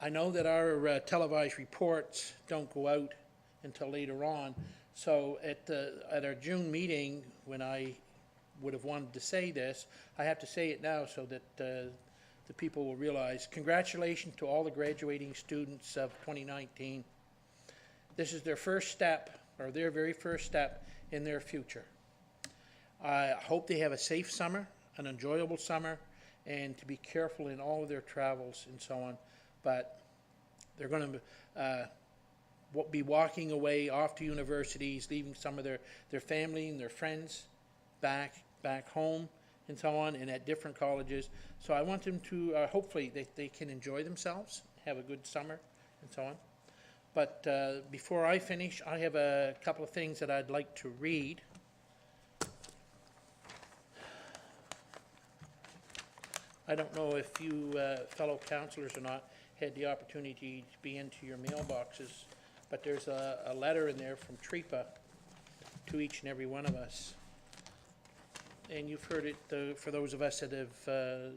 I know that our televised reports don't go out until later on, so at our June meeting, when I would have wanted to say this, I have to say it now so that the people will realize. Congratulations to all the graduating students of 2019. This is their first step, or their very first step in their future. I hope they have a safe summer, an enjoyable summer, and to be careful in all of their travels and so on. But they're going to be walking away off to universities, leaving some of their family and their friends back home and so on, and at different colleges. So I want them to, hopefully they can enjoy themselves, have a good summer and so on. But before I finish, I have a couple of things that I'd like to read. I don't know if you fellow councillors or not had the opportunity to be into your mailboxes, but there's a letter in there from TREPA to each and every one of us. And you've heard it for those of us that have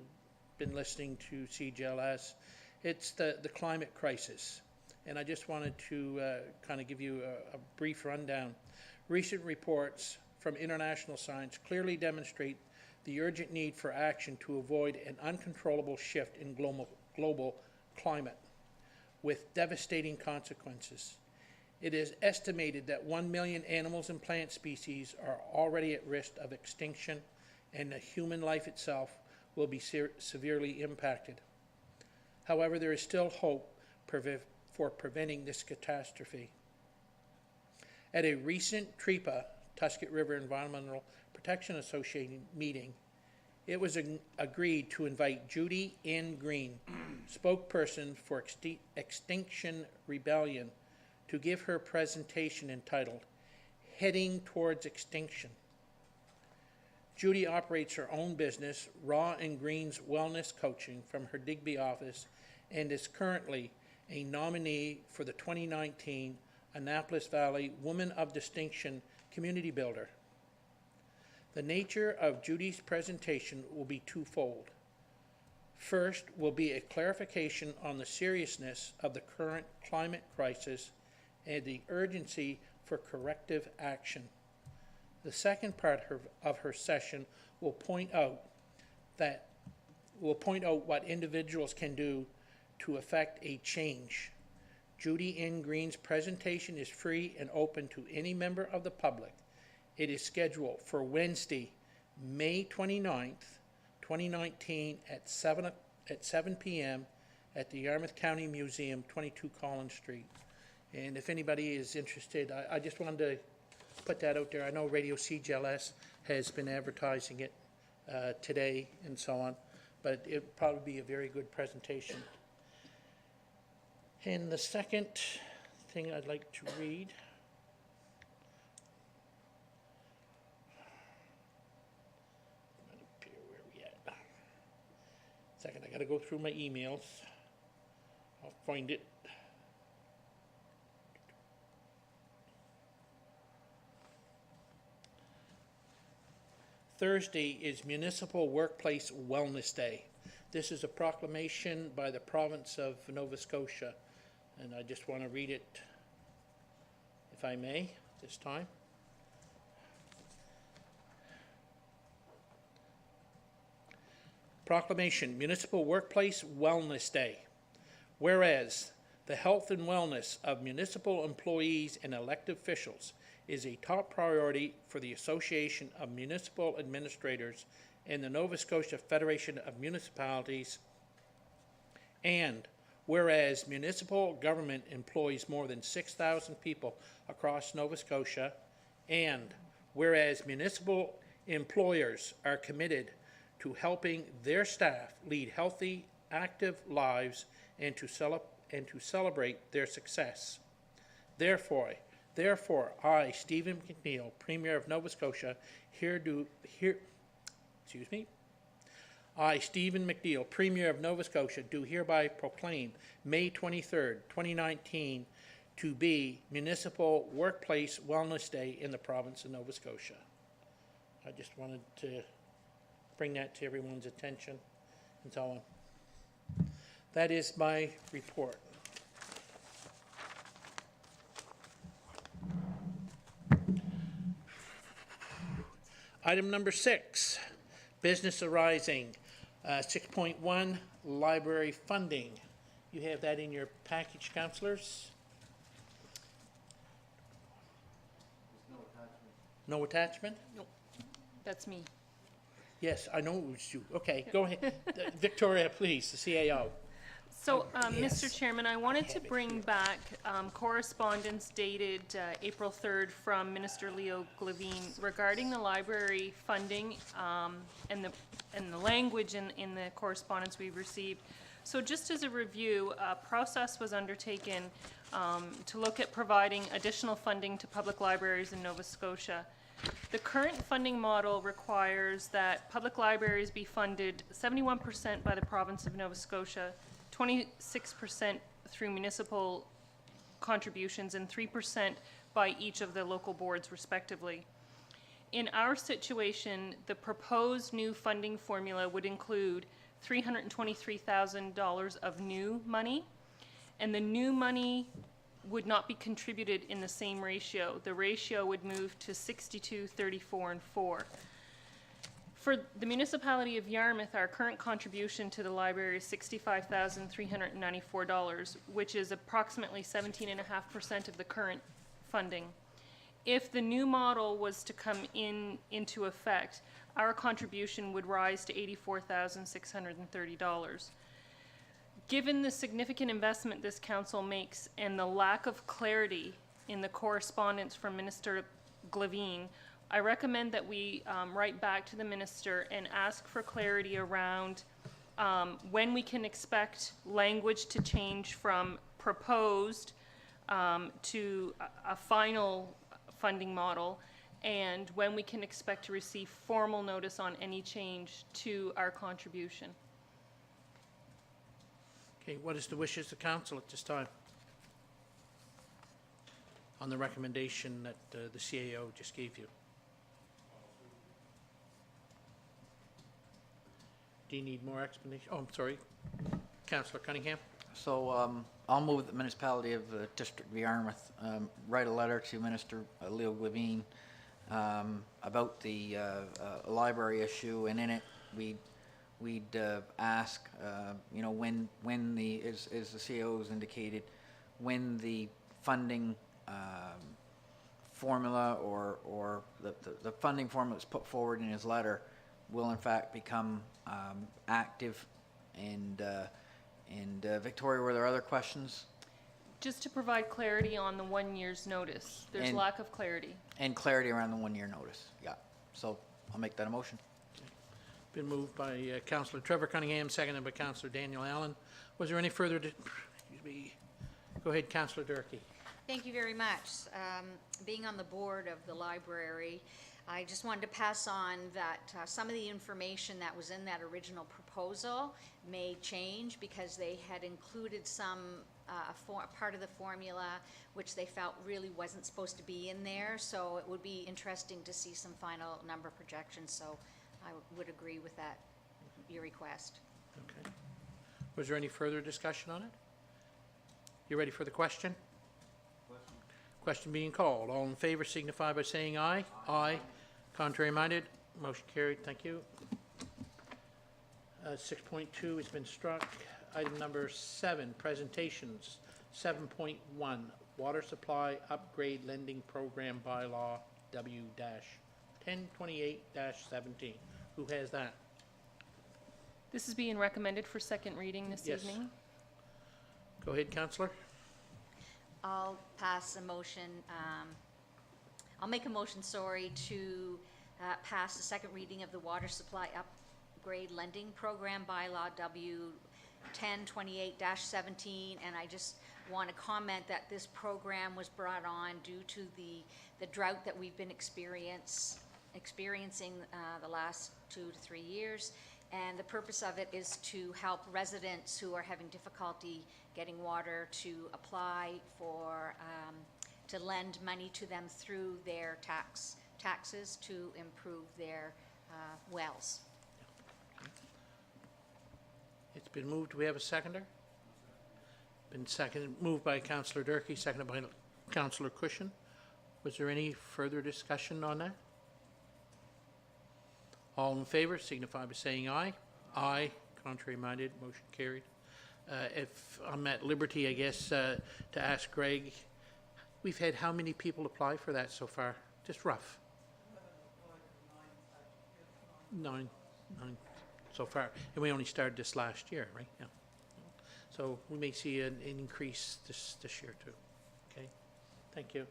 been listening to CJLS. It's the climate crisis. And I just wanted to kind of give you a brief rundown. Recent reports from international science clearly demonstrate the urgent need for action to avoid an uncontrollable shift in global climate with devastating consequences. It is estimated that 1 million animals and plant species are already at risk of extinction, and the human life itself will be severely impacted. However, there is still hope for preventing this catastrophe. At a recent TREPA, Tuscan River Environmental Protection Association meeting, it was agreed to invite Judy N. Green, spokesperson for Extinction Rebellion, to give her presentation entitled Heading Towards Extinction. Judy operates her own business, Raw and Green's Wellness Coaching, from her Digby office, and is currently a nominee for the 2019 Annapolis Valley Woman of Distinction Community Builder. The nature of Judy's presentation will be twofold. First will be a clarification on the seriousness of the current climate crisis and the urgency for corrective action. The second part of her session will point out what individuals can do to effect a change. Judy N. Green's presentation is free and open to any member of the public. It is scheduled for Wednesday, May 29th, 2019 at 7 p.m. at the Yarmouth County Museum, 22 Collins Street. And if anybody is interested, I just wanted to put that out there. I know Radio CJLS has been advertising it today and so on, but it'll probably be a very good presentation. And the second thing I'd like to read, where are we at? Second, I gotta go through my emails. I'll find it. Thursday is Municipal Workplace Wellness Day. This is a proclamation by the province of Nova Scotia, and I just want to read it, if I may, this time. Proclamation, Municipal Workplace Wellness Day. Whereas the health and wellness of municipal employees and elected officials is a top priority for the Association of Municipal Administrators and the Nova Scotia Federation of Municipalities, and whereas municipal government employs more than 6,000 people across Nova Scotia, and whereas municipal employers are committed to helping their staff lead healthy, active lives and to celebrate their success. Therefore, I, Stephen McNeil, Premier of Nova Scotia, I, Stephen McNeil, Premier of Nova Scotia, do hereby proclaim May 23rd, 2019 to be Municipal Workplace Wellness Day in the province of Nova Scotia. I just wanted to bring that to everyone's attention and so on. That is my report. Item number 6, business arising. 6.1, library funding. You have that in your package, councillors? No attachment? Nope, that's me. Yes, I know it was you. Okay, go ahead. Victoria, please, the CAO. So, yes. Mr. Chairman, I wanted to have it bring here. back correspondence dated April 3rd from Minister Leo Glavine regarding the library funding and the language in the correspondence we've received. So just as a review, a process was undertaken to look at providing additional funding to public libraries in Nova Scotia. The current funding model requires that public libraries be funded 71% by the province of Nova Scotia, 26% through municipal contributions, and 3% by each of the local boards respectively. In our situation, the proposed new funding formula would include $323,000 of new money, and the new money would not be contributed in the same ratio. The ratio would move to 62, 34, and 4. For the municipality of Yarmouth, our current contribution to the library is $65,394, which is approximately 17.5% of the current funding. If the new model was to come into effect, our contribution would rise to $84,630. Given the significant investment this council makes and the lack of clarity in the correspondence from Minister Glavine, I recommend that we write back to the minister and ask for clarity around when we can expect language to change from proposed to a final funding model, and when we can expect to receive formal notice on any change to our contribution. Okay, what is the wishes of the council at this time? On the recommendation that the CAO just gave you. Do you need more explanation? Oh, I'm sorry. Councillor Cunningham? So I'll move that the municipality of the District of Yarmouth write a letter to Minister Leo Glavine about the library issue, and in it we'd ask, you know, when the, as the CEO has indicated, when the funding formula or the funding formula that's put forward in his letter will in fact become active. And Victoria, were there other questions? Just to provide clarity on the 1 year's notice. There's And- lack of clarity. And clarity around the 1 year notice, yeah. So I'll make that a motion. Been moved by Councillor Trevor Cunningham, seconded by Councillor Daniel Allen. Was there any further, excuse me, go ahead, Councillor Durkee. Thank you very much. Being on the board of the library, I just wanted to pass on that some of the information that was in that original proposal may change because they had included some part of the formula which they felt really wasn't supposed to be in there. So it would be interesting to see some final number projections. So I would agree with that, your request. Okay. Was there any further discussion on it? You ready for the question? Question being called. All in favor signify by saying aye. Aye. Contrary minded? Motion carried. Thank you. 6.2 has been struck. Item number 7, presentations. 7.1, Water Supply Upgrade Lending Program Bylaw W-1028-17. Who has that? This is being recommended for second reading this Yes. evening. Go ahead, Councillor. I'll pass a motion, I'll make a motion, sorry, to pass the second reading of the Water Supply Upgrade Lending Program Bylaw W-1028-17, and I just want to comment that this program was brought on due to the drought that we've been experiencing the last 2 to 3 years. And the purpose of it is to help residents who are having difficulty getting water to apply for, to lend money to them through their taxes to improve their wells. It's been moved. Do we have a seconder? Been seconded, moved by Councillor Durkey, seconded by Councillor Cushion. Was there any further discussion on that? All in favor signify by saying aye. Aye. Contrary minded, motion carried. If I'm at liberty, I guess, to ask Greg, we've had how many people apply for that so far? Just rough. Nine so far. And we only started this last year, right? Yeah. So we may see an increase this year too. Okay, thank you.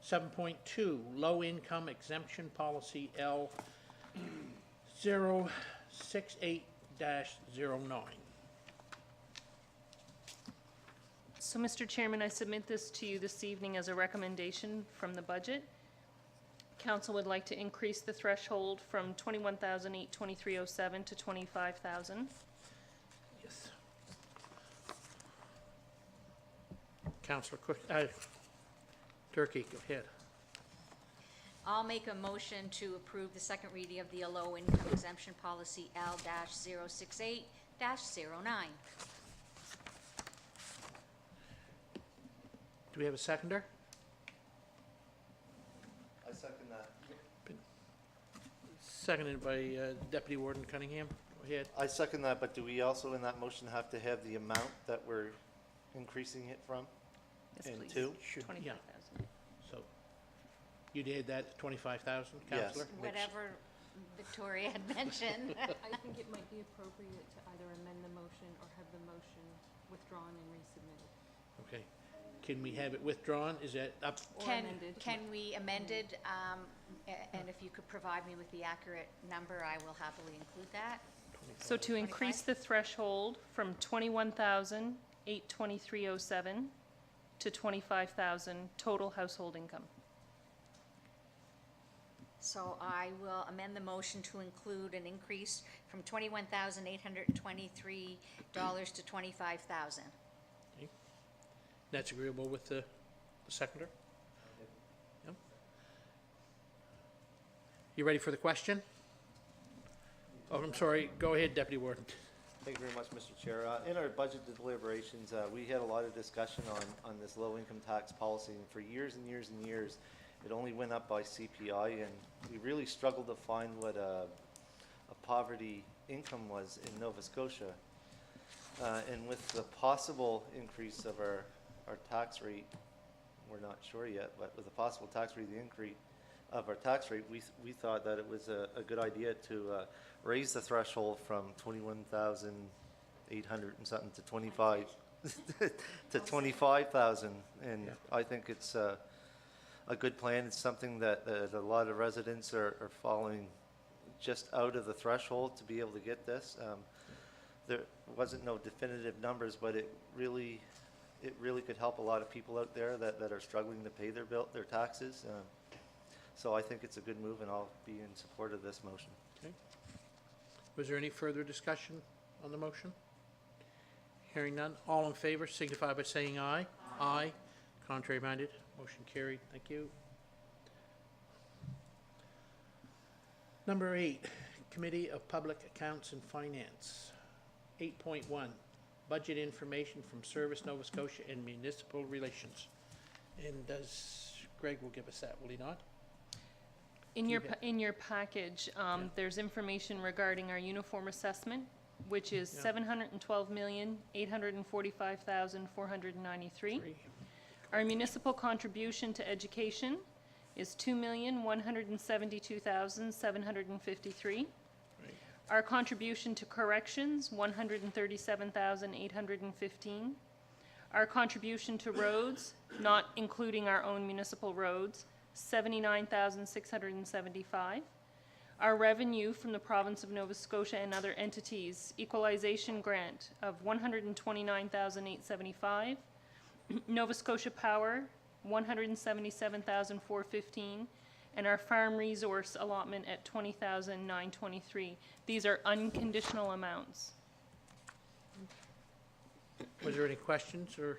7.2, low-income exemption policy L 068-09. So, Mr. Chairman, I submit this to you this evening as a recommendation from the budget. Council would like to increase the threshold from 21,823.07 to 25,000. Yes. Councillor Durkey, go ahead. I'll make a motion to approve the second reading of the low-income exemption policy L-068-09. Do we have a seconder? I second that. Seconded by Deputy Warden Cunningham. Go ahead. I second that, but do we also in that motion have to have the amount that we're increasing it from? Yes, And please. two? Should, yeah. 25,000. So, you'd add that to 25,000, Yes. Councillor? Whatever Victoria had mentioned. I think it might be appropriate to either amend the motion or have the motion withdrawn and resubmitted. Okay. Can we have it withdrawn? Is that up? Or Can, amended. can we amend it, and if you could provide me with the accurate number, I will happily include that. So to increase the threshold from 21,823.07 to 25,000 total household income. So I will amend the motion to include an increase from $21,823 to $25,000. That's agreeable with the seconder? Yep. You ready for the question? Oh, I'm sorry. Go ahead, Deputy Warden. Thank you very much, Mr. Chair. In our budget deliberations, we had a lot of discussion on this low-income tax policy, and for years and years and years, it only went up by CPI, and we really struggled to find what a poverty income was in Nova Scotia. And with the possible increase of our tax rate, we're not sure yet, but with the possible tax rate, the increase of our tax rate, we thought that it was a good idea to raise the threshold from 21,800 and something to 25,000. And Yeah. I think it's a good plan. It's something that a lot of residents are falling just out of the threshold to be able to get this. There wasn't no definitive numbers, but it really could help a lot of people out there that are struggling to pay their taxes. So I think it's a good move, and I'll be in support of this motion. Okay. Was there any further discussion on the motion? Hearing none. All in favor signify by saying aye. Aye. Contrary minded, motion carried. Thank you. Number 8, Committee of Public Accounts and Finance. 8.1, Budget Information from Service Nova Scotia and Municipal Relations. And Greg will give us that, will he not? In your package, there's information regarding our uniform assessment, which is Yeah. $712,845,493. Our municipal contribution to education is $2,172,753. Right. Our contribution to corrections, $137,815. Our contribution to roads, not including our own municipal roads, $79,675. Our revenue from the province of Nova Scotia and other entities, equalization grant of $129,875. Nova Scotia Power, $177,415, and our farm resource allotment at $20,923. These are unconditional amounts. Was there any questions or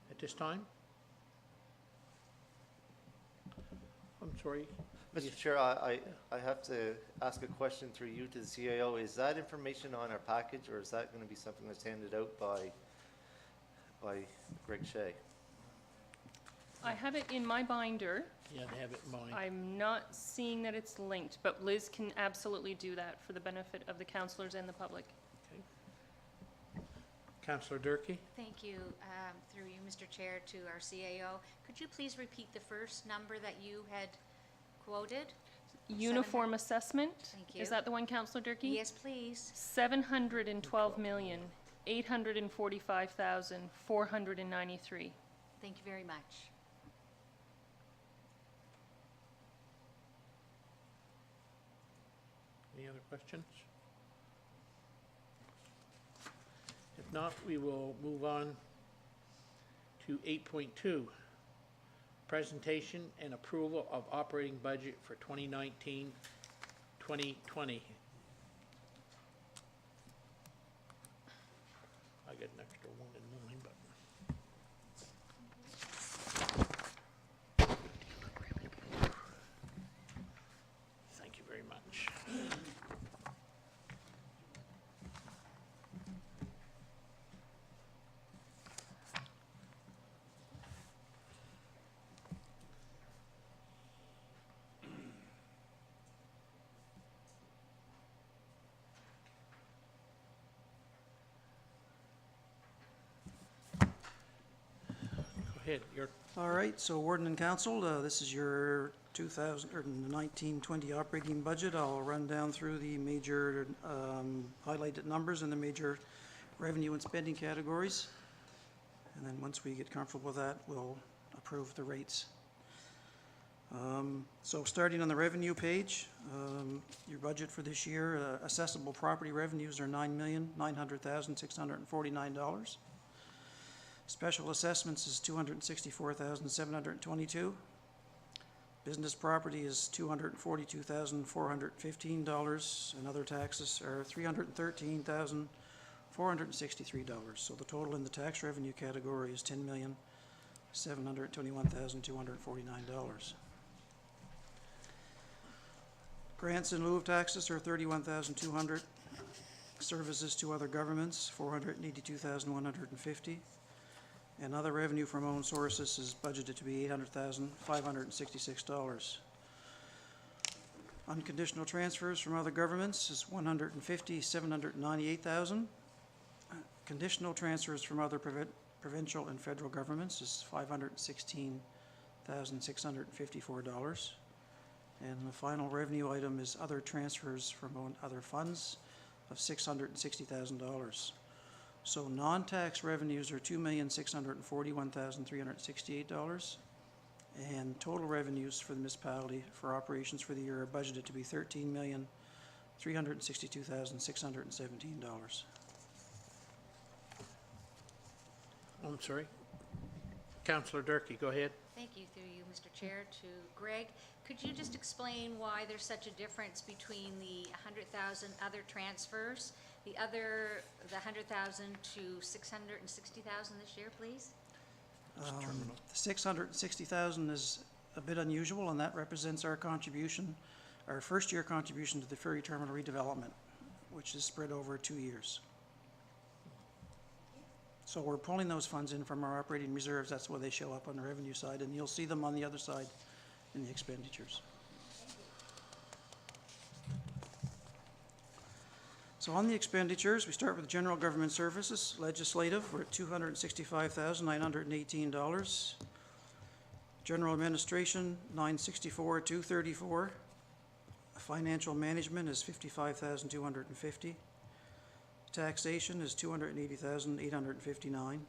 at this time? I'm sorry. Mr. Chair, I have to ask a question through you to the CAO. Is that information on our package, or is that going to be something that's handed out by by Greg Shea. I have it in my binder. Yeah, they have it in mind. I'm not seeing that it's linked, but Liz can absolutely do that for the benefit of the councillors and the public. Councillor Durkee? Thank you, through you, Mr. Chair, to our CAO. Could you please repeat the first number that you had quoted? Uniform assessment? Thank you. Is that the one, Councillor Durkee? Yes, please. 712,845,493. Thank you very much. Any other questions? If not, we will move on to 8.2, presentation and approval of operating budget for 2019-2020. I get an extra one in mine, but. Thank you very much. Go ahead, your All right, so Warden and Council, this is your 2019-20 operating budget. I'll run down through the major highlighted numbers and the major revenue and spending categories. And then once we get comfortable with that, we'll approve the rates. So starting on the revenue page, your budget for this year, assessable property revenues are $9,900,649. Special assessments is $264,722. Business property is $242,415, and other taxes are $313,463. So the total in the tax revenue category is $10,721,249. Grants in lieu of taxes are $31,200. Services to other governments, $482,150. And other revenue from own sources is budgeted to be $800,566. Unconditional transfers from other governments is $150,798,000. Conditional transfers from other provincial and federal governments is $516,654. And the final revenue item is other transfers from other funds of $660,000. So non-tax revenues are $2,641,368, and total revenues for the municipality for operations for the year are budgeted to be $13,362,617. I'm sorry. Councillor Durkee, go ahead. Thank you, through you, Mr. Chair, to Greg. Could you just explain why there's such a difference between the 100,000 other transfers, the 100,000 to 660,000 this year, please? The 660,000 is a bit unusual, and that represents our contribution, our first-year contribution to the ferry terminal redevelopment, which is spread over 2 years. So we're pulling those funds in from our operating reserves. That's why they show up on the revenue side, and you'll see them on the other side in the expenditures. So on the expenditures, we start with general government services. Legislative, we're at $265,918. General administration, $964,234. Financial management is $55,250. Taxation is $280,859.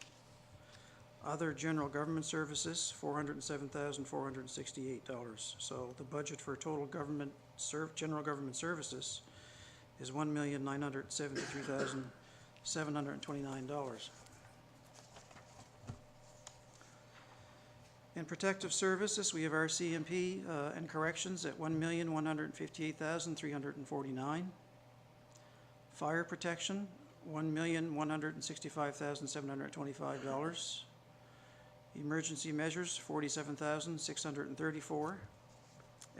Other general government services, $407,468. So the budget for total government general government services is $1,973,729. In protective services, we have our CMP and corrections at $1,158,349. Fire protection, $1,165,725. Emergency measures, $47,634.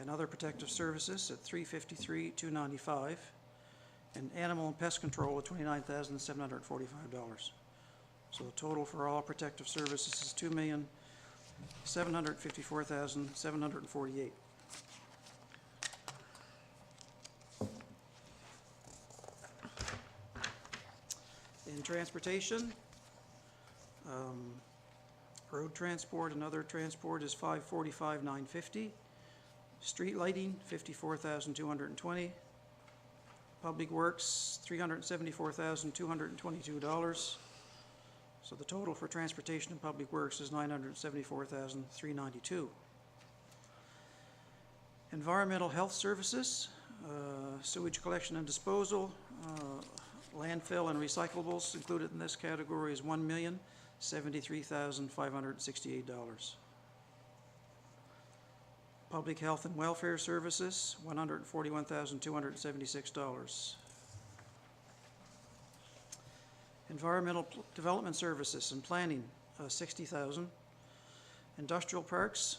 And other protective services at $353,295. And animal and pest control at $29,745. So the total for all protective services is $2,754,748. In transportation, road transport and other transport is $545,950. Street lighting, $54,220. Public Works, $374,222. So the total for transportation and public works is $974,392. Environmental health services, sewage collection and disposal, landfill and recyclables included in this category is $1,073,568. Public health and welfare services, $141,276. Environmental development services and planning, $60,000. Industrial parks,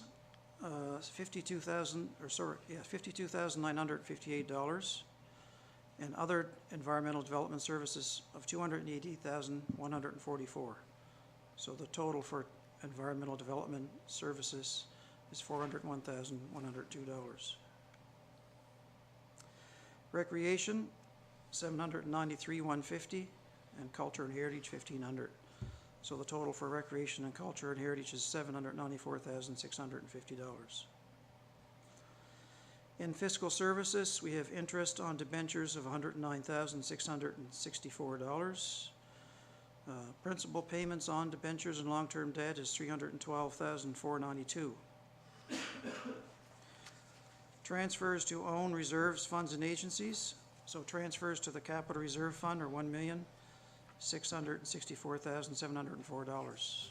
$52,958. And other environmental development services of $288,144. So the total for environmental development services is $401,102. Recreation, $793,150, and culture and heritage, $1,500. So the total for recreation and culture and heritage is $794,650. In fiscal services, we have interest on debentures of $109,664. Principal payments on debentures and long-term debt is $312,492. Transfers to own reserves, funds, and agencies. So transfers to the capital reserve fund are $1,664,704.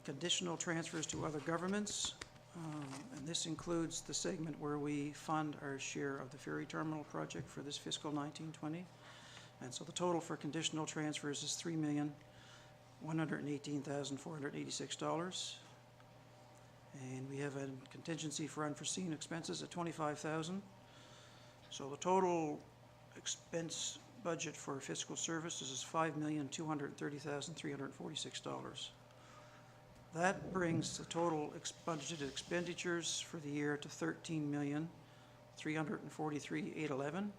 Conditional transfers to other governments, and this includes the segment where we fund our share of the ferry terminal project for this fiscal 1920. And so the total for conditional transfers is $3,118,486. And we have a contingency for unforeseen expenses at $25,000. So the total expense budget for fiscal services is $5,230,346. That brings the total budgeted expenditures for the year to $13,343,811,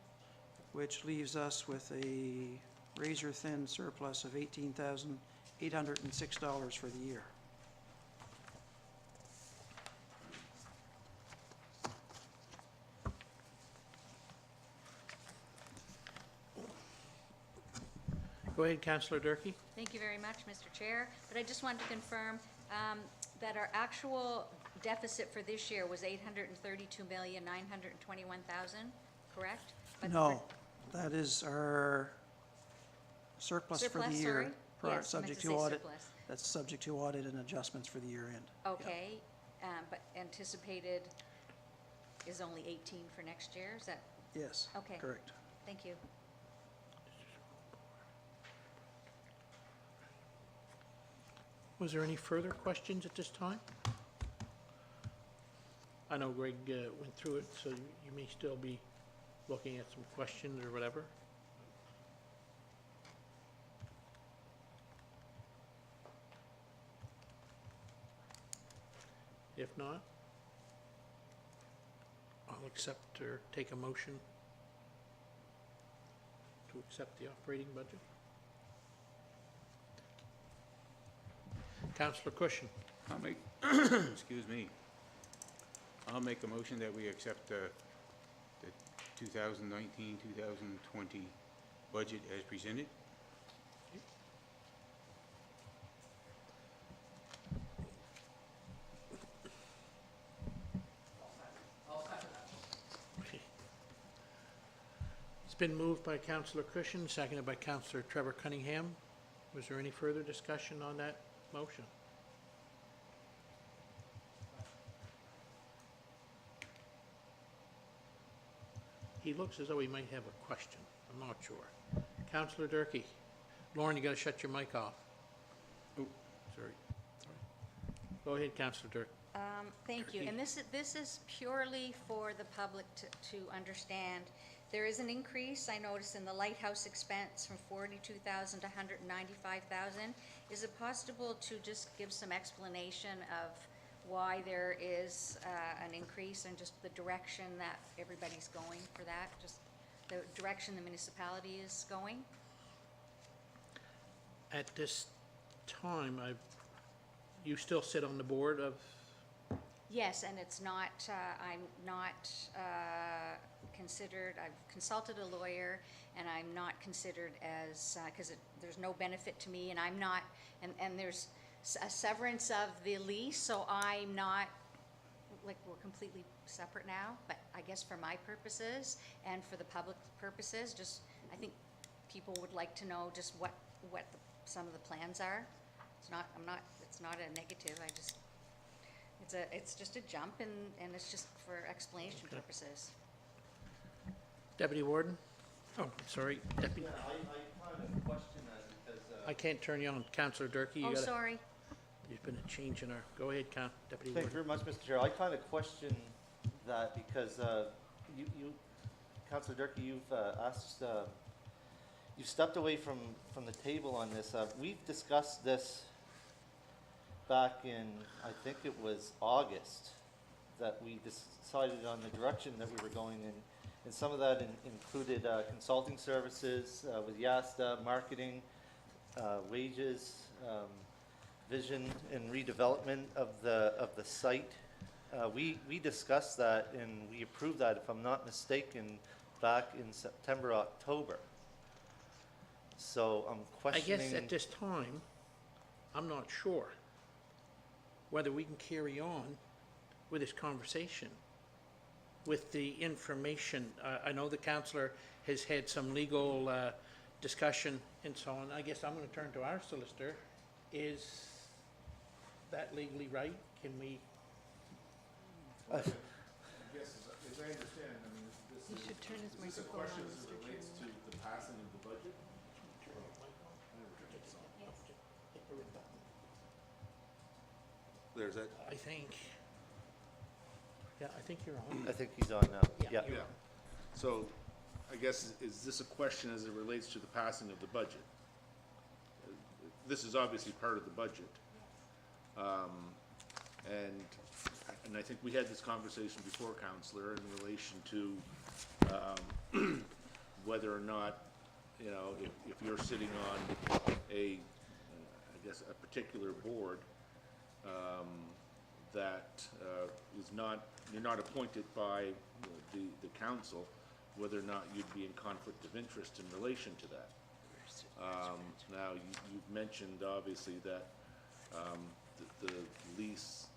which leaves us with a razor-thin surplus of $18,806 for the year. Go ahead, Councillor Durkee. Thank you very much, Mr. Chair. But I just wanted to confirm that our actual deficit for this year was $832,921,000, correct? But No, that is our surplus for the Surplus, year. sorry? prior- Yes, I meant Subject to to say audit. surplus. That's subject to audit and adjustments for the year end. Okay, but anticipated is only 18 for next year, is that, Yes, Okay. correct. thank you. Was there any further questions at this time? I know Greg went through it, so you may still be looking at some questions or whatever. If not, I'll accept or take a motion to accept the operating budget. Councillor Cushion. I'll make, excuse me. I'll make a motion that we accept the 2019, 2020 budget as presented. It's been moved by Councillor Cushion, seconded by Councillor Trevor Cunningham. Was there any further discussion on that motion? He looks as though he might have a question. I'm not sure. Councillor Durkee. Lauren, you gotta shut your mic off. Oh, sorry. Go ahead, Councillor Durkee. Thank you, Turkey. and this is purely for the public to understand. There is an increase, I noticed, in the lighthouse expense from 42,000 to 195,000. Is it possible to just give some explanation of why there is an increase and just the direction that everybody's going for that? Just the direction the municipality is going? At this time, you still sit on the board of, Yes, and it's not, I'm not considered, I've consulted a lawyer, and I'm not considered as, because there's no benefit to me, and I'm not, and there's a severance of the lease, so I'm not, like, we're completely separate now, but I guess for my purposes and for the public purposes, just, I think people would like to know just what some of the plans are. It's not, it's not a negative, I just, it's just a jump, and it's just for explanation purposes. Deputy Warden? Oh, sorry, Deputy, Yeah, I kind of question that because, I can't turn you on, Councillor Durkee, you Oh, gotta, sorry. there's been a change in our, go ahead, Deputy Thank you Warden. very much, Mr. Chair. I kind of question that because you, Councillor Durkee, you've asked, you've stepped away from the table on this. We've discussed this back in, I think it was August, that we decided on the direction that we were going in. And some of that included consulting services with YASTA, marketing, wages, vision and redevelopment of the site. We discussed that and we approved that, if I'm not mistaken, back in September, October. So I'm I questioning. guess at this time, I'm not sure whether we can carry on with this conversation with the information. I know the councillor has had some legal discussion and so on. I guess I'm going to turn to our solicitor. Is that legally right? Can we? Yes, as I understand, I mean, You should turn his is this a microphone question on, as it Mr. relates to Chairman. the passing of the budget? There's that, I think. Yeah, I think you're on. I think he's on now. Yeah. yeah. So, I guess, is this a question as it relates to the passing of the budget? This is obviously part of the budget. And I think we had this conversation before, Counselor, in relation to whether or not, you know, if you're sitting on I guess, a particular board that is not, you're not appointed by the council, whether or not you'd be in conflict of interest in relation to that. Now, you've mentioned, obviously, that the lease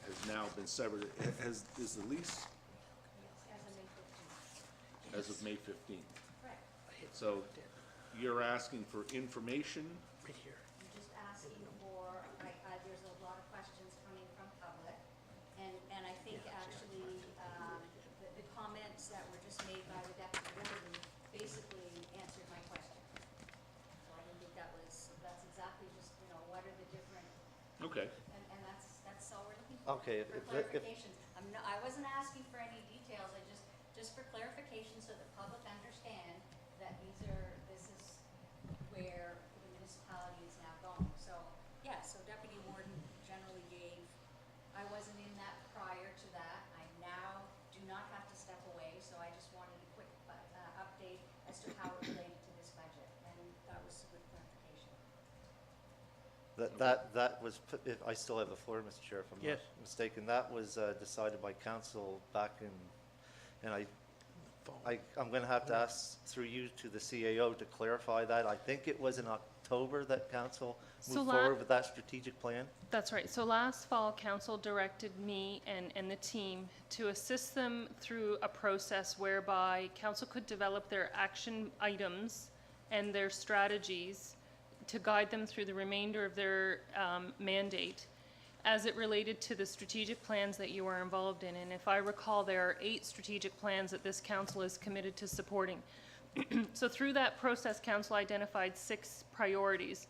has now been severed. Is the lease as of May 15th? Correct. So you're asking for information? Right here. I'm just asking for, there's a lot of questions coming from public, and I think actually, the comments that were just made by the deputy warden basically answered my question. So I didn't think that's exactly just, you know, what are the different, Okay. and that's all we're looking for. Okay, For clarifications. I wasn't asking for any details, just for clarification so the public understand that this is where the municipality is now going. So, yeah, so Deputy Warden generally gave, I wasn't in that prior to that. I now do not have to step away, so I just wanted a quick update as to how it related to this budget, and that was a good clarification. That was, if I still have the floor, Mr. Chair, if I'm not Yes. mistaken, that was decided by council back in, and I'm gonna have to ask through you to the CAO to clarify that. I think it was in October that council So moved la- forward with that strategic plan. That's right. So last fall, council directed me and the team to assist them through a process whereby council could develop their action items and their strategies to guide them through the remainder of their mandate as it related to the strategic plans that you are involved in. And if I recall, there are 8 strategic plans that this council is committed to supporting. So through that process, council identified 6 priorities.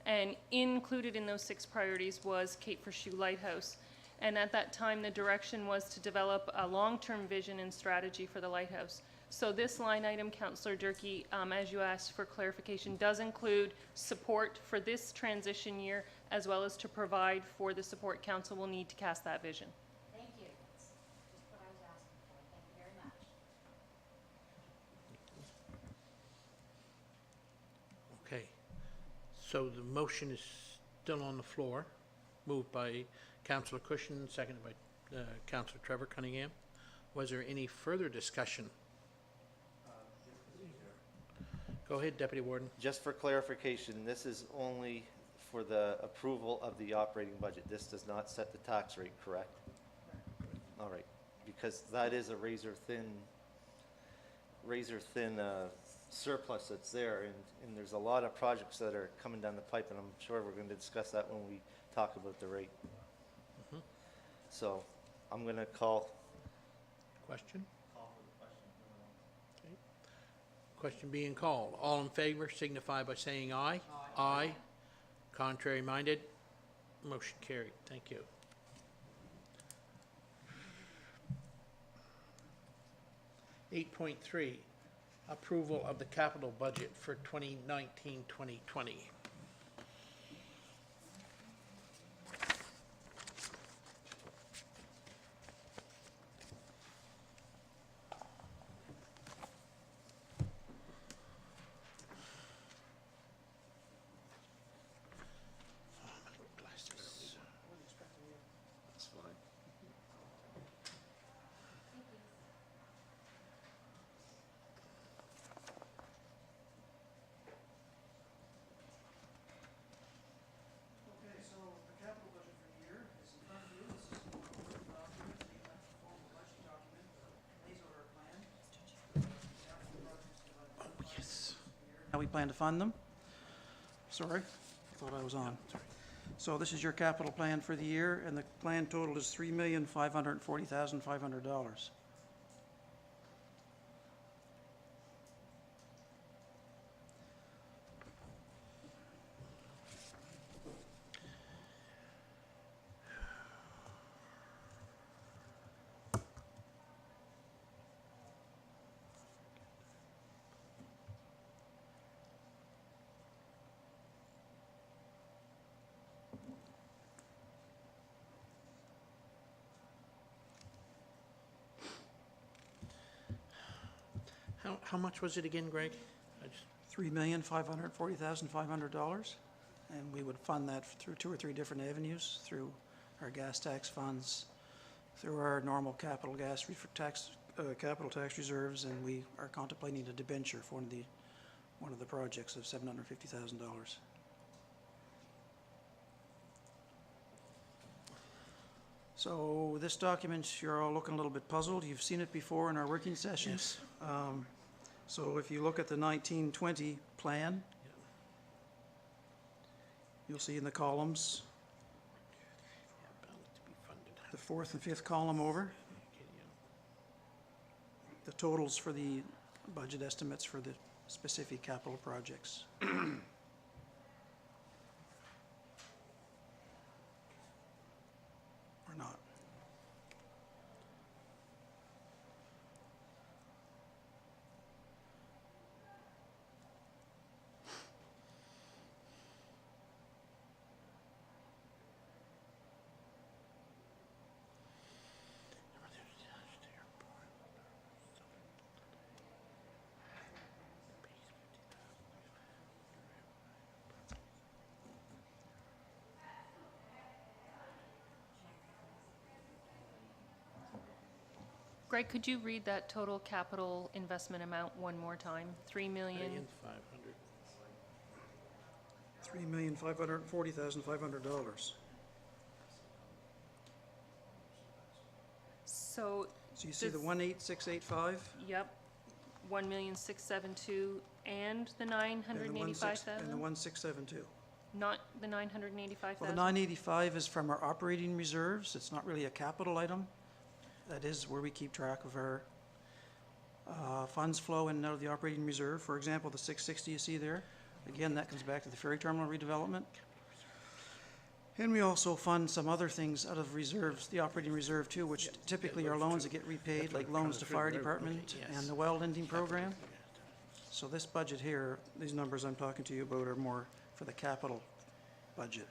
And included in those 6 priorities was Cape for Shoe Lighthouse. And at that time, the direction was to develop a long-term vision and strategy for the lighthouse. So this line item, Councillor Durkee, as you asked for clarification, does include support for this transition year, as well as to provide for the support council will need to cast that vision. Thank you. That's just what I was asking for. Thank you very much. Okay, so the motion is still on the floor, moved by Councillor Cushion, seconded by Councillor Trevor Cunningham. Was there any further discussion? Go ahead, Deputy Warden. Just for clarification, this is only for the approval of the operating budget. This does not set the tax rate, correct? All right, because that is a razor thin surplus that's there, and there's a lot of projects that are coming down the pipe, and I'm sure we're going to discuss that when we talk about the rate. So I'm going to call. Question? Okay. Question being called. All in favor signify by saying aye. Aye. Contrary minded? Motion carried. Thank you. Eight point three, approval of the capital budget for 2019-2020. That's fine. Okay, so the capital budget for the year is in front of you. This is a formal document, the formal budget document, lays out our plan. Oh, yes. How we plan to fund them. Sorry, I thought I was on. So this is your capital plan for the year, and the plan total is $3,540,500. How much was it again, Greg? I just, $3,540,500, and we would fund that through 2 or 3 different avenues, through our gas tax funds, through our normal capital capital tax reserves, and we are contemplating a debenture for one of the projects of $750,000. So this document, you're all looking a little bit puzzled. You've seen it before in our working sessions. So if you look at the 1920 plan, you'll see in the columns, the 4th and 5th column over, the totals for the budget estimates for the specific capital projects. Or not. Greg, could you read that total capital investment amount one more time? 3,000,000. $3,540,500. So, So you see the Does- 18685? yep, 1,672,000 and the And 985,000? the 1672. Not the Well, 985,000? the 985 is from our operating reserves. It's not really a capital item. That is where we keep track of our funds flow in and out of the operating reserve. For example, the 660 you see there, again, that comes back to the ferry terminal redevelopment. And we also fund some other things out of reserves, the operating reserve too, which typically are loans that get repaid, like loans to fire department and the well ending program. So this budget here, these numbers I'm talking to you about are more for the capital budget.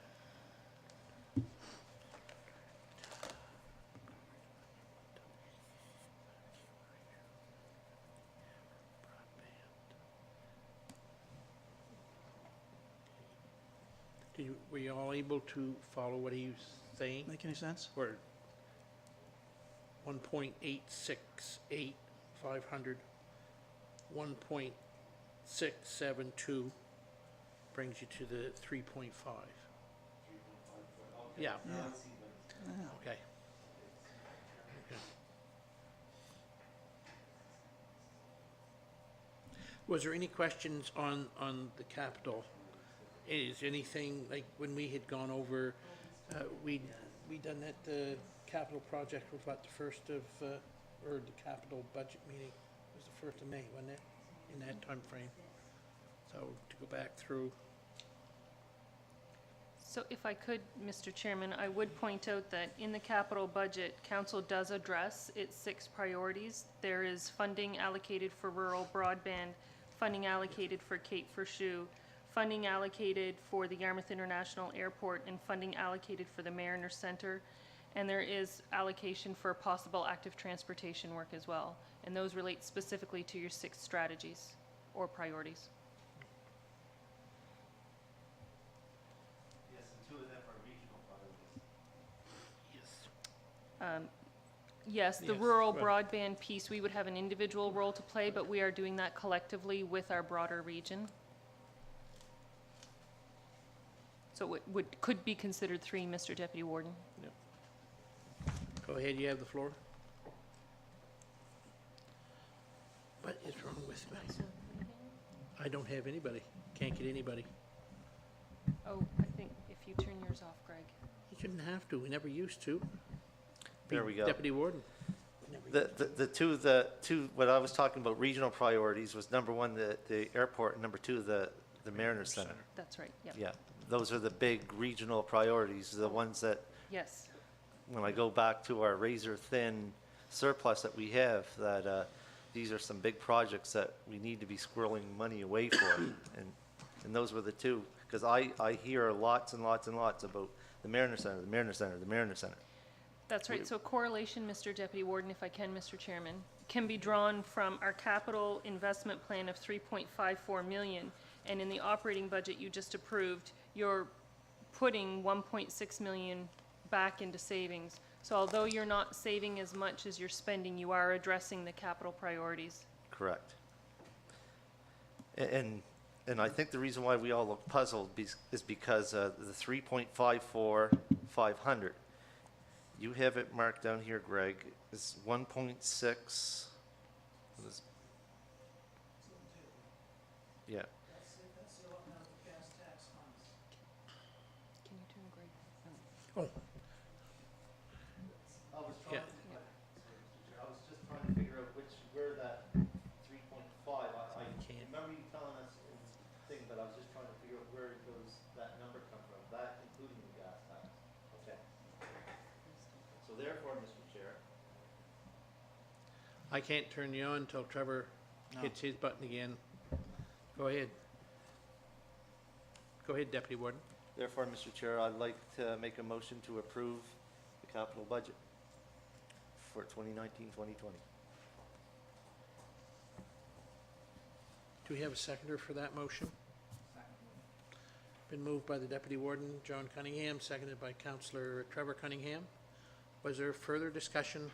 Were you all able to follow what he was saying? Make any sense? Or 1.868, 500, 1.672 brings you to the 3.5. Yeah. Okay. Okay. Was there any questions on the capital? Is anything, like, when we had gone over, we done that, capital project was what, the first of, or the capital budget meeting was the 1st of May, wasn't it? In that time frame. So to go back through, So if I could, Mr. Chairman, I would point out that in the capital budget, council does address its 6 priorities. There is funding allocated for rural broadband, funding allocated for Cape Fershu, funding allocated for the Yarmouth International Airport, and funding allocated for the Mariner Center. And there is allocation for possible active transportation work as well. And those relate specifically to your 6 strategies or priorities. Yes, and 2 of them are regional priorities. yes. Yes, the Yes, rural well- broadband piece, we would have an individual role to play, but we are doing that collectively with our broader region. So it could be considered 3, Mr. Deputy Warden. Go ahead, you have the floor. What is wrong with me? I don't have anybody. Can't get anybody. Oh, I think if you turn yours off, Greg. You shouldn't have to. We never used to. There Be we go. Deputy Warden. We never used The two, what I was talking about, regional priorities, was number 1, the airport, and number 2, the Mariner Center. That's right, yep. Yeah, those are the big regional priorities, the ones that, Yes, when I go back to our razor-thin surplus that we have, that these are some big projects that we need to be squirreling money away for. And those were the 2, because I hear lots and lots and lots about the Mariner Center, the Mariner Center, the Mariner Center. that's right. So correlation, Mr. Deputy Warden, if I can, Mr. Chairman, can be drawn from our capital investment plan of 3.54 million. And in the operating budget you just approved, you're putting 1.6 million back into savings. So although you're not saving as much as you're spending, you are addressing the capital priorities. Correct. And I think the reason why we all look puzzled is because the 3.54, 500, you have it marked down here, Greg, is 1.6. Yeah. Can you turn Greg? Oh, I was Yeah. I was just trying to figure out where that 3.5, I can't. remember you telling us in the thing, but I was just trying to figure out where that number come from, that including the gas tax. Okay. So therefore, Mr. Chair, I can't turn you on until Trevor hits his button again. Go ahead. Go ahead, Deputy Warden. therefore, Mr. Chair, I'd like to make a motion to approve the capital budget for 2019, 2020. Do we have a seconder for that motion? Been moved by the Deputy Warden, John Cunningham, seconded by Councillor Trevor Cunningham. Was there further discussion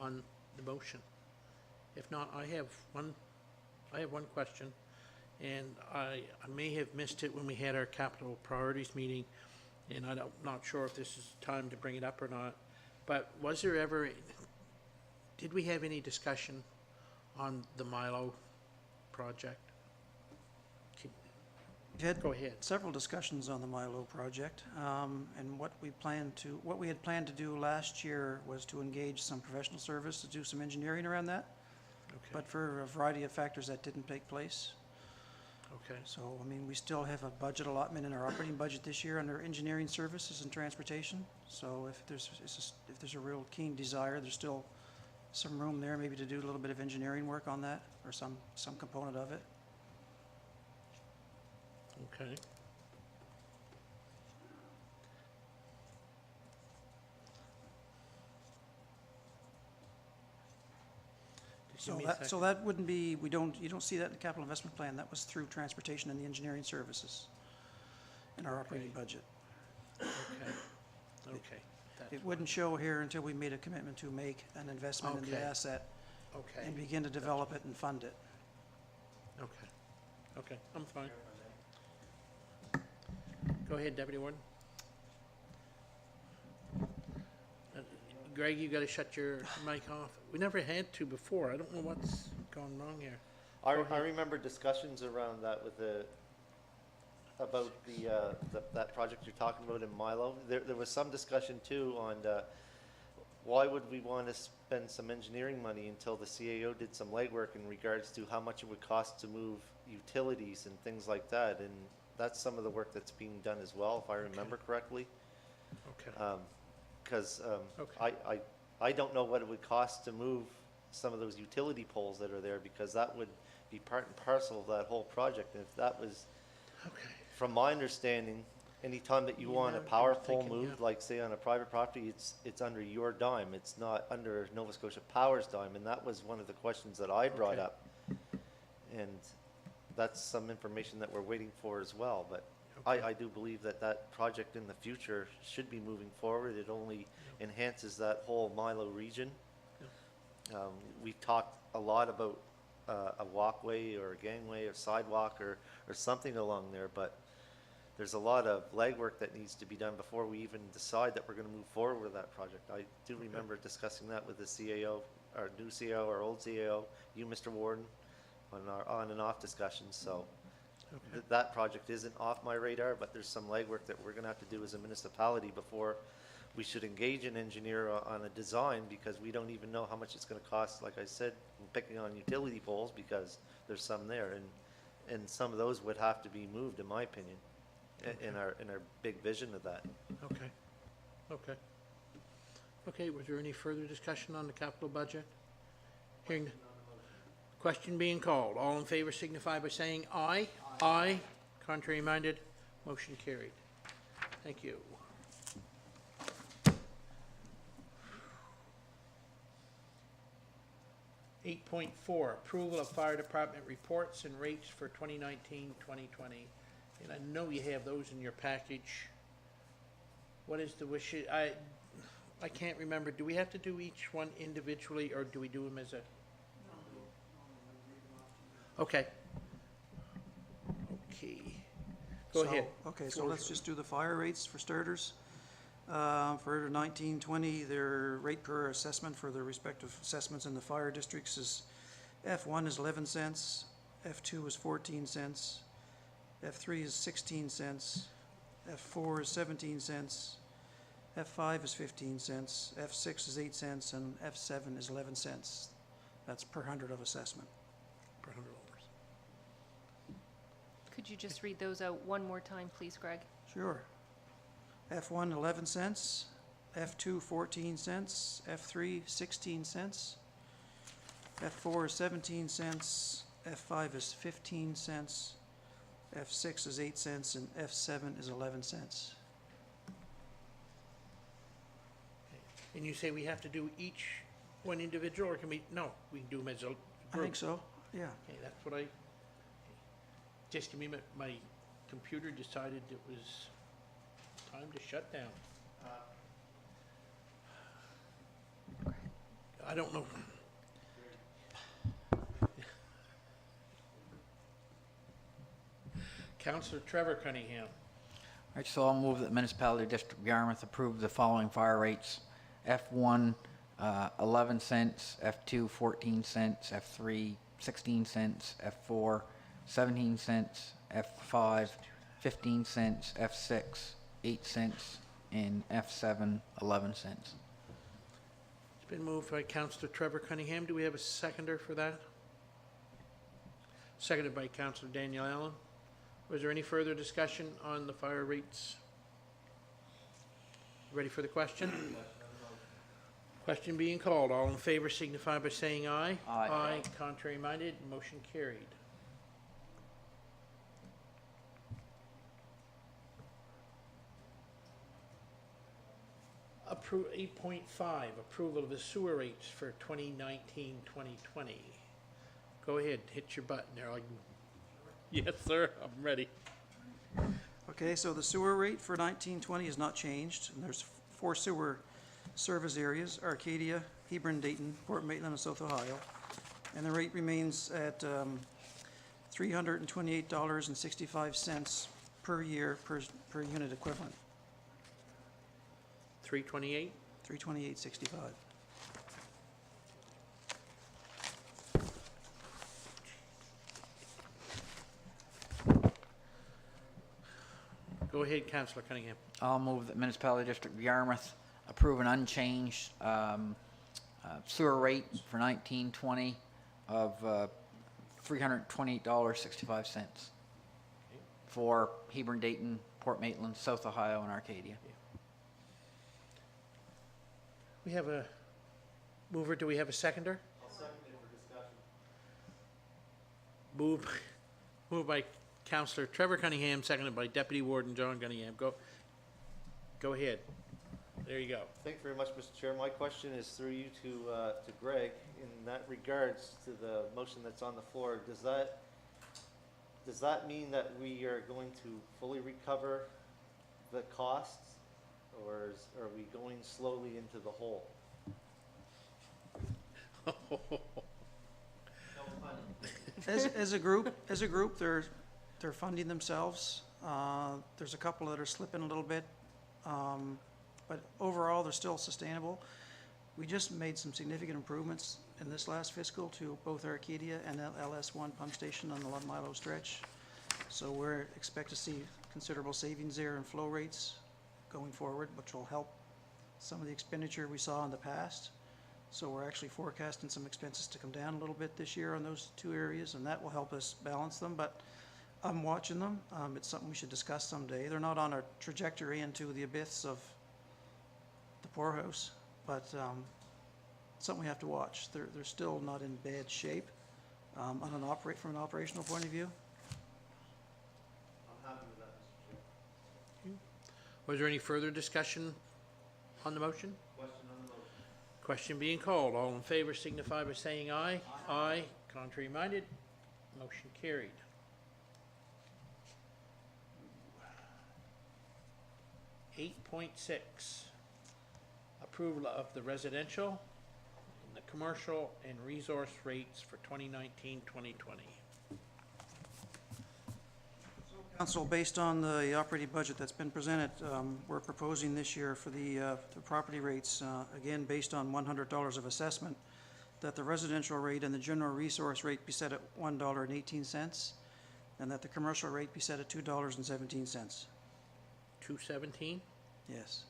on the motion? If not, I have one question, and I may have missed it when we had our capital priorities meeting, and I'm not sure if this is time to bring it up or not, but was there ever, did we have any discussion on the Milo project? We've had Go ahead. several discussions on the Milo project, and what we had planned to do last year was to engage some professional service to do some engineering around that, Okay. but for a variety of factors, that didn't take place. Okay. So, I mean, we still have a budget allotment in our operating budget this year under engineering services and transportation. So if there's a real keen desire, there's still some room there maybe to do a little bit of engineering work on that, or some component of it. Okay. Just give me a So second. that wouldn't be, you don't see that in the capital investment plan. That was through transportation and the engineering services in our operating budget. Okay, okay. That's It wouldn't show here until we made a commitment to make an investment in the Okay. asset Okay, and begin to develop it and fund it. okay, okay, I'm fine. Go ahead, Deputy Warden. Greg, you gotta shut your mic off. We never had to before. I don't know what's gone wrong here. I Go ahead. remember discussions around that with about that project you're talking about in Milo. There was some discussion too on, why would we want to spend some engineering money until the CAO did some legwork in regards to how much it would cost to move utilities and things like that, and that's some of the work that's being done as well, if I remember correctly. Okay, Because Okay. I don't know what it would cost to move some of those utility poles that are there, because that would be part and parcel of that whole project. And if that was, okay. from my understanding, anytime that you Yeah, want a I was power pole thinking, moved, yeah. like say on a private property, it's under your dime. It's not under Nova Scotia Power's dime, and that was one of the questions that I brought Okay. up. And that's some information that we're waiting for as well, but I do believe that that project in the future should be moving forward. It only enhances that whole Milo region. We've talked a lot about a walkway or a gangway or sidewalk or something along there, but there's a lot of legwork that needs to be done before we even decide that we're gonna move forward with that project. I do remember discussing that with the CAO, our new CAO, our old CAO, you, Mr. Warden, on our on and off discussions, so that project isn't off my radar, but there's some legwork that we're gonna have to do as a municipality before we should engage an engineer on a design, because we don't even know how much it's gonna cost, like I said, picking on utility poles, because there's some there, and some of those would have to be moved, in my opinion, in our big vision of that. Okay, okay. Okay, was there any further discussion on the capital budget? Hearing, question being called. All in favor signify by saying aye. Aye. Contrary minded, motion carried. Thank you. Eight point four, approval of fire department reports and rates for 2019-2020. And I know you have those in your package. What is the wish, I can't remember, do we have to do each one individually, or do we do them as a? Okay. Okay. Go ahead. Okay, so Floor let's is just do the fire rates for starters. For 1920, their rate per assessment for their respective assessments in the fire districts is, F1 is 11 cents, F2 is 14 cents, F3 is 16 cents, F4 is 17 cents, F5 is 15 cents, F6 is 8 cents, and F7 is 11 cents. That's per 100 of assessment. per 100 hours. Could you just read those out one more time, please, Greg? Sure. F1, 11 cents, F2, 14 cents, F3, 16 cents, F4 is 17 cents, F5 is 15 cents, F6 is 8 cents, and F7 is 11 cents. And you say we have to do each one individual, or can we, no, we can do them as a group? I think so, yeah. Okay, that's what I, just to me, my computer decided it was time to shut down. I don't know. Councillor Trevor Cunningham. All right, so I'll move that Municipality District of Yarmouth approve the following fire rates. F1, 11 cents, F2, 14 cents, F3, 16 cents, F4, 17 cents, F5, 15 cents, F6, 8 cents, and F7, 11 cents. It's been moved by Councillor Trevor Cunningham. Do we have a seconder for that? seconded by Councillor Daniel Allen. Was there any further discussion on the fire rates? Ready for the question? Question being called. All in favor signify by saying aye. Aye. Aye. Contrary minded, motion carried. Approve 8.5, approval of the sewer rates for 2019-2020. Go ahead, hit your button there. Yes, sir, I'm ready. Okay, so the sewer rate for 1920 has not changed, and there's 4 sewer service areas: Arcadia, Hebron, Dayton, Port Maitland, and South Ohio. And the rate remains at $328.65 per year per unit equivalent, 328? $328.65. Go ahead, Councillor Cunningham. I'll move that Municipality District of Yarmouth approve an unchanged sewer rate for 1920 of $328.65 for Hebron, Dayton, Port Maitland, South Ohio, and Arcadia. We have a mover, do we have a seconder? I'll second it for discussion. Moved by Councillor Trevor Cunningham, seconded by Deputy Warden John Cunningham. Go ahead. There you go. Thank you very much, Mr. Chair. My question is through you to Greg. In that regards to the motion that's on the floor, does that mean that we are going to fully recover the costs, or are we going slowly into the hole? As a group, they're funding themselves. There's a couple that are slipping a little bit, but overall, they're still sustainable. We just made some significant improvements in this last fiscal to both Arcadia and LS1 pump station on the Love Milo stretch. So we're expect to see considerable savings there in flow rates going forward, which will help some of the expenditure we saw in the past. So we're actually forecasting some expenses to come down a little bit this year on those 2 areas, and that will help us balance them. But I'm watching them. It's something we should discuss someday. They're not on a trajectory into the abyss of the poorhouse, but something we have to watch. They're still not in bad shape from an operational point of view. I'm happy with that, Mr. Chair. Was there any further discussion on the motion? Question on the motion. Question being called. All in favor signify by saying aye. Aye. Contrary minded, motion carried. Eight point six, approval of the residential and the commercial and resource rates for 2019-2020. Council, based on the operating budget that's been presented, we're proposing this year for the property rates, again, based on $100 of assessment, that the residential rate and the general resource rate be set at $1.18, and that the commercial rate be set at $2.17. 217? Yes.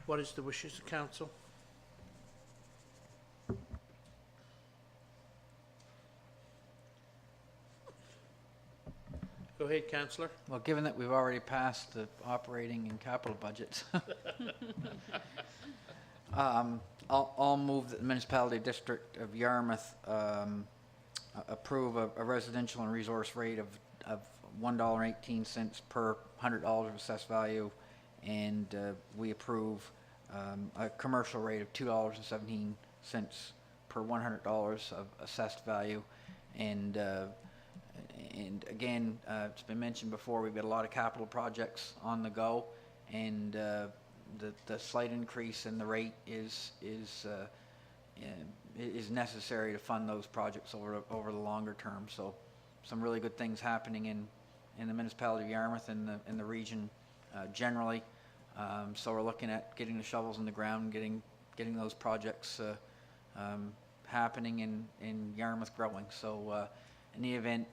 What is the wishes of council? Go ahead, councillor. Well, given that we've already passed the operating and capital budgets, I'll move that the Municipality District of Yarmouth approve a residential and resource rate of $1.18 per $100 of assessed value, and we approve a commercial rate of $2.17 per $100 of assessed value. And again, it's been mentioned before, we've got a lot of capital projects on the go, and the slight increase in the rate is necessary to fund those projects over the longer term. So some really good things happening in the municipality of Yarmouth and in the region generally. So we're looking at getting the shovels in the ground, getting those projects happening in Yarmouth growing. So in the event,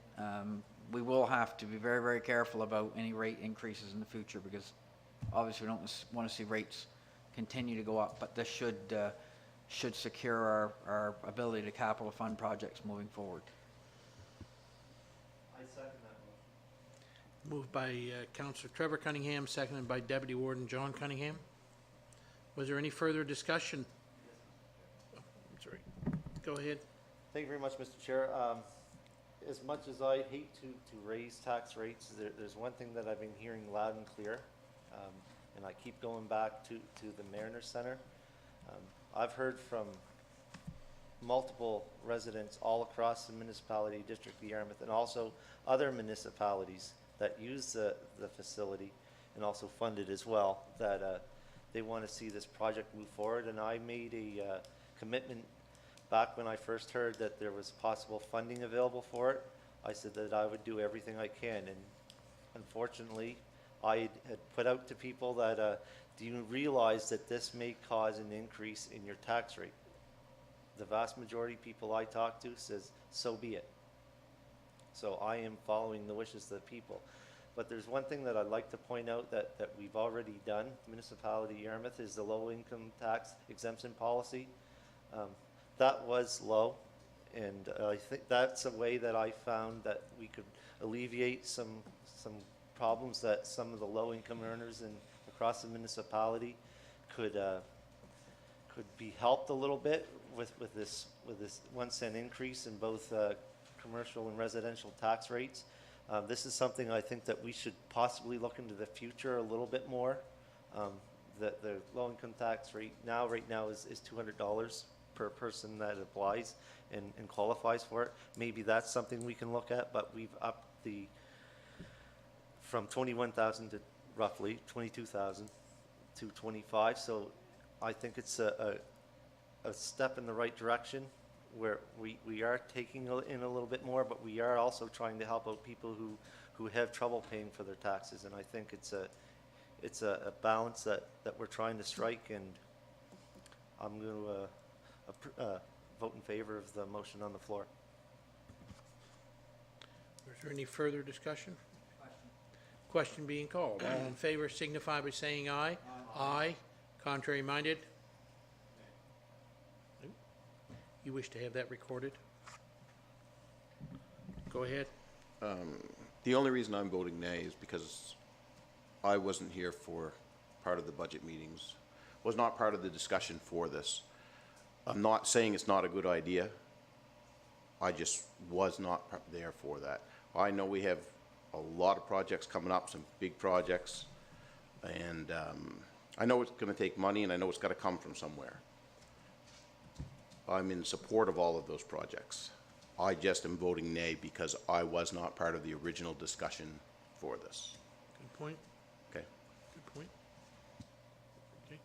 we will have to be very, very careful about any rate increases in the future, because obviously we don't want to see rates continue to go up, but this should should secure our ability to capital fund projects moving forward. I second that motion. Moved by Councillor Trevor Cunningham, seconded by Deputy Warden John Cunningham. Was there any further discussion? Oh, I'm sorry. Go ahead. Thank you very much, Mr. Chair. As much as I hate to raise tax rates, there's one thing that I've been hearing loud and clear, and I keep going back to the Mariner Center. I've heard from multiple residents all across the municipality district of Yarmouth and also other municipalities that use the facility and also fund it as well, that they want to see this project move forward. And I made a commitment back when I first heard that there was possible funding available for it. I said that I would do everything I can, and unfortunately, I had put out to people that, do you realize that this may cause an increase in your tax rate? The vast majority of people I talk to says, so be it. So I am following the wishes of the people. But there's one thing that I'd like to point out that we've already done. Municipality of Yarmouth is the low income tax exemption policy. That was low, and I think that's a way that I found that we could alleviate some problems that some of the low-income earners across the municipality could be helped a little bit with this 1 cent increase in both commercial and residential tax rates. This is something I think that we should possibly look into the future a little bit more. The low-income tax rate right now is $200 per person that applies and qualifies for it. Maybe that's something we can look at, but we've upped from 21,000 to roughly 22,000 to 25. So I think it's a step in the right direction where we are taking in a little bit more, but we are also trying to help out people who have trouble paying for their taxes. And I think it's a balance that we're trying to strike, and I'm going to vote in favor of the motion on the floor. Is there any further discussion? Question being called. All in favor signify by saying aye. Aye. Contrary minded? Nope. You wish to have that recorded? Go ahead. The only reason I'm voting nay is because I wasn't here for part of the budget meetings, was not part of the discussion for this. I'm not saying it's not a good idea. I just was not there for that. I know we have a lot of projects coming up, some big projects, and I know it's going to take money, and I know it's got to come from somewhere. I'm in support of all of those projects. I just am voting nay because I was not part of the original discussion for this. Good point. Okay. Good point. Okay.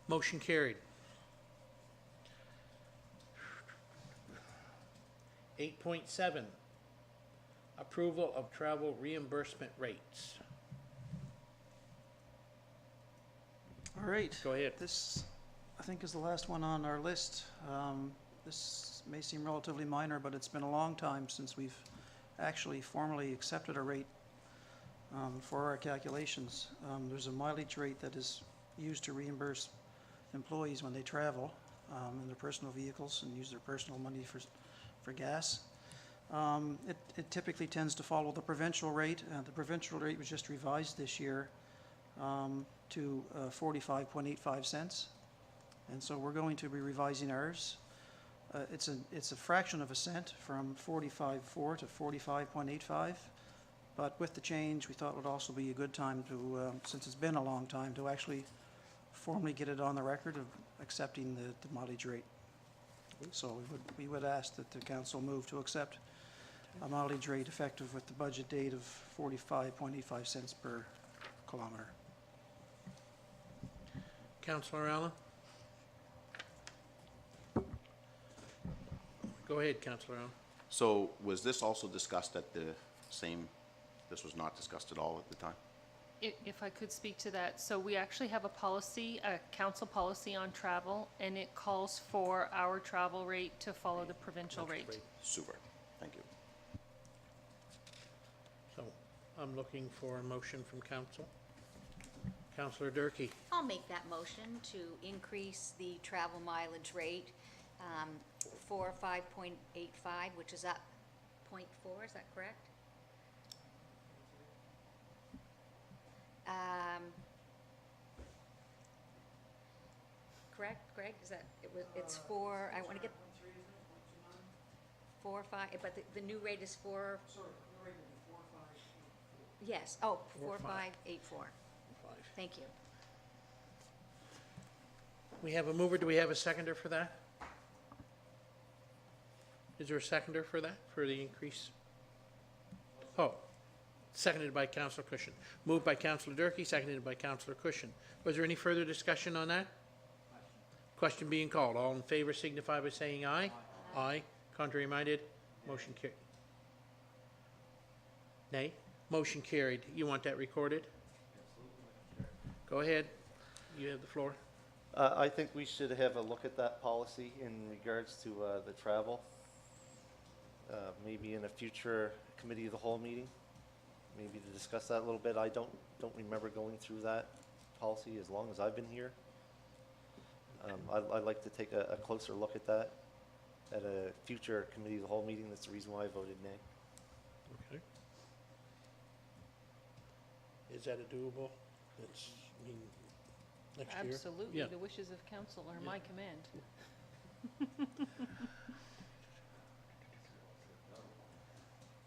Motion carried. 8.7, approval of travel reimbursement rates. All right. Go ahead. This, I think, is the last one on our list. This may seem relatively minor, but it's been a long time since we've actually formally accepted a rate for our calculations. There's a mileage rate that is used to reimburse employees when they travel in their personal vehicles and use their personal money for gas. It typically tends to follow the provincial rate. The provincial rate was just revised this year to 45.85 cents. And so we're going to be revising ours. It's a fraction of a cent from 45.4 to 45.85. But with the change, we thought it would also be a good time to, since it's been a long time, to actually formally get it on the record of accepting the mileage rate. So we would ask that the council move to accept a mileage rate effective with the budget date of 45.85 cents per kilometer. Councillor Allen? Go ahead, Councillor Allen. So was this also discussed at the same, this was not discussed at all at the time? If I could speak to that, so we actually have a policy, a council policy on travel, and it calls for our travel rate to follow the provincial rate. Super, thank you. So I'm looking for a motion from council. Councillor Durkey. I'll make that motion to increase the travel mileage rate, 5.85, which is up 0.4, is that correct? Correct, Greg, is that, it's 4, I want to get 4, 5, but the new rate is 4, Sorry, the rate will be 4, 5, 8, 4. yes, oh, 4, 4584, Five. thank you. We have a mover, do we have a seconder for that? Is there a seconder for that, for the increase? Oh, seconded by Councillor Cushion. Moved by Councillor Durkey, seconded by Councillor Cushion. Was there any further discussion on that? Question being called. All in favor signify by saying aye. Aye. Contrary minded? Motion carried. Nay? Motion carried. You want that recorded? Go ahead. You have the floor. I think we should have a look at that policy in regards to the travel. Maybe in a future committee of the whole meeting, maybe to discuss that a little bit. I don't remember going through that policy as long as I've been here. I'd like to take a closer look at that at a future committee of the whole meeting. That's the reason why I voted nay. Okay. Is that a doable? That's, I mean, next year? Absolutely, Yeah. the wishes of council are my command.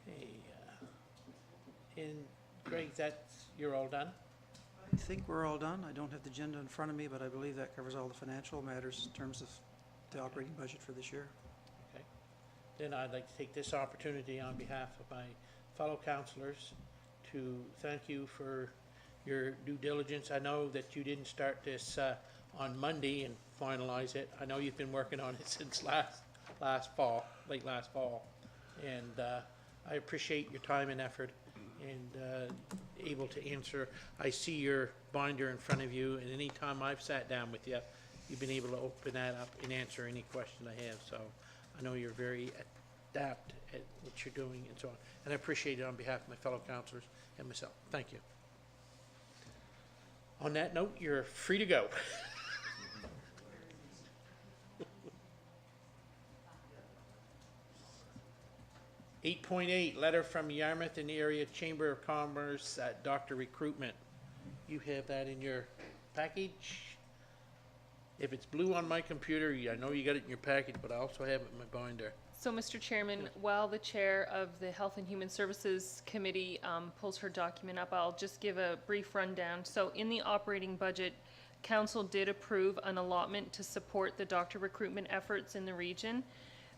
Hey, and Greg, that's, you're all done? I think we're all done. I don't have the agenda in front of me, but I believe that covers all the financial matters in terms of the operating budget for this year. Okay. Then I'd like to take this opportunity on behalf of my fellow councillors to thank you for your due diligence. I know that you didn't start this on Monday and finalize it. I know you've been working on it since late last fall. And I appreciate your time and effort and able to answer. I see your binder in front of you, and any time I've sat down with you, you've been able to open that up and answer any question I have. So I know you're very adept at what you're doing and so on. And I appreciate it on behalf of my fellow councillors and myself. Thank you. On that note, you're free to go. 8.8, letter from Yarmouth and Area Chamber of Commerce, Doctor Recruitment. You have that in your package? If it's blue on my computer, I know you got it in your package, but I also have it in my binder. So, Mr. Chairman, while the chair of the Health and Human Services Committee pulls her document up, I'll just give a brief rundown. So, in the operating budget, Council did approve an allotment to support the doctor recruitment efforts in the region.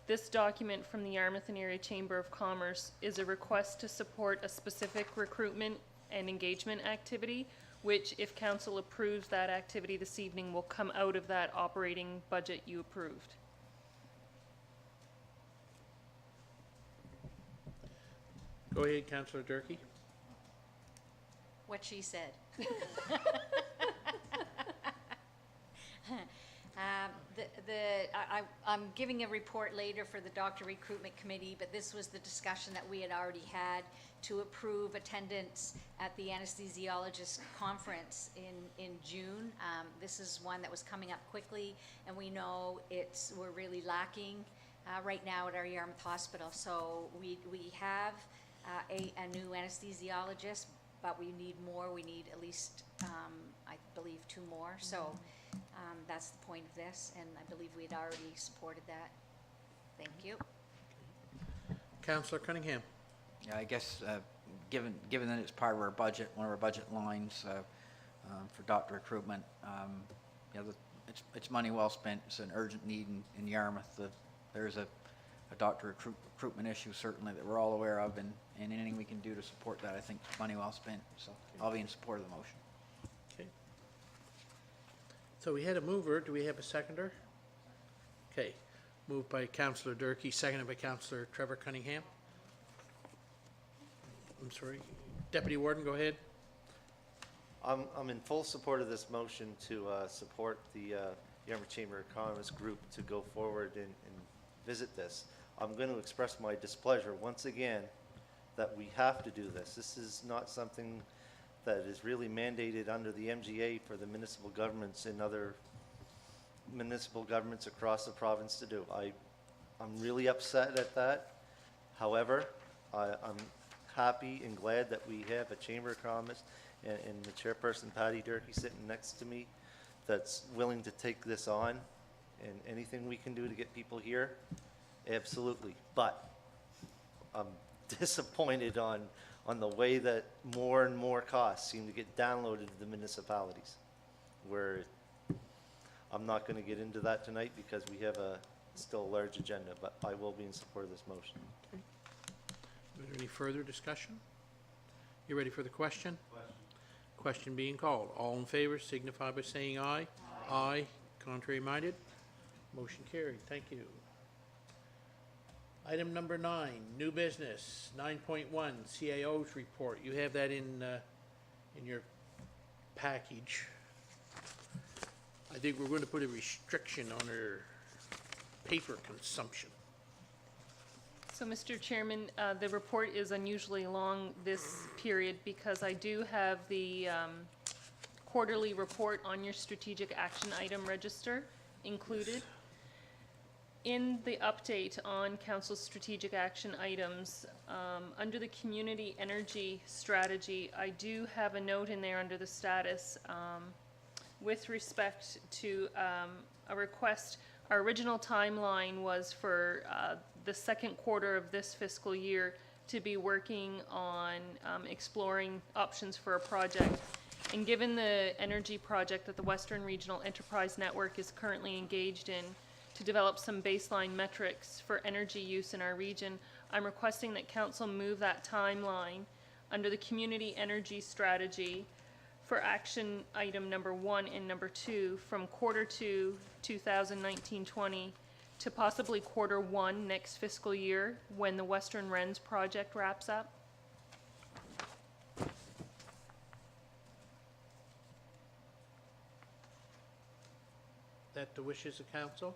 This document from the Yarmouth and Area Chamber of Commerce is a request to support a specific recruitment and engagement activity, which, if Council approves that activity this evening, will come out of that operating budget you approved. Go ahead, Councillor Durkee. What she said. I'm giving a report later for the Doctor Recruitment Committee, but this was the discussion that we had already had to approve attendance at the anesthesiologist conference in June. This is one that was coming up quickly, and we know we're really lacking right now at our Yarmouth Hospital. So we have a new anesthesiologist, but we need more. We need at least, I believe, 2 more. So that's the point of this, and I believe we had already supported that. Thank you. Councillor Cunningham. Yeah, I guess, given that it's part of our budget, one of our budget lines for doctor recruitment, you know, it's money well spent. It's an urgent need in Yarmouth. There's a doctor recruitment issue certainly that we're all aware of, and anything we can do to support that, I think, is money well spent. So I'll be in support of the motion. Okay. So we had a mover. Do we have a seconder? Okay. Moved by Councillor Durkee, seconded by Councillor Trevor Cunningham. I'm sorry. Deputy Warden, go ahead. I'm in full support of this motion to support the Yarmouth Chamber of Commerce group to go forward and visit this. I'm going to express my displeasure once again that we have to do this. This is not something that is really mandated under the MGA for the municipal governments and other municipal governments across the province to do. I'm really upset at that. However, I'm happy and glad that we have a Chamber of Commerce and the chairperson, Patty Durkee, sitting next to me, that's willing to take this on, and anything we can do to get people here, absolutely. But I'm disappointed on the way that more and more costs seem to get downloaded to the municipalities, where I'm not going to get into that tonight because we have still a large agenda, but I will be in support of this motion. Is there any further discussion? You ready for the question? Question being called. All in favor signify by saying aye. Aye. Contrary minded? Motion carried. Thank you. Item number 9, new business, 9.1, CAO's report. You have that in your package. I think we're going to put a restriction on our paper consumption. So, Mr. Chairman, the report is unusually long this period because I do have the quarterly report on your strategic action item register included. In the update on council's strategic action items, under the community energy strategy, I do have a note in there under the status with respect to a request. Our original timeline was for the second quarter of this fiscal year to be working on exploring options for a project. And given the energy project that the Western Regional Enterprise Network is currently engaged in to develop some baseline metrics for energy use in our region, I'm requesting that council move that timeline under the community energy strategy for action item number 1 and number 2 from quarter 2 2019-20 to possibly quarter 1 next fiscal year when the Western Wrens project wraps up. That the wishes of council?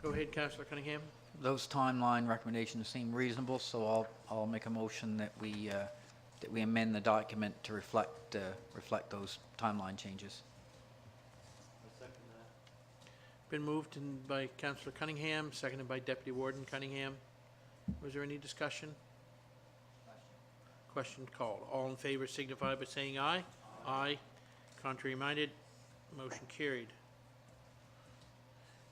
Go ahead, Councillor Cunningham. Those timeline recommendations seem reasonable, so I'll make a motion that we amend the document to reflect those timeline changes. Been moved by Councillor Cunningham, seconded by Deputy Warden Cunningham. Was there any discussion? Question called. All in favor signify by saying aye. Aye. Contrary minded? Motion carried.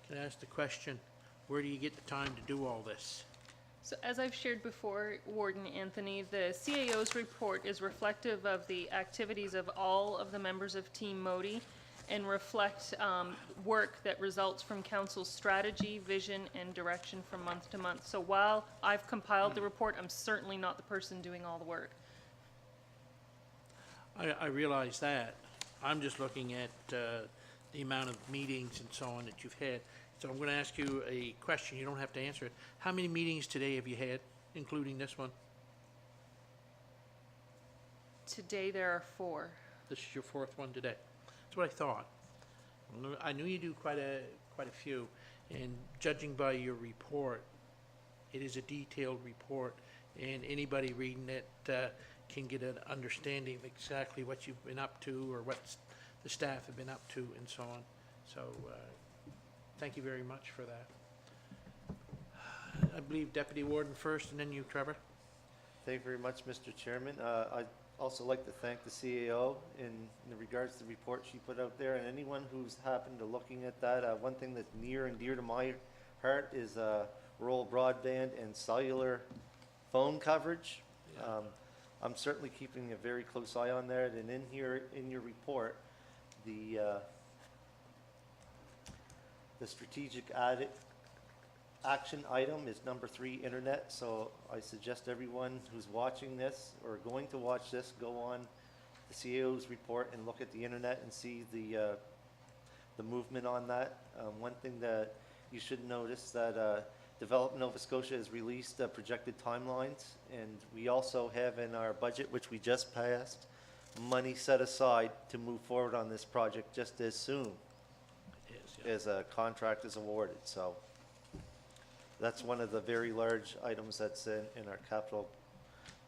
Can I ask the question, where do you get the time to do all this? So as I've shared before, Warden Anthony, the CAO's report is reflective of the activities of all of the members of Team Modi and reflect work that results from council's strategy, vision, and direction from month to month. So while I've compiled the report, I'm certainly not the person doing all the work. I realize that. I'm just looking at the amount of meetings and so on that you've had. So I'm going to ask you a question. You don't have to answer it. How many meetings today have you had, including this one? Today there are 4. This is your 4th one today. That's what I thought. I knew you do quite a few, and judging by your report, it is a detailed report, and anybody reading it can get an understanding of exactly what you've been up to or what the staff have been up to and so on. So thank you very much for that. I believe Deputy Warden first, and then you, Trevor. Thank you very much, Mr. Chairman. I'd also like to thank the CAO in regards to the report she put out there, and anyone who's happened to looking at that. One thing that's near and dear to my heart is rural broadband and cellular phone coverage. I'm certainly keeping a very close eye on that, and in here, in your report, the strategic action item is number 3, internet. So I suggest everyone who's watching this or going to watch this go on the CAO's report and look at the internet and see the movement on that. One thing that you should notice that Develop Nova Scotia has released projected timelines, and we also have in our budget, which we just passed, money set aside to move forward on this project just as soon as a contract is awarded. So That's one of the very large items that's in our capital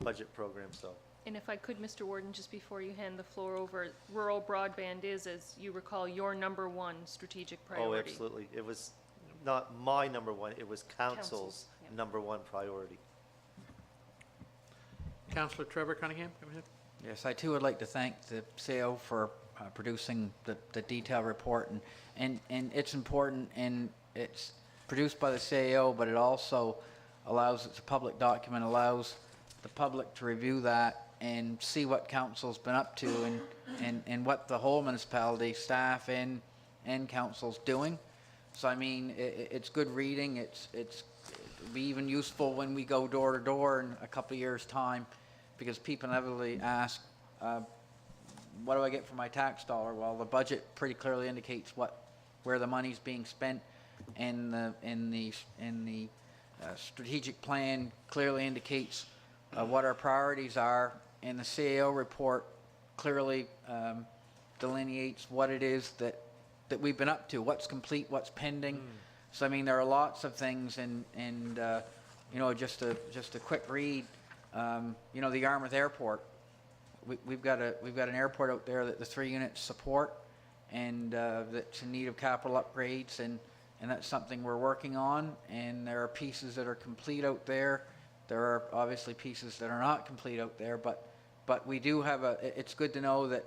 budget program, so. And if I could, Mr. Warden, just before you hand the floor over, rural broadband is, as you recall, your number one strategic Oh, priority. absolutely. It was not my number one, it was council's Council's, yep. number one priority. Councillor Trevor Cunningham, go ahead. Yes, I too would like to thank the CAO for producing the detailed report, and it's important, and it's produced by the CAO, but it also allows, it's a public document, allows the public to review that and see what council's been up to and what the whole municipality staff and council's doing. So I mean, it's good reading, it'll be even useful when we go door to door in a couple of years' time, because people inevitably ask, what do I get for my tax dollar? Well, the budget pretty clearly indicates where the money's being spent, and the strategic plan clearly indicates what our priorities are, and the CAO report clearly delineates what it is that we've been up to, what's complete, what's pending. So I mean, there are lots of things, and you know, just a quick read. You know, the Yarmouth Airport, we've got an airport out there that the 3 units support, and that's in need of capital upgrades, and that's something we're working on. And there are pieces that are complete out there. There are obviously pieces that are not complete out there, but we do have it's good to know that,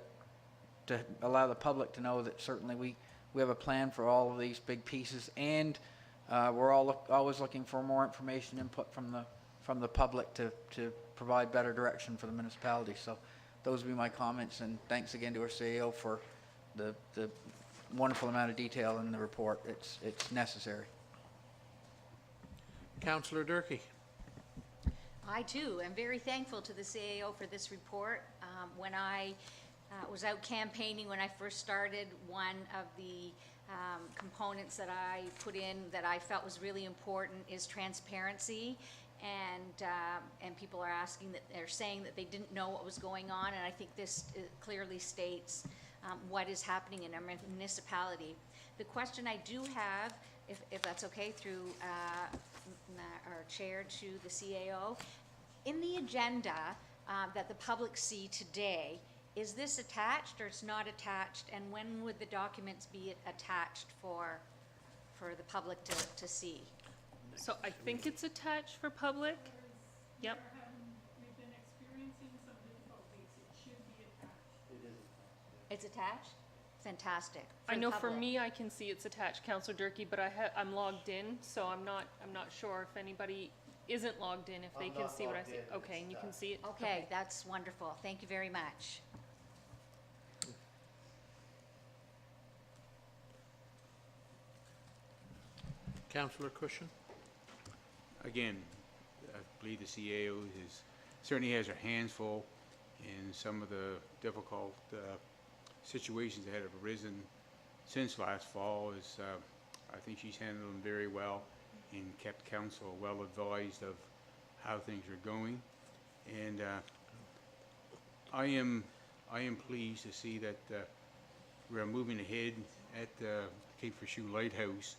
to allow the public to know that certainly we have a plan for all of these big pieces, and we're always looking for more information, input from the public to provide better direction for the municipality. So those would be my comments, and thanks again to our CAO for the wonderful amount of detail in the report. It's necessary. Councillor Durkee. I too am very thankful to the CAO for this report. When I was out campaigning when I first started, one of the components that I put in that I felt was really important is transparency. And people are asking that, they're saying that they didn't know what was going on, and I think this clearly states what is happening in our municipality. The question I do have, if that's okay, through our chair to the CAO, in the agenda that the public see today, is this attached or it's not attached, and when would the documents be attached for the public to see? So I think it's attached for public. Yep. We've been experiencing some difficulties. It should be attached. It's attached? Fantastic. I the know for public. me, I can see it's attached, Councillor Durkee, but I'm logged in, so I'm not sure if anybody isn't logged in, if they I'm can not see what I logged see. in, Okay, and you can see it? Okay, that's wonderful. Thank you very much. Councillor Cushion. Again, I believe the CAO certainly has her hands full in some of the difficult situations that have arisen since last fall. I think she's handled them very well and kept council well advised of how things are going. And I am pleased to see that we're moving ahead at Cape for Shoe Lighthouse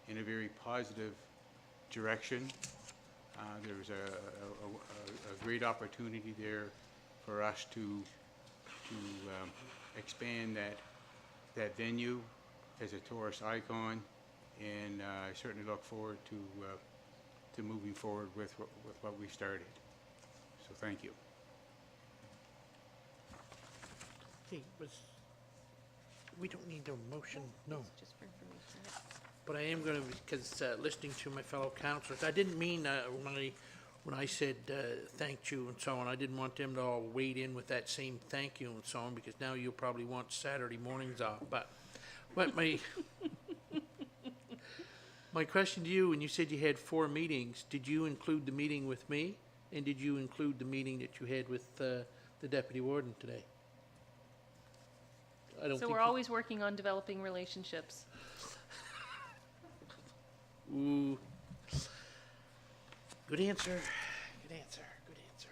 in a very positive direction. There's a great opportunity there for us to expand that venue as a tourist icon, and I certainly look forward to moving forward with what we started. So thank you. Hey, we don't need a motion, no. Just for information. But I am going to, because listening to my fellow councillors, I didn't mean when I said thank you and so on, I didn't want them to all wade in with that same thank you and so on, because now you'll probably want Saturday mornings off. But my my question to you, when you said you had 4 meetings, did you include the meeting with me, and did you include the meeting that you had with the deputy warden today? I don't So think we're you- always working on developing relationships. Ooh. Good answer. Good answer. Good answer.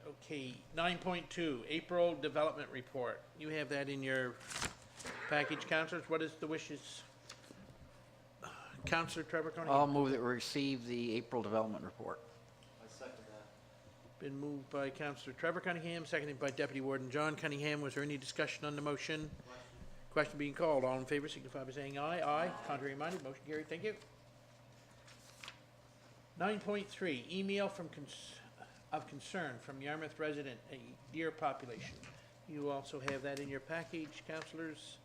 Okay, 9.2, April Development Report. You have that in your package, councillors. What is the wishes Councillor Trevor Cunningham. I'll move that we receive the April development report. I second that. Been moved by Councillor Trevor Cunningham, seconded by Deputy Warden John Cunningham. Was there any discussion on the motion? Question being called. All in favour signify by saying aye. Aye. Contrary minded, motion carried. Thank you. 9.3, email of concern from Yarmouth resident, a deer population. You also have that in your package, councillors.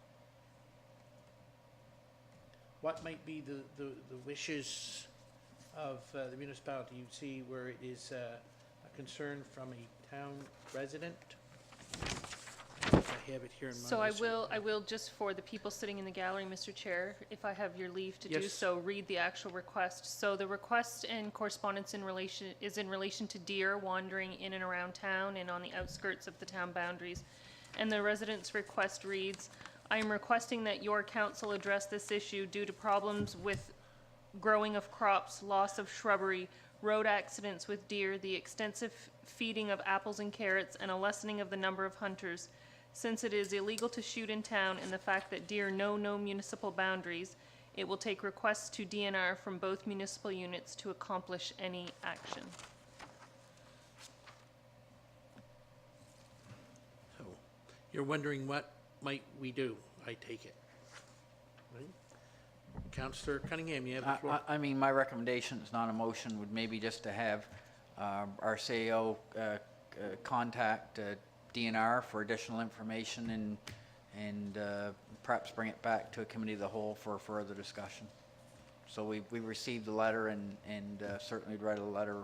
What might be the wishes of the municipality? You see where it is a concern from a town resident. I have it here in my So list. I will, just for the people sitting in the gallery, Mr. Chair, if I have your leave to do Yes. so, read the actual request. So the request and correspondence is in relation to deer wandering in and around town and on the outskirts of the town boundaries. And the resident's request reads, I am requesting that your council address this issue due to problems with growing of crops, loss of shrubbery, road accidents with deer, the extensive feeding of apples and carrots, and a lessening of the number of hunters. Since it is illegal to shoot in town and the fact that deer know no municipal boundaries, it will take requests to DNR from both municipal units to accomplish any action. So, you're wondering what might we do, I take it. Right? Councillor Cunningham, you have the floor. I mean, my recommendation is not a motion, would maybe just to have our CAO contact DNR for additional information and perhaps bring it back to a committee of the whole for further discussion. So we received the letter and certainly write a letter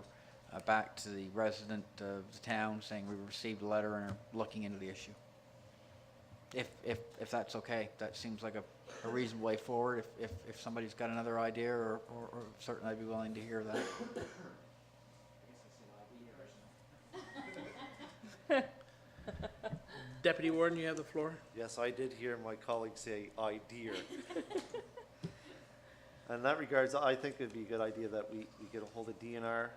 back to the resident of the town saying we received a letter and are looking into the issue. If that's okay, that seems like a reasonable way forward. If somebody's got another idea, or certainly I'd be willing to hear that. Deputy Warden, you have the floor. Yes, I did hear my colleague say idea. In that regards, I think it'd be a good idea that we get a hold of DNR.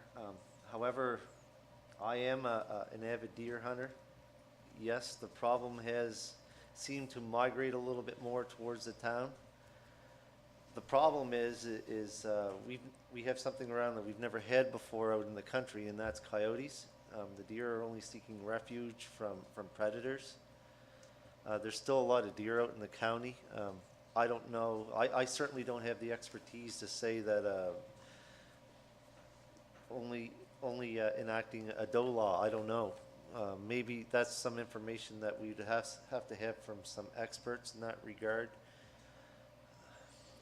However, I am an avid deer hunter. Yes, the problem has seemed to migrate a little bit more towards the town. The problem is we have something around that we've never had before out in the country, and that's coyotes. The deer are only seeking refuge from predators. There's still a lot of deer out in the county. I don't know, I certainly don't have the expertise to say that only enacting a doe law, I don't know. Maybe that's some information that we'd have to have from some experts in that regard.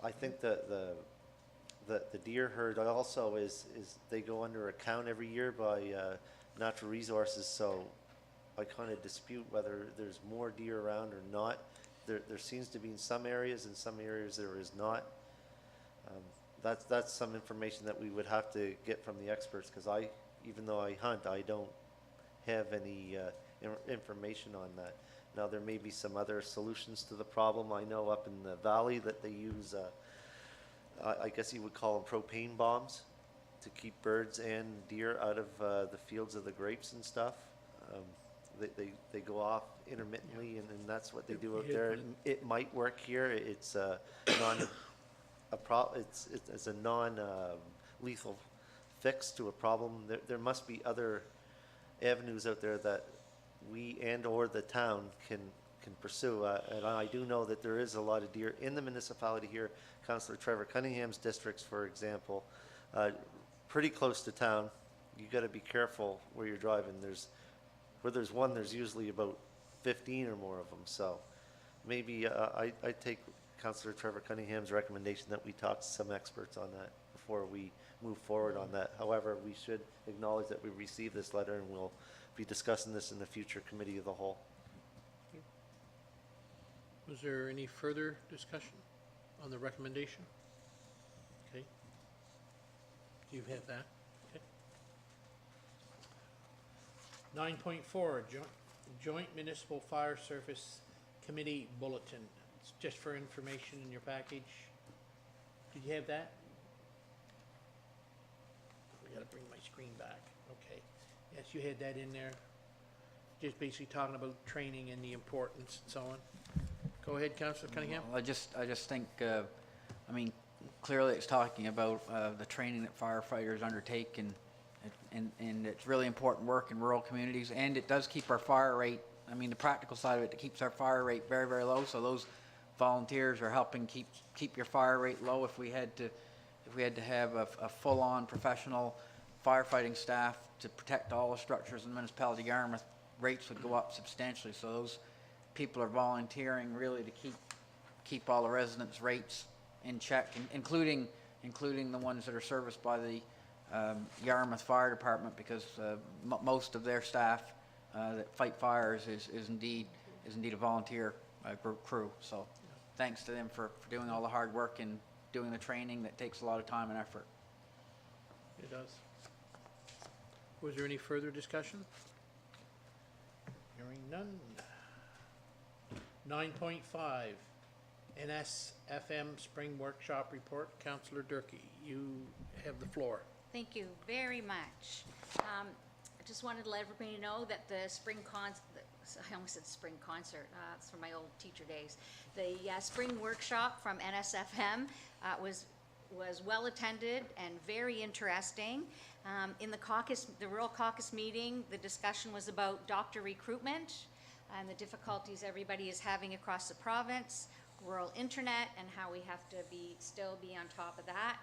I think that the deer herd also is they go under a count every year by natural resources, so I kind of dispute whether there's more deer around or not. There seems to be in some areas, in some areas there is not. That's some information that we would have to get from the experts, because even though I hunt, I don't have any information on that. Now, there may be some other solutions to the problem. I know up in the valley that they use, I guess you would call them propane bombs, to keep birds and deer out of the fields of the grapes and stuff. They go off intermittently, and that's what they do out there. It might work here. It's a non-lethal fix to a problem. There must be other avenues out there that we and/or the town can pursue. And I do know that there is a lot of deer in the municipality here. Councillor Trevor Cunningham's districts, for example, pretty close to town. You got to be careful where you're driving. Where there's one, there's usually about 15 or more of them. So maybe I take Councillor Trevor Cunningham's recommendation that we talk to some experts on that before we move forward on that. However, we should acknowledge that we received this letter, and we'll be discussing this in the future committee of the whole. Was there any further discussion on the recommendation? Okay. Do you have that? Okay. 9.4, Joint Municipal Fire Service Committee Bulletin. It's just for information in your package. Did you have that? We gotta bring my screen back. Okay. Yes, you had that in there. Just basically talking about training and the importance and so on. Go ahead, Councillor Cunningham. Well, I just think, I mean, clearly it's talking about the training that firefighters undertake, and it's really important work in rural communities, and it does keep our fire rate, I mean, the practical side of it keeps our fire rate very, very low, so those volunteers are helping keep your fire rate low. If we had to have a full-on professional firefighting staff to protect all the structures in the municipality of Yarmouth, rates would go up substantially. So those people are volunteering really to keep all the residents' rates in check, including the ones that are serviced by the Yarmouth Fire Department, because most of their staff that fight fires is indeed a volunteer crew. So thanks to them for doing all the hard work and doing the training that takes a lot of time and effort. It does. Was there any further discussion? Hearing none. 9.5, NSFM Spring Workshop Report. Councillor Durkee, you have the floor. Thank you very much. I just wanted to let everybody know that the I almost said spring concert, it's from my old teacher days. The spring workshop from NSFM was well attended and very interesting. In the rural caucus meeting, the discussion was about doctor recruitment and the difficulties everybody is having across the province, rural internet, and how we have to still be on top of that.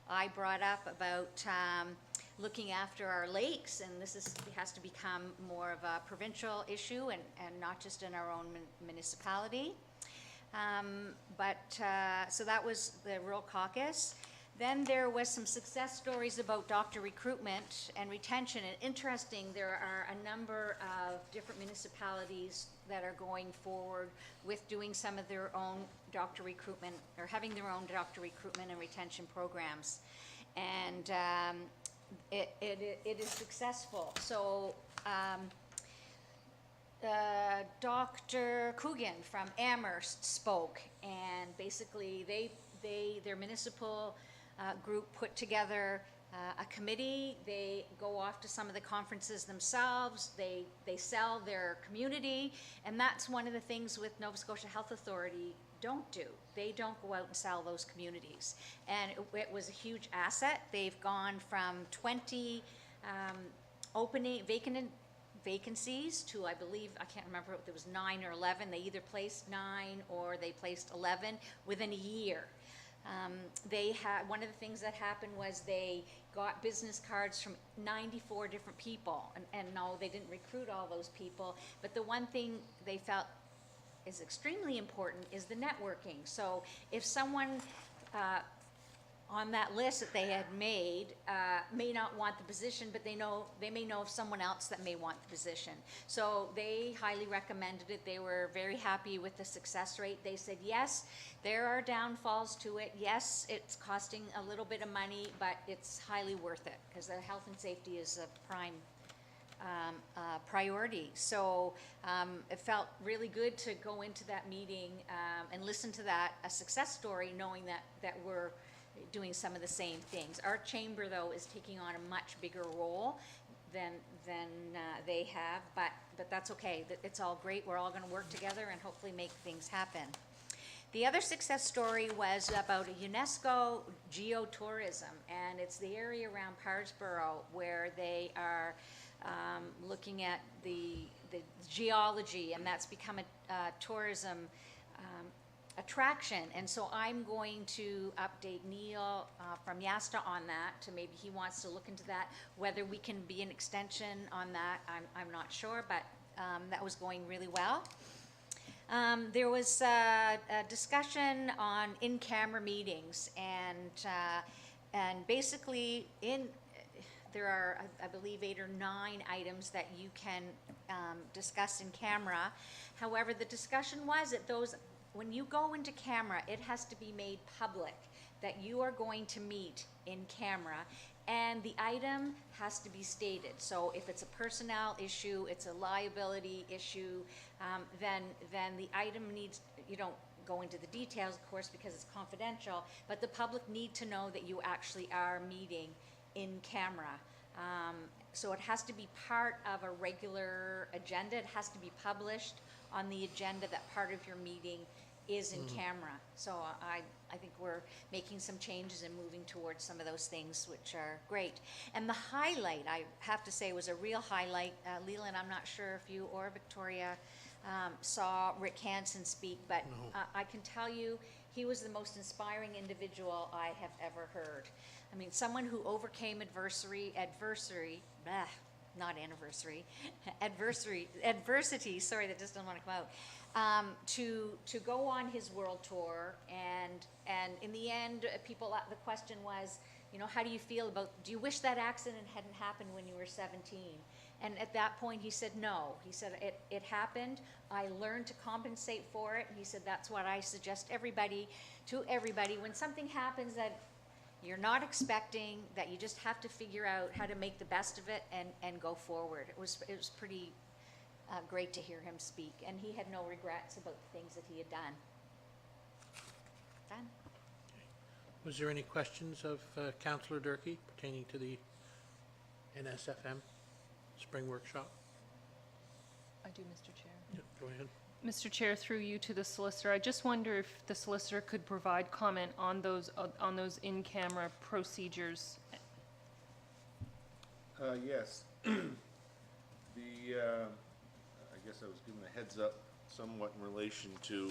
I brought up about looking after our lakes, and this has to become more of a provincial issue and not just in our own municipality. So that was the rural caucus. Then there was some success stories about doctor recruitment and retention. And interesting, there are a number of different municipalities that are going forward with doing some of their own doctor recruitment, or having their own doctor recruitment and retention programs. And it is successful. So Dr. Coogan from Amherst spoke, and basically their municipal group put together a committee. They go off to some of the conferences themselves. They sell their community, and that's one of the things with Nova Scotia Health Authority don't do. They don't go out and sell those communities, and it was a huge asset. They've gone from 20 vacancies to, I believe, I can't remember if there was 9 or 11. They either placed 9 or they placed 11 within a year. One of the things that happened was they got business cards from 94 different people, and no, they didn't recruit all those people, but the one thing they felt is extremely important is the networking. So if someone on that list that they had made may not want the position, but they may know of someone else that may want the position. So they highly recommended it. They were very happy with the success rate. They said, yes, there are downfalls to it. Yes, it's costing a little bit of money, but it's highly worth it because the health and safety is a prime priority. So it felt really good to go into that meeting and listen to a success story, knowing that we're doing some of the same things. Our chamber, though, is taking on a much bigger role than they have, but that's okay. It's all great. We're all going to work together and hopefully make things happen. The other success story was about a UNESCO geotourism, and it's the area around Parsborough where they are looking at the geology, and that's become a tourism attraction. And so I'm going to update Neil from YASTA on that, to maybe he wants to look into that. Whether we can be an extension on that, I'm not sure, but that was going really well. There was a discussion on in-camera meetings, and basically there are, I believe, 8 or 9 items that you can discuss in camera. However, the discussion was that when you go into camera, it has to be made public that you are going to meet in camera, and the item has to be stated. So if it's a personnel issue, it's a liability issue, then the item you don't go into the details, of course, because it's confidential, but the public need to know that you actually are meeting in camera. So it has to be part of a regular agenda. It has to be published on the agenda that part of your meeting is in camera. So I think we're making some changes and moving towards some of those things, which are great. And the highlight, I have to say, was a real highlight. Leland, I'm not sure if you or Victoria saw Rick Hansen speak, but I can tell you, he was the most inspiring individual I have ever heard. I mean, someone who overcame adversity, sorry, that just doesn't want to come out, to go on his world tour, and in the end, the question was, you know, how do you feel about, do you wish that accident hadn't happened when you were 17? And at that point, he said, no. He said, it happened. I learned to compensate for it. And he said, that's what I suggest to everybody. When something happens that you're not expecting, that you just have to figure out how to make the best of it and go forward. It was pretty great to hear him speak. And he had no regrets about the things that he had done. Done. Was there any questions of Councillor Durkee pertaining to the NSFM Spring Workshop? I do, Mr. Chair. Yeah, go ahead. Mr. Chair, through you to the solicitor, I just wonder if the solicitor could provide comment on those in-camera procedures. Yes. I guess I was given a heads up somewhat in relation to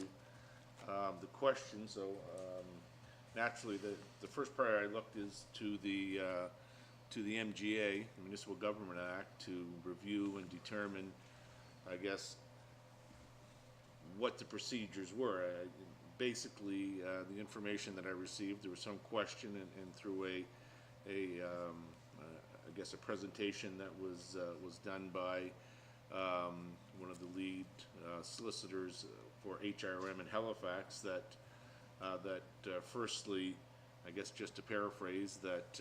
the question, so naturally the first priority I looked is to the MGA, the Municipal Government Act, to review and determine, I guess, what the procedures were. Basically, the information that I received, there was some question, and through I guess a presentation that was done by one of the lead solicitors for HRM in Halifax, that firstly, I guess just to paraphrase, that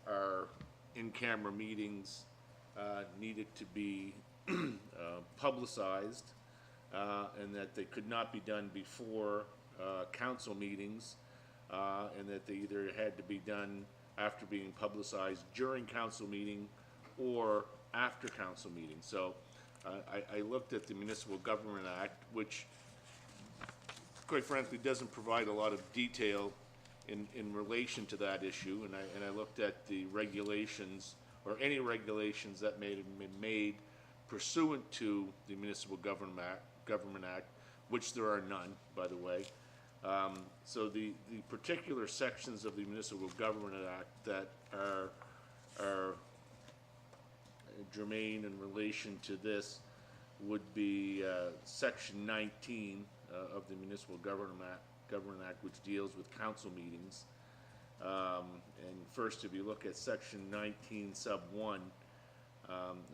our in-camera meetings needed to be publicized, and that they could not be done before council meetings, and that they either had to be done after being publicized during council meeting or after council meeting. So I looked at the Municipal Government Act, which quite frankly doesn't provide a lot of detail in relation to that issue, and I looked at the regulations, or any regulations that may have been made pursuant to the Municipal Government Act, which there are none, by the way. So the particular sections of the Municipal Government Act that are germane in relation to this would be Section 19 of the Municipal Government Act, which deals with council meetings. And first, if you look at Section 19 Sub 1,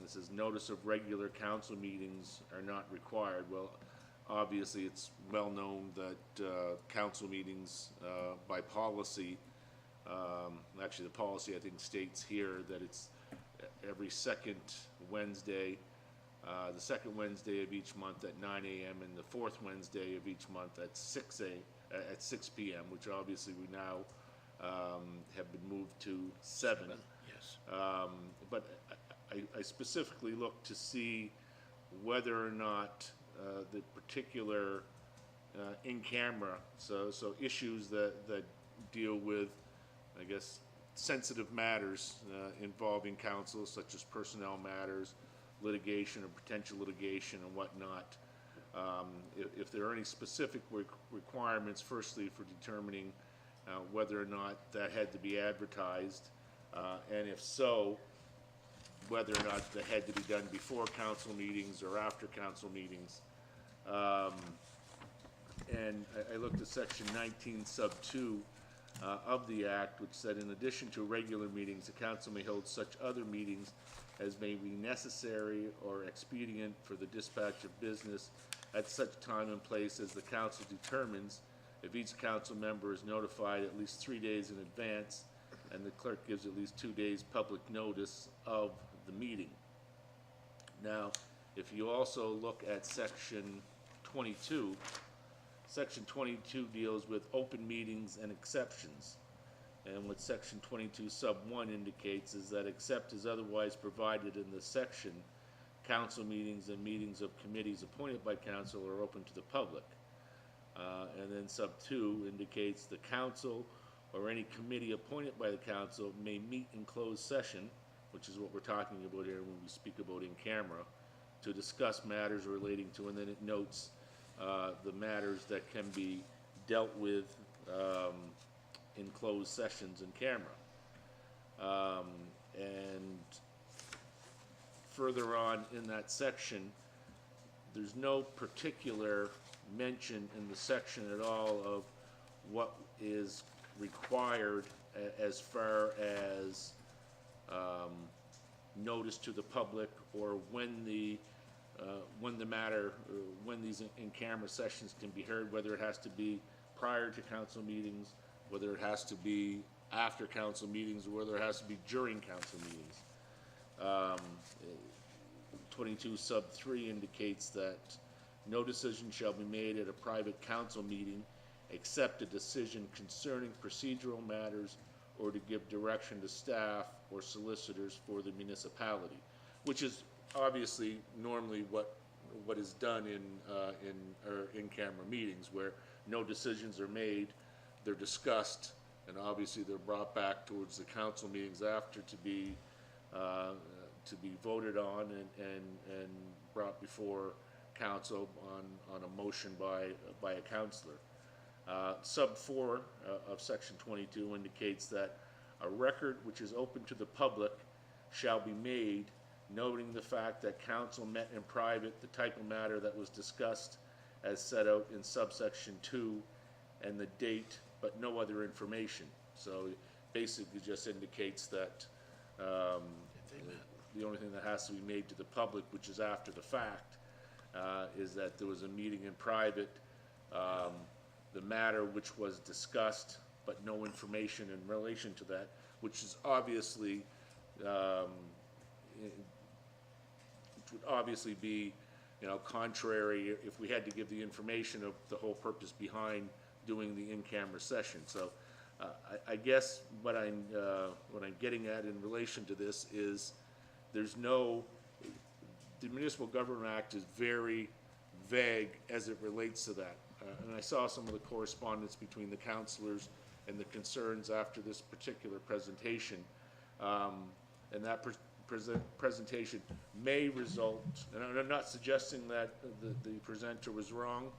this says notice of regular council meetings are not required. Well, obviously, it's well known that council meetings by policy, actually the policy I think states here that it's every second Wednesday, the second Wednesday of each month at 9 a.m. and the fourth Wednesday of each month at 6 p.m., which obviously we now have been moved to 7. Yes. But I specifically looked to see whether or not the particular in-camera, so issues that deal with, I guess, sensitive matters involving council, such as personnel matters, litigation or potential litigation and whatnot. If there are any specific requirements, firstly, for determining whether or not that had to be advertised, and if so, whether or not that had to be done before council meetings or after council meetings. And I looked at Section 19 Sub 2 of the Act, which said, in addition to regular meetings, the council may hold such other meetings as may be necessary or expedient for the dispatch of business at such time and place as the council determines, if each council member is notified at least 3 days in advance, and the clerk gives at least 2 days public notice of the meeting. Now, if you also look at Section 22, Section 22 deals with open meetings and exceptions. And what Section 22 Sub 1 indicates is that except as otherwise provided in this section, council meetings and meetings of committees appointed by council are open to the public. And then sub 2 indicates the council or any committee appointed by the council may meet in closed session, which is what we're talking about here when we speak about in camera, to discuss matters relating to, and then it notes the matters that can be dealt with in closed sessions in camera. And further on in that section, there's no particular mention in the section at all of what is required as far as notice to the public, or when the matter, when these in-camera sessions can be heard, whether it has to be prior to council meetings, whether it has to be after council meetings, or whether it has to be during council meetings. 22 sub 3 indicates that no decision shall be made at a private council meeting except a decision concerning procedural matters or to give direction to staff or solicitors for the municipality, which is obviously normally what is done in camera meetings, where no decisions are made, they're discussed, and obviously they're brought back towards the council meetings after to be voted on and brought before council on a motion by a councillor. Sub 4 of section 22 indicates that a record which is open to the public shall be made, noting the fact that council met in private the type of matter that was discussed as set out in subsection 2 and the date, but no other information. So basically just indicates that the only thing that has to be made to the public, which is after the fact, is that there was a meeting in private, the matter which was discussed, but no information in relation to that, which is obviously, which would obviously be, contrary if we had to give the information of the whole purpose behind doing the in-camera session. So I guess what I'm getting at in relation to this is the Municipal Government Act is very vague as it relates to that. And I saw some of the correspondence between the councillors and the concerns after this particular presentation. And that presentation may result, and I'm not suggesting that the presenter was wrong.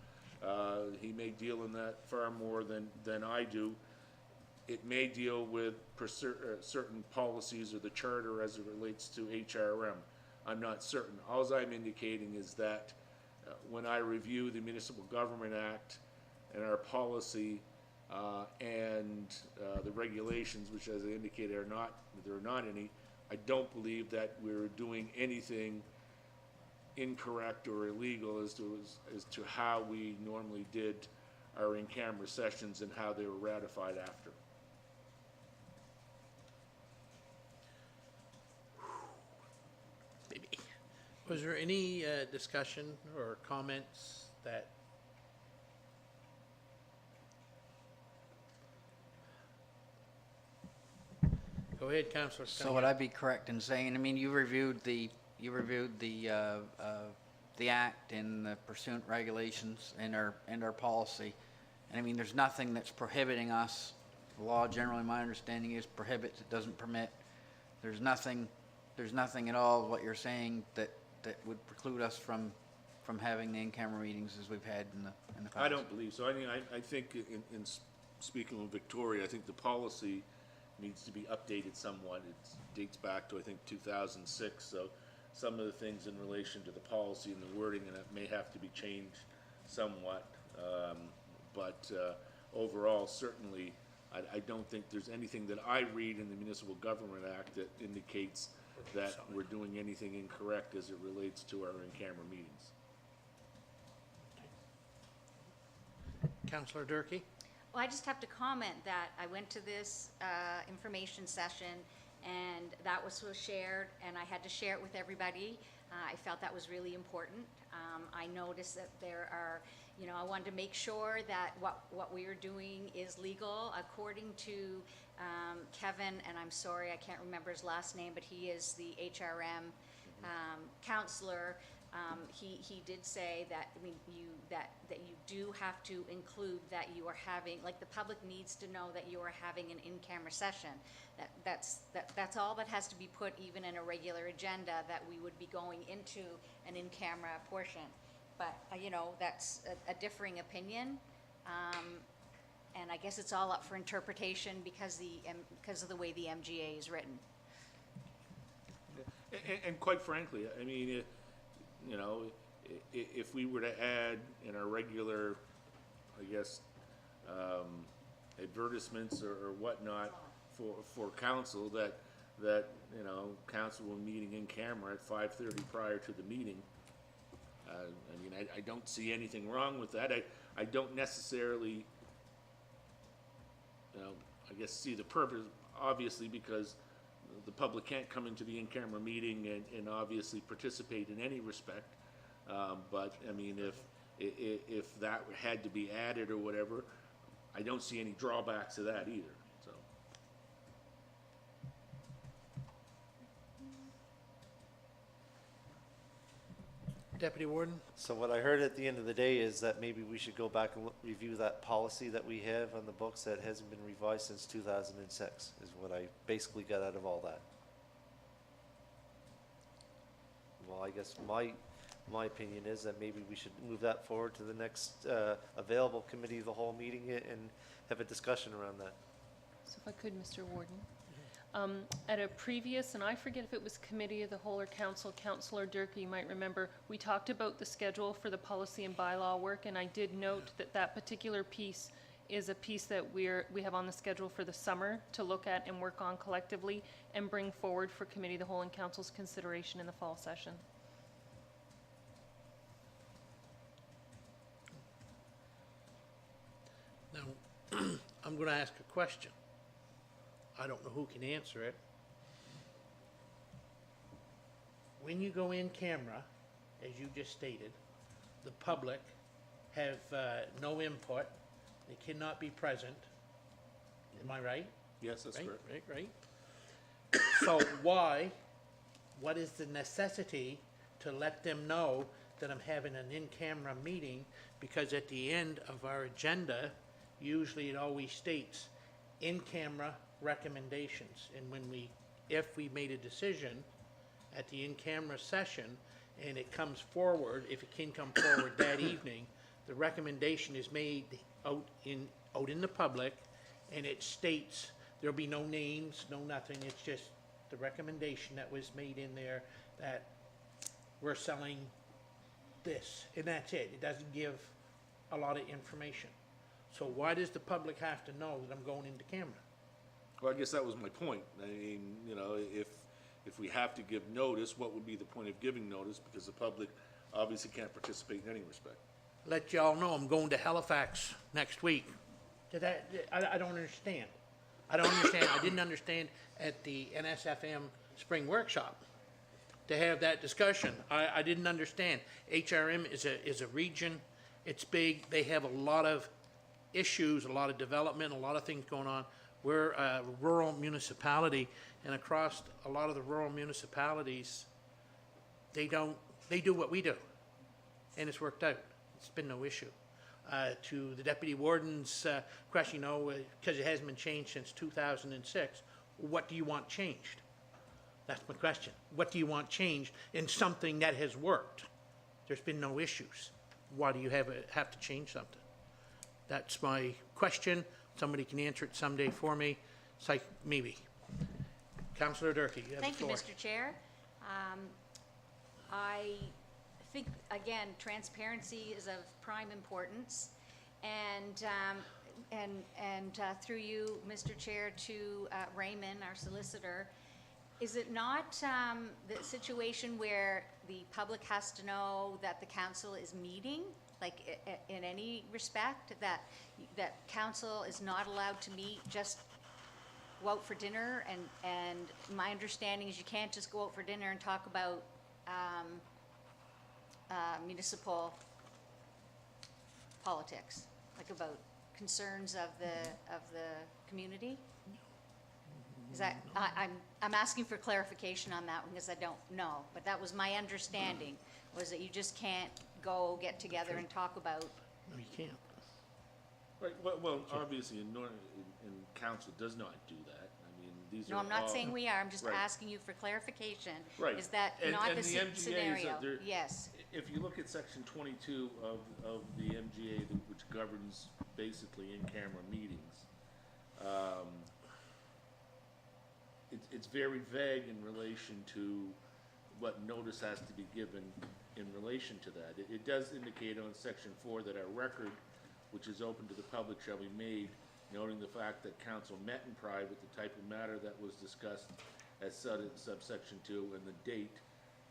He may deal in that far more than I do. It may deal with certain policies or the charter as it relates to HRM. I'm not certain. All I'm indicating is that when I review the Municipal Government Act and our policy and the regulations, which as I indicated there are not any, I don't believe that we're doing anything incorrect or illegal as to how we normally did our in-camera sessions and how they were ratified after. Was there any discussion or comments that? Go ahead, Councillor. So would I be correct in saying, I mean, you reviewed the act and the pursuant regulations and our policy, and I mean, there's nothing that's prohibiting us. The law generally, my understanding is prohibits, it doesn't permit. There's nothing at all what you're saying that would preclude us from having the in-camera meetings as we've had in the past. I don't believe so. I mean, I think in speaking with Victoria, I think the policy needs to be updated somewhat. It dates back to, I think, 2006, so some of the things in relation to the policy and the wording and it may have to be changed somewhat. But overall, certainly, I don't think there's anything that I read in the Municipal Government Act that indicates that we're doing anything incorrect as it relates to our in-camera meetings. Councillor Durkee? Well, I just have to comment that I went to this information session and that was shared and I had to share it with everybody. I felt that was really important. I noticed that there are, I wanted to make sure that what we are doing is legal according to Kevin, and I'm sorry, I can't remember his last name, but he is the HRM counselor. He did say that, I mean, that you do have to include that you are having, like, the public needs to know that you are having an in-camera session. That's all that has to be put even in a regular agenda, that we would be going into an in-camera portion. But, you know, that's a differing opinion. And I guess it's all up for interpretation because of the way the MGA is written. And quite frankly, I mean, you know, if we were to add in our regular, I guess, advertisements or whatnot for council, that, you know, council will meeting in camera at 5:30 prior to the meeting, I mean, I don't see anything wrong with that. I don't necessarily, you know, I guess see the purpose, obviously, because the public can't come into the in-camera meeting and obviously participate in any respect. But, I mean, if that had to be added or whatever, I don't see any drawbacks to that either, so. Deputy Warden? So what I heard at the end of the day is that maybe we should go back and review that policy that we have on the books that hasn't been revised since 2006, is what I basically got out of all that. Well, I guess my opinion is that maybe we should move that forward to the next available committee of the whole meeting and have a discussion around that. So if I could, Mr. Warden. At a previous, and I forget if it was committee of the whole or council, Councillor Durkee, you might remember, we talked about the schedule for the policy and bylaw work, and I did note that that particular piece is a piece that we have on the schedule for the summer to look at and work on collectively and bring forward for committee of the whole and council's consideration in the fall session. Now, I'm going to ask a question. I don't know who can answer it. When you go in camera, as you just stated, the public have no input. They cannot be present. Am I right? Yes, that's Right, correct. right. So what is the necessity to let them know that I'm having an in-camera meeting? Because at the end of our agenda, usually it always states in-camera recommendations. And if we made a decision at the in-camera session and it comes forward, if it can come forward that evening, the recommendation is made out in the public, and it states there'll be no names, no nothing. It's just the recommendation that was made in there that we're selling this, and that's it. It doesn't give a lot of information. So why does the public have to know that I'm going into camera? Well, I guess that was my point. I mean, you know, if we have to give notice, what would be the point of giving notice? Because the public obviously can't participate in any respect. Let y'all know I'm going to Halifax next week. I don't understand. I don't understand. I didn't understand at the NSFM spring workshop to have that discussion. I didn't understand. HRM is a region. It's big. They have a lot of issues, a lot of development, a lot of things going on. We're a rural municipality, and across a lot of the rural municipalities, they do what we do, and it's worked out. It's been no issue. To the deputy warden's question, you know, because it hasn't been changed since 2006, what do you want changed? That's my question. What do you want changed in something that has worked? There's been no issues. Why do you have to change something? That's my question. Somebody can answer it someday for me. It's like, maybe. Councillor Durkee, you have the Thank you, floor. Mr. Chair. I think, again, transparency is of prime importance. And through you, Mr. Chair, to Raymond, our solicitor, is it not the situation where the public has to know that the council is meeting? Like, in any respect, that council is not allowed to meet, just go out for dinner? And my understanding is you can't just go out for dinner and talk about municipal politics, like about concerns of the community? Is that, I'm asking for clarification on that one because I don't know. But that was my understanding, was that you just can't go get together and talk about, No, you can't. Right, well, obviously, and council does not do that. I mean, these are no, I'm not all- saying we are, I'm just Right. asking you for clarification. Right. Is that And- not and the the MGA is scenario? there- Yes, If you look at section 22 of the MGA, which governs basically in-camera meetings, it's very vague in relation to what notice has to be given in relation to that. It does indicate on section 4 that our record, which is open to the public, shall be made, noting the fact that council met in private, the type of matter that was discussed as subsection 2, and the date,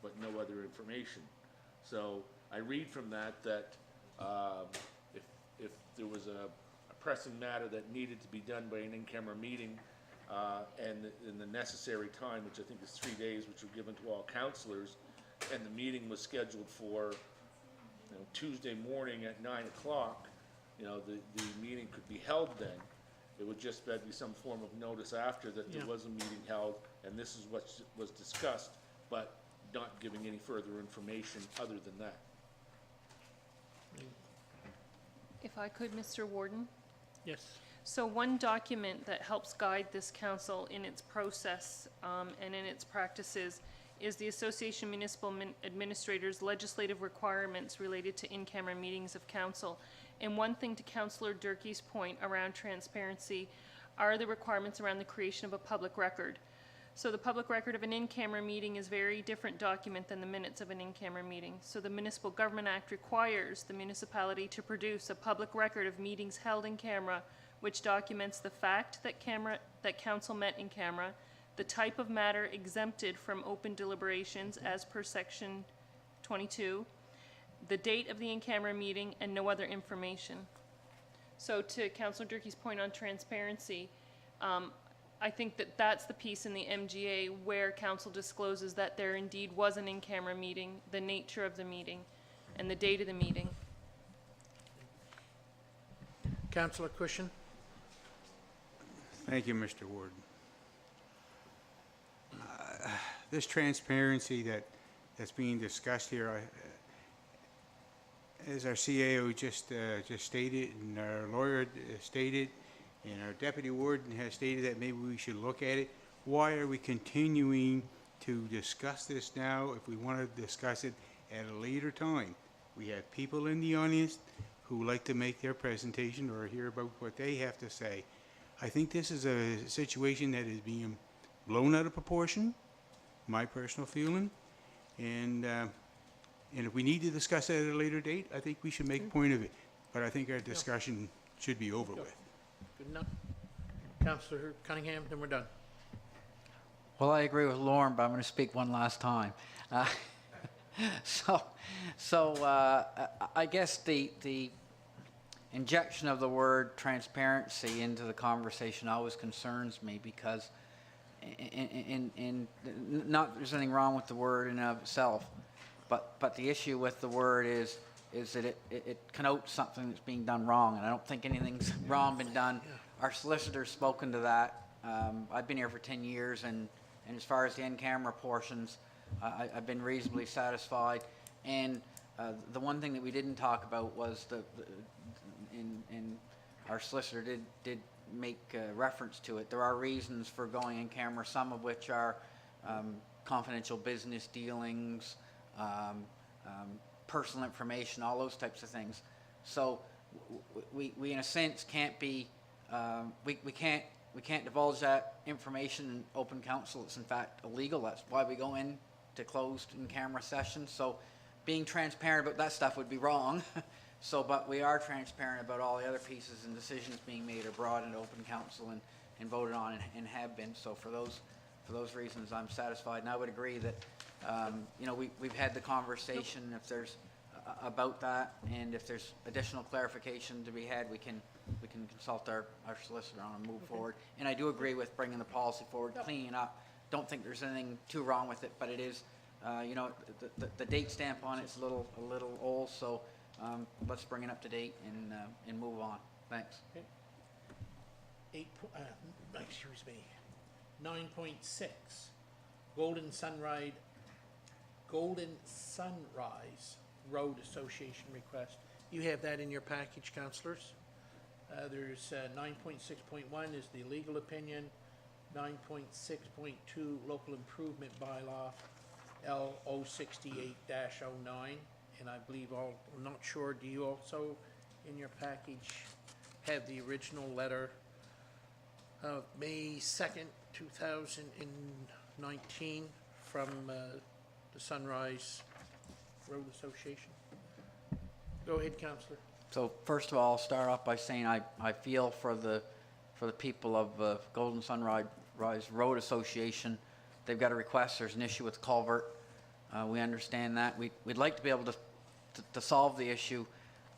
but no other information. So I read from that if there was a pressing matter that needed to be done by an in-camera meeting, and in the necessary time, which I think is 3 days, which were given to all councilors, and the meeting was scheduled for, Tuesday morning at 9 o'clock, the meeting could be held then. It would just be some form of notice after that there Yeah. was a meeting held, and this is what was discussed, but not giving any further information other than that. If I could, Mr. Warden? Yes. So one document that helps guide this council in its process and in its practices is the Association Municipal Administrators Legislative Requirements related to in-camera meetings of council. And one thing to Councillor Durkee's point around transparency are the requirements around the creation of a public record. So the public record of an in-camera meeting is a very different document than the minutes of an in-camera meeting. So the Municipal Government Act requires the municipality to produce a public record of meetings held in camera, which documents the fact that council met in camera, the type of matter exempted from open deliberations as per section 22, the date of the in-camera meeting, and no other information. So to Councillor Durkee's point on transparency, I think that that's the piece in the MGA where council discloses that there indeed was an in-camera meeting, the nature of the meeting, and the date of the meeting. Councillor Cushion? Thank you, Mr. Warden. This transparency that's being discussed here, as our CAO just stated, and our lawyer stated, and our deputy warden has stated that maybe we should look at it. Why are we continuing to discuss this now if we want to discuss it at a later time? We have people in the audience who like to make their presentation or hear about what they have to say. I think this is a situation that is being blown out of proportion, my personal feeling, and if we need to discuss it at a later date, I think we should make a point of it. But I think our discussion should be over with. Good enough. Councillor Cunningham, then we're done. Well, I agree with Lauren, but I'm going to speak one last time. I guess the injection of the word transparency into the conversation always concerns me because, not that there's anything wrong with the word in and of itself, but the issue with the word is that it connotes something that's being done wrong, and I don't think anything's wrong been done. Our solicitor's spoken to that. I've been here for 10 years, and as far as the in-camera portions, I've been reasonably satisfied. And the one thing that we didn't talk about was and our solicitor did make reference to it. There are reasons for going in camera, some of which are confidential business dealings, personal information, all those types of things. So we in a sense can't be, we can't divulge that information in open council. It's in fact illegal. That's why we go in to closed in-camera sessions. So being transparent about that stuff would be wrong. But we are transparent about all the other pieces and decisions being made are brought into open council and voted on and have been. So for those reasons, I'm satisfied. And I would agree that, we've had the conversation. If there's about that, and if there's additional clarification to be had, we can consult our solicitor on and move forward. And I do agree with bringing the policy forward, cleaning up. Don't think there's anything too wrong with it, but it is, the date stamp on it's a little old, so let's bring it up to date and move on. Thanks. Excuse me. 9.6, Golden Sunrise Road Association request. You have that in your package, councillors. There's 9.6.1 is the legal opinion, 9.6.2 local improvement bylaw, L 068-09, and I believe I'm not sure, do you also in your package have the original letter of May 2nd, 2019 from the Sunrise Road Association? Go ahead, councillor. So first of all, I'll start off by saying I feel for the people of Golden Sunrise Road Association. They've got a request, there's an issue with culvert. We understand that. We'd like to be able to solve the issue,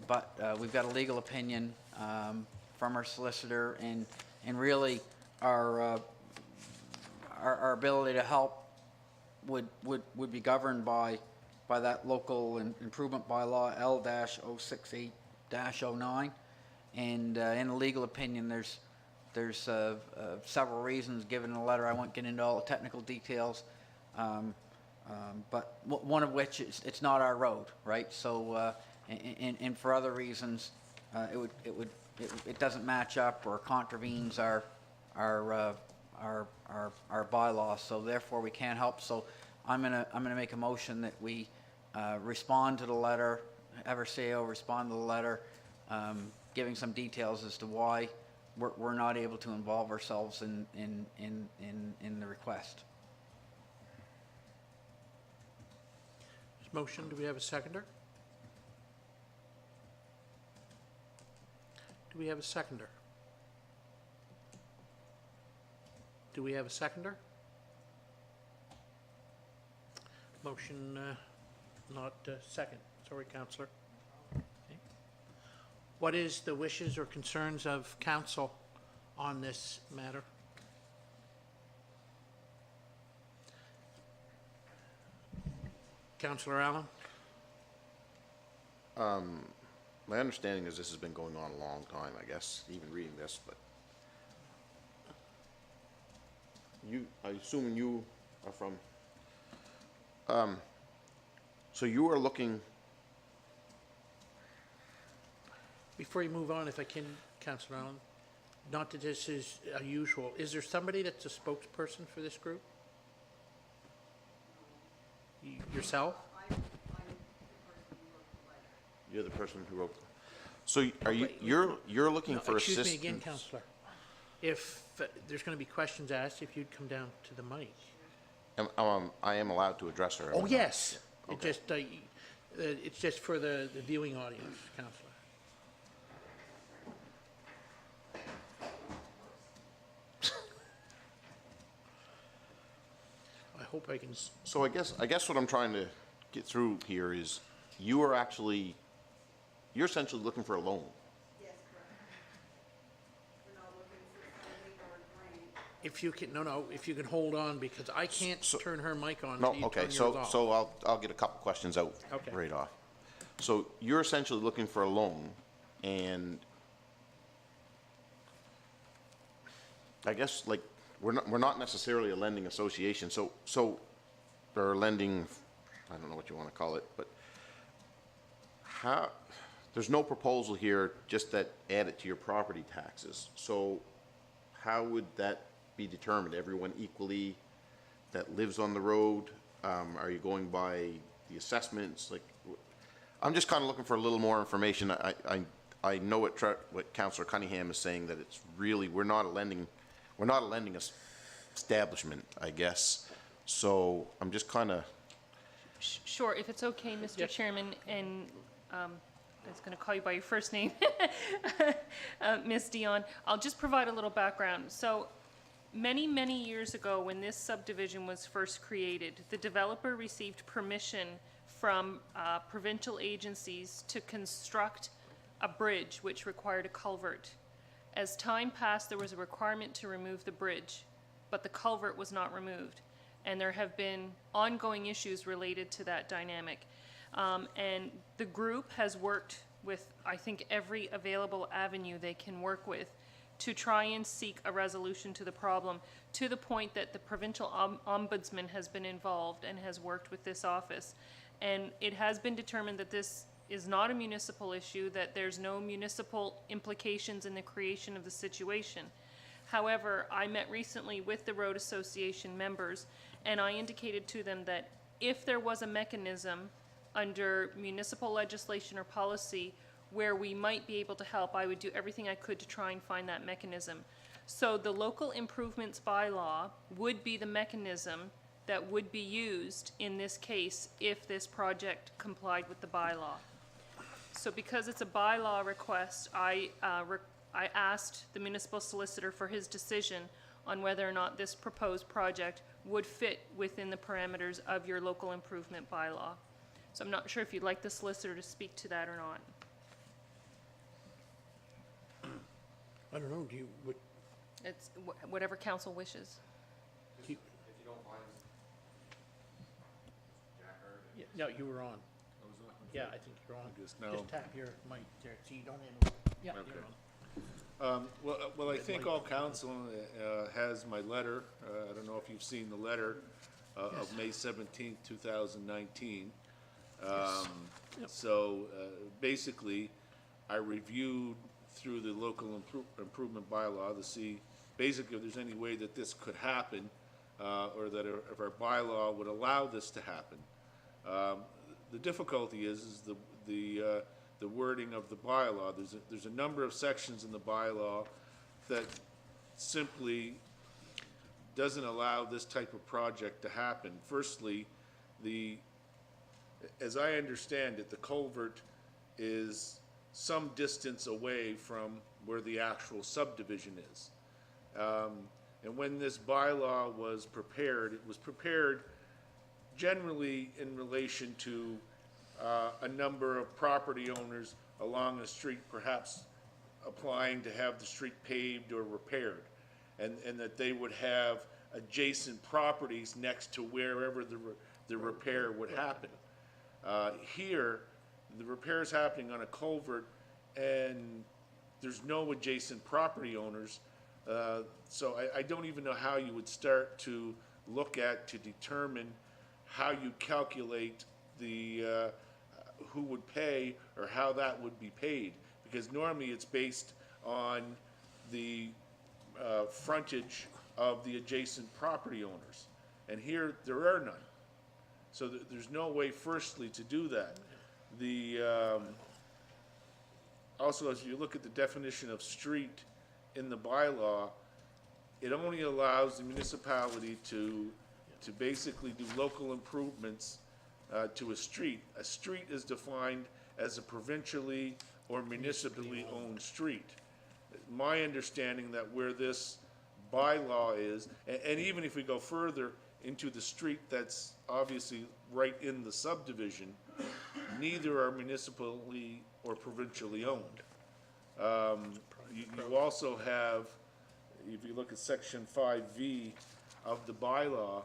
but we've got a legal opinion from our solicitor, and really our ability to help would be governed by that local improvement bylaw L-068-09, and in the legal opinion there's several reasons given in the letter. I won't get into all the technical details, but one of which is it's not our road, right? So and for other reasons it doesn't match up or contravenes our bylaws, so therefore we can't help. So I'm gonna make a motion that we respond to the letter, Everseo respond to the letter, giving some details as to why we're not able to involve ourselves in the request. This motion, do we have a seconder? Do we have a seconder? Do we have a seconder? Motion not second. Sorry, councillor. Okay. What is the wishes or concerns of council on this matter? Councillor Allen? My understanding is this has been going on a long time, I guess, even reading this, but I assume you are from, so you are looking, Before you move on, if I can, Councillor Allen, not that this is unusual, is there somebody that's a spokesperson for this group? Yourself? you're the person who wrote, so are you, you're looking No, for assistance? Excuse me again, Councillor. If there's going to be questions asked, if you'd come down to the mic. I am allowed to address her. Oh, yes. Okay. It's just for the viewing audience, Councillor. I hope I can, So I guess what I'm trying to get through here is you're essentially looking for a loan. Yes, correct. We're not looking for funding or a grant. if you can, if you can hold on, because I can't turn her mic on No, until you okay, turn yours off. so I'll get a couple questions out Okay. right off. So you're essentially looking for a loan, and I guess, like, we're not necessarily a lending association, so, or lending, I don't know what you wanna call it, but there's no proposal here just that add it to your property taxes, so how would that be determined? Everyone equally that lives on the road? Are you going by the assessments? Like, I'm just kind of looking for a little more information. I know what Councillor Cunningham is saying, that it's really, we're not a lending establishment, I guess. So I'm just kind of, Sure, if it's okay, Mr. Yes. Chairman, and I was going to call you by your first name, Ms. Dion. I'll just provide a little background. So many, many years ago, when this subdivision was first created, the developer received permission from provincial agencies to construct a bridge which required a culvert. As time passed, there was a requirement to remove the bridge, but the culvert was not removed. And there have been ongoing issues related to that dynamic. And the group has worked with, I think, every available avenue they can work with to try and seek a resolution to the problem, to the point that the provincial ombudsman has been involved and has worked with this office. And it has been determined that this is not a municipal issue, that there's no municipal implications in the creation of the situation. However, I met recently with the Road Association members, and I indicated to them that if there was a mechanism under municipal legislation or policy where we might be able to help, I would do everything I could to try and find that mechanism. So the local improvements bylaw would be the mechanism that would be used in this case if this project complied with the bylaw. So because it's a bylaw request, I asked the municipal solicitor for his decision on whether or not this proposed project would fit within the parameters of your local improvement bylaw. So I'm not sure if you'd like the solicitor to speak to that or not. I don't know, do you, would, It's whatever council wishes. yeah, no, you were on. Yeah, I think you're on. Just now. Just tap your mic there, so you don't end, yeah, Okay. you're on. Well, I think all council has my letter. I don't know if you've seen the letter of May 17th, 2019. Yep. So basically, I reviewed through the local improvement bylaw to see basically if there's any way that this could happen, or that if our bylaw would allow this to happen. The difficulty is the wording of the bylaw. There's a number of sections in the bylaw that simply doesn't allow this type of project to happen. Firstly, as I understand it, the culvert is some distance away from where the actual subdivision is. And when this bylaw was prepared, it was prepared generally in relation to a number of property owners along the street perhaps applying to have the street paved or repaired, and that they would have adjacent properties next to wherever the repair would happen. Here, the repair is happening on a culvert, and there's no adjacent property owners, so I don't even know how you would start to look at to determine how you calculate the who would pay or how that would be paid, because normally it's based on the frontage of the adjacent property owners, and here there are none. So there's no way, firstly, to do that. Also, as you look at the definition of street in the bylaw, it only allows the municipality to basically do local improvements to a street. A street is defined as a provincially or municipally owned street. My understanding that where this bylaw is, and even if we go further into the street that's obviously right in the subdivision, neither are municipally or provincially owned. You also have, if you look at section 5V of the bylaw,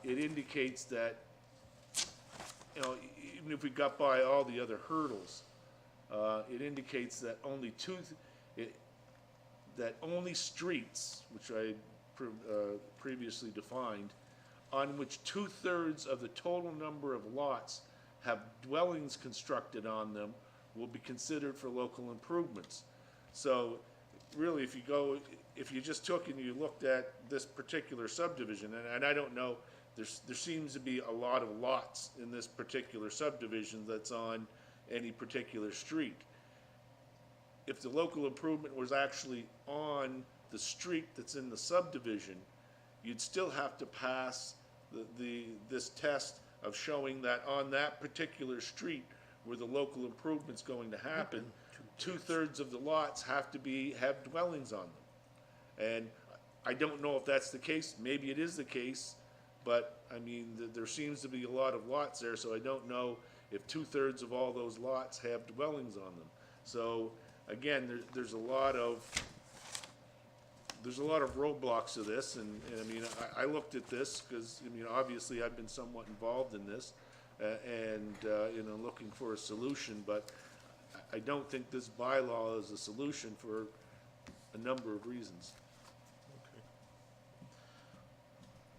it indicates that, you know, even if we got by all the other hurdles, it indicates that only streets, which I previously defined, on which 2/3 of the total number of lots have dwellings constructed on them will be considered for local improvements. So really, if you just took and you looked at this particular subdivision, and I don't know, there seems to be a lot of lots in this particular subdivision that's on any particular street. If the local improvement was actually on the street that's in the subdivision, you'd still have to pass this test of showing that on that particular street where the local improvement's going to happen, 2/3 of the lots have dwellings on them. And I don't know if that's the case. Maybe it is the case, but I mean, there seems to be a lot of lots there, so I don't know if 2/3 of all those lots have dwellings on them. So again, there's a lot of roadblocks to this, and I mean, I looked at this because, I mean, obviously I've been somewhat involved in this, and you know, looking for a solution, but I don't think this bylaw is a solution for a number of reasons.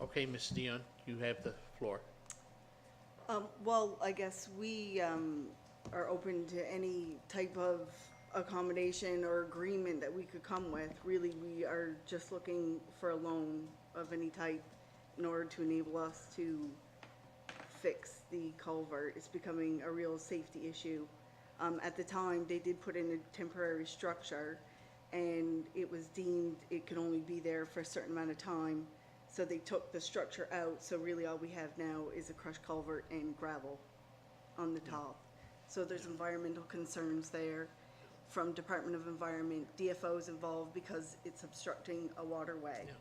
Okay, Ms. Dion, you have the floor. Well, I guess we are open to any type of accommodation or agreement that we could come with. Really, we are just looking for a loan of any type in order to enable us to fix the culvert. It's becoming a real safety issue. At the time, they did put in a temporary structure, and it was deemed it could only be there for a certain amount of time. So they took the structure out, so really all we have now is a crushed culvert and gravel on the top. So there's environmental concerns there from Department of Environment. DFO's involved because it's obstructing a waterway. Yeah.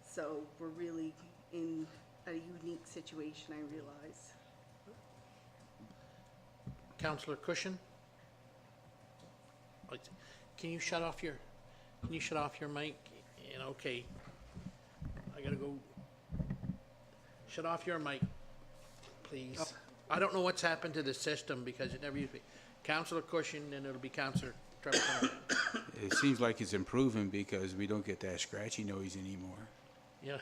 So we're really in a unique situation, I realize. Councillor Cushion? Can you shut off your mic? And okay, I gotta go. Shut off your mic, please. I don't know what's happened to the system because it never used to be. Councillor Cushion, and it'll be Councillor Trevor Cunningham. It seems like it's improving because we don't get that scratchy noise anymore. Yeah.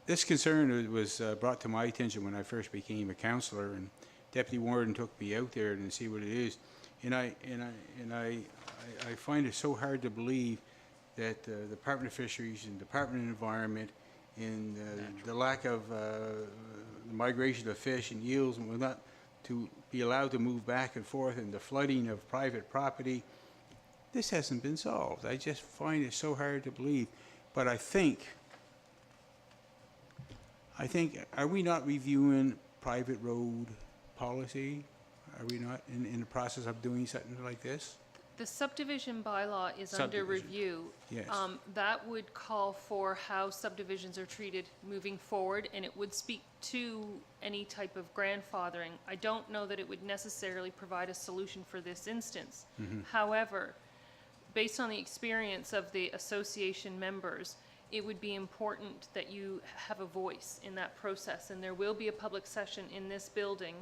This concern was brought to my attention when I first became a councillor, and Deputy Warden took me out there to see what it is. And I find it so hard to believe that the Department of Fisheries and Department of Environment and the lack of migration of fish and eels will not to be allowed to move back and forth, and the flooding of private property. This hasn't been solved. I just find it so hard to believe. But I think, are we not reviewing private road policy? Are we not in the process of doing something like this? The subdivision bylaw is under Subdivision. review. Yes. That would call for how subdivisions are treated moving forward, and it would speak to any type of grandfathering. I don't know that it would necessarily provide a solution for this instance. However, based on the experience of the association members, it would be important that you have a voice in that process, and there will be a public session in this building,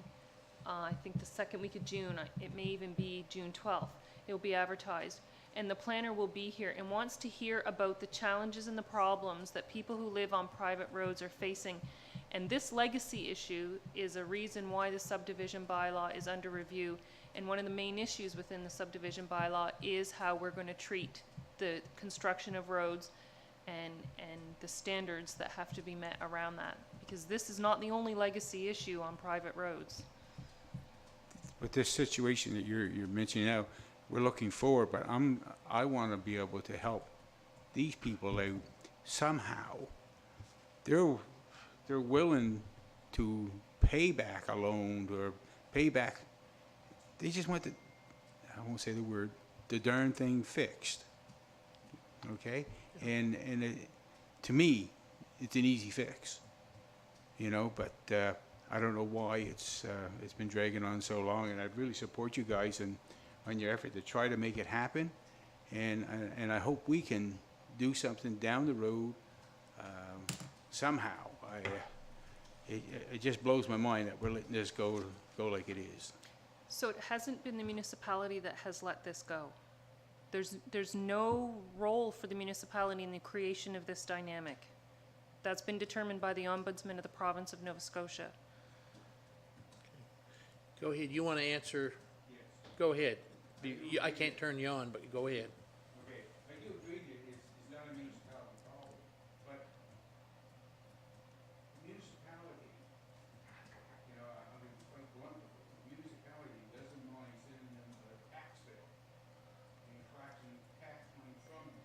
I think the second week of June. It may even be June 12th. It will be advertised, and the planner will be here and wants to hear about the challenges and the problems that people who live on private roads are facing. And this legacy issue is a reason why the subdivision bylaw is under review. And one of the main issues within the subdivision bylaw is how we're going to treat the construction of roads and the standards that have to be met around that. Because this is not the only legacy issue on private roads. With this situation that you're mentioning now, we're looking forward, but I want to be able to help these people out somehow. They're willing to pay back a loan or pay back. They just want the, I won't say the word, the darn thing fixed. Okay, and to me, it's an easy fix. You know, but I don't know why it's been dragging on so long, and I really support you guys on your effort to try to make it happen, and I hope we can do something down the road somehow. It just blows my mind that we're letting this go like it is. So it hasn't been the municipality that has let this go. There's no role for the municipality in the creation of this dynamic. That's been determined by the Ombudsman of the Province of Nova Scotia. Go ahead, you want to answer? Yes. Go ahead. I can't turn you on, but go ahead. Okay, I do agree that it's not a municipality problem, but municipality, you know, I mean, quite bluntly, municipality doesn't mind sending them a tax bill and collecting tax money from them.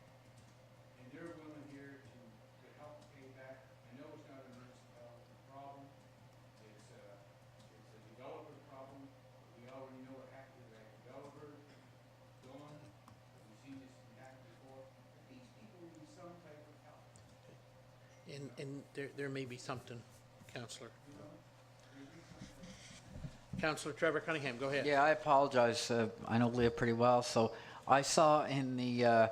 And they're willing here to help pay back. I know it's not a municipality problem, it's a developer problem. We already know what happened to that developer. Gone. We've seen this happen before. But these people need some type of help. And there may be something, Councillor. Councillor Trevor Cunningham, go ahead. Yeah, I apologize. I know Leah pretty well, so I saw in the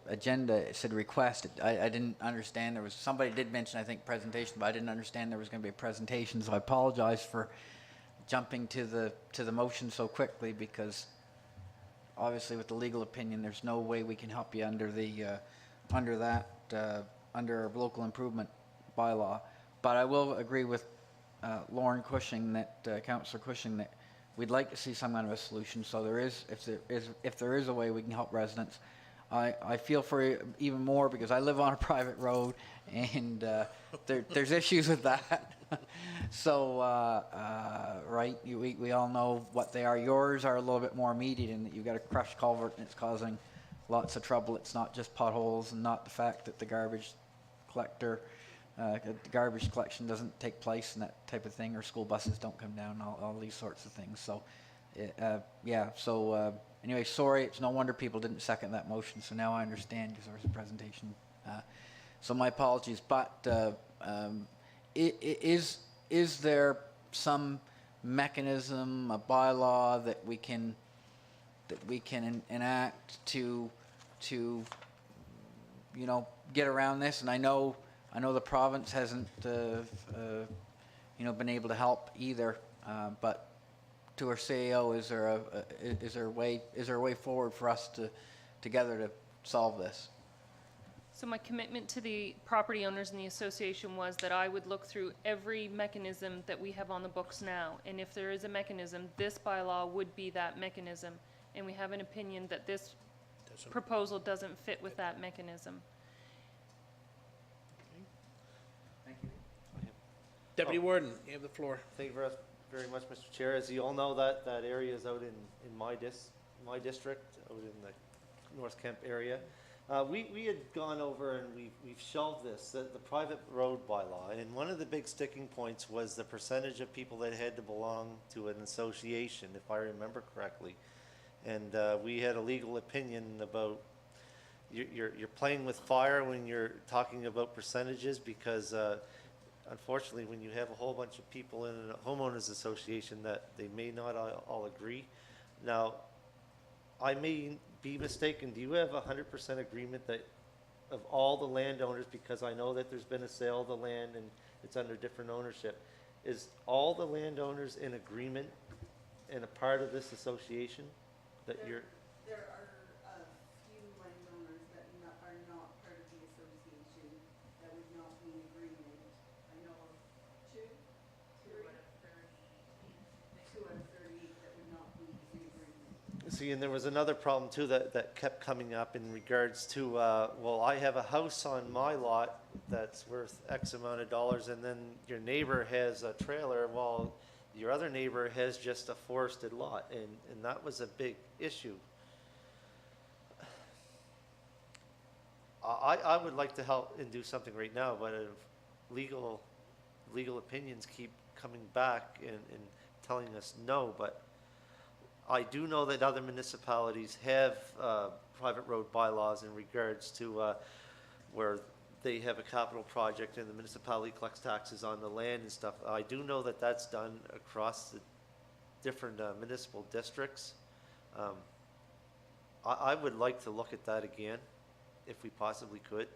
agenda it said request. I didn't understand there was, somebody did mention, I think, presentation, but I didn't understand there was going to be a presentation, so I apologize for jumping to the motion so quickly, because obviously with the legal opinion, there's no way we can help you under the, under our local improvement bylaw. But I will agree with Lauren Cushing, Councillor Cushing, that we'd like to see some kind of a solution. So there is, if there is a way we can help residents, I feel for you even more because I live on a private road and there's issues with that. So, right, we all know what they are. Yours are a little bit more immediate in that you've got a crushed culvert and it's causing lots of trouble. It's not just potholes and not the fact that the garbage collector, the garbage collection doesn't take place and that type of thing, or school buses don't come down, all these sorts of things. So, yeah, so anyway, sorry, it's no wonder people didn't second that motion, so now I understand because there was a presentation. So my apologies, but is there some mechanism, a bylaw that we can enact to you know, get around this? And I know the province hasn't you know, been able to help either, but to our CAO, is there a way forward for us together to solve this? So my commitment to the property owners in the association was that I would look through every mechanism that we have on the books now. And if there is a mechanism, this bylaw would be that mechanism. And we have an opinion that this proposal doesn't fit with that mechanism. Deputy Warden, you have the floor. Thank you very much, Mr. Chair. As you all know, that area is out in my district, out in the North Kemp area. We had gone over and we've shelved this, the private road bylaw, and one of the big sticking points was the percentage of people that had to belong to an association, if I remember correctly. And we had a legal opinion about you're playing with fire when you're talking about percentages, because unfortunately, when you have a whole bunch of people in a homeowners association, that they may not all agree. Now, I may be mistaken. Do you have 100% agreement that of all the landowners, because I know that there's been a sale of the land and it's under different ownership, is all the landowners in agreement and a part of this association that you're? There are a few landowners that are not part of the association that would not be in agreement. I know of two out of 38 that would not be in agreement. See, and there was another problem too that kept coming up in regards to, well, I have a house on my lot that's worth X amount of dollars, and then your neighbor has a trailer, well, your other neighbor has just a forested lot, and that was a big issue. I would like to help and do something right now, but if legal opinions keep coming back and telling us no, but I do know that other municipalities have private road bylaws in regards to where they have a capital project and the municipality collects taxes on the land and stuff. I do know that that's done across the different municipal districts. I would like to look at that again, if we possibly could,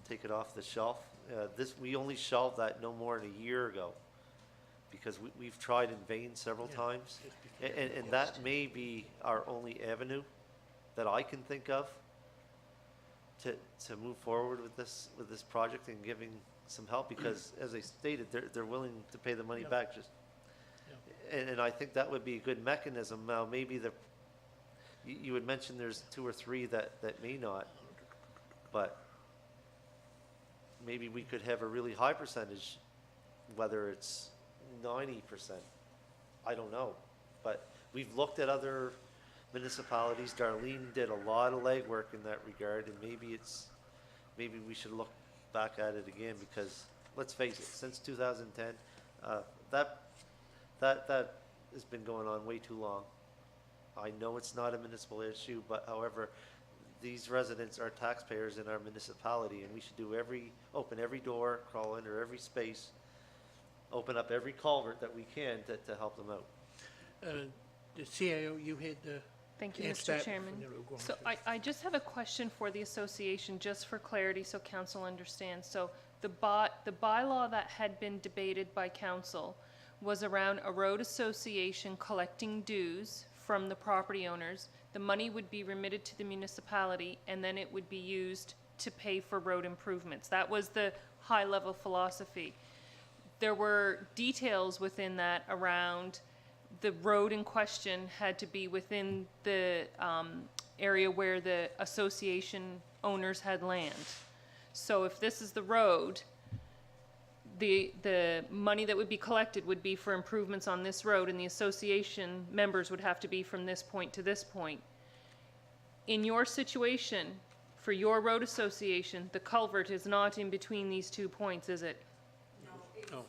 take it off the shelf. We only shelved that no more than a year ago, because we've tried in vain several times. And that may be our only avenue that I can think of to move forward with this project and giving some help, because as I stated, they're willing to pay the money back. And I think that would be a good mechanism. Now, maybe you would mention there's 2 or 3 that may not, but maybe we could have a really high percentage, whether it's 90%, I don't know. But we've looked at other municipalities. Darlene did a lot of legwork in that regard, and maybe we should look back at it again, because let's face it, since 2010, that has been going on way too long. I know it's not a municipal issue, but however, these residents are taxpayers in our municipality, and we should open every door, crawl under every space, open up every culvert that we can to help them out. The CAO, you had Thank you, answer Mr. that, Chairman. and then we'll go on So to- I just have a question for the association, just for clarity, so council understands. So the bylaw that had been debated by council was around a road association collecting dues from the property owners the money would be remitted to the municipality, and then it would be used to pay for road improvements. That was the high-level philosophy. There were details within that around the road in question had to be within the area where the association owners had land. So if this is the road, the money that would be collected would be for improvements on this road, and the association members would have to be from this point to this point. In your situation, for your road association, the culvert is not in between these 2 points, is it? No, it's, Oh.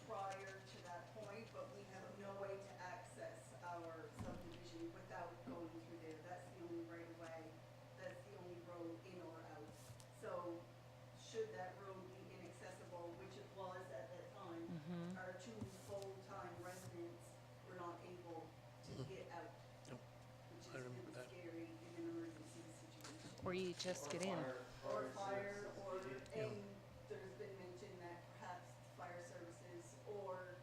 prior to that point, but we have no way to access our subdivision without going through there. That's the only right of way, that's the only road in or out. So, should that road be inaccessible, which it was at that time, our two full-time residents were not able to get out. Yep. Which I is remember really that. scary in an emergency situation. Or you just get in? Or fire, or, and there's been mention that perhaps fire services or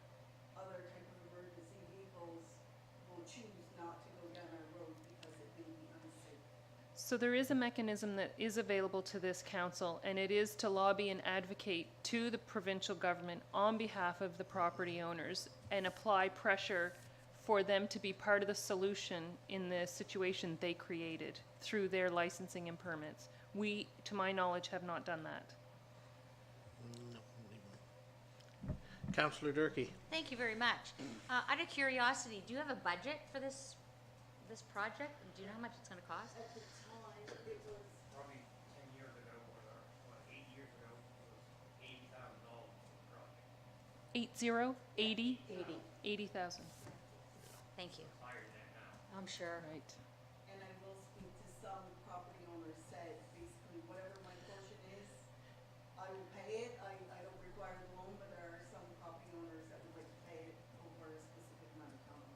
other type of emergency vehicles will choose not to go down our road because it may be unsafe. So there is a mechanism that is available to this council, and it is to lobby and advocate to the provincial government on behalf of the property owners and apply pressure for them to be part of the solution in the situation they created through their licensing and permits. We, to my knowledge, have not done that. Councillor Durkee. Thank you very much. Out of curiosity, do you have a budget for this project? Do you know how much it's gonna cost? At the time, it was, Probably 10 years ago, or 8 years ago, it was $80,000 for the project. 80? 80. 80,000, Thank you. Higher than that now. I'm sure. right. and I will speak to some property owners said, basically, whatever my portion is, I will pay it. I don't require the loan, but there are some property owners that would like to pay it over a specific amount of time.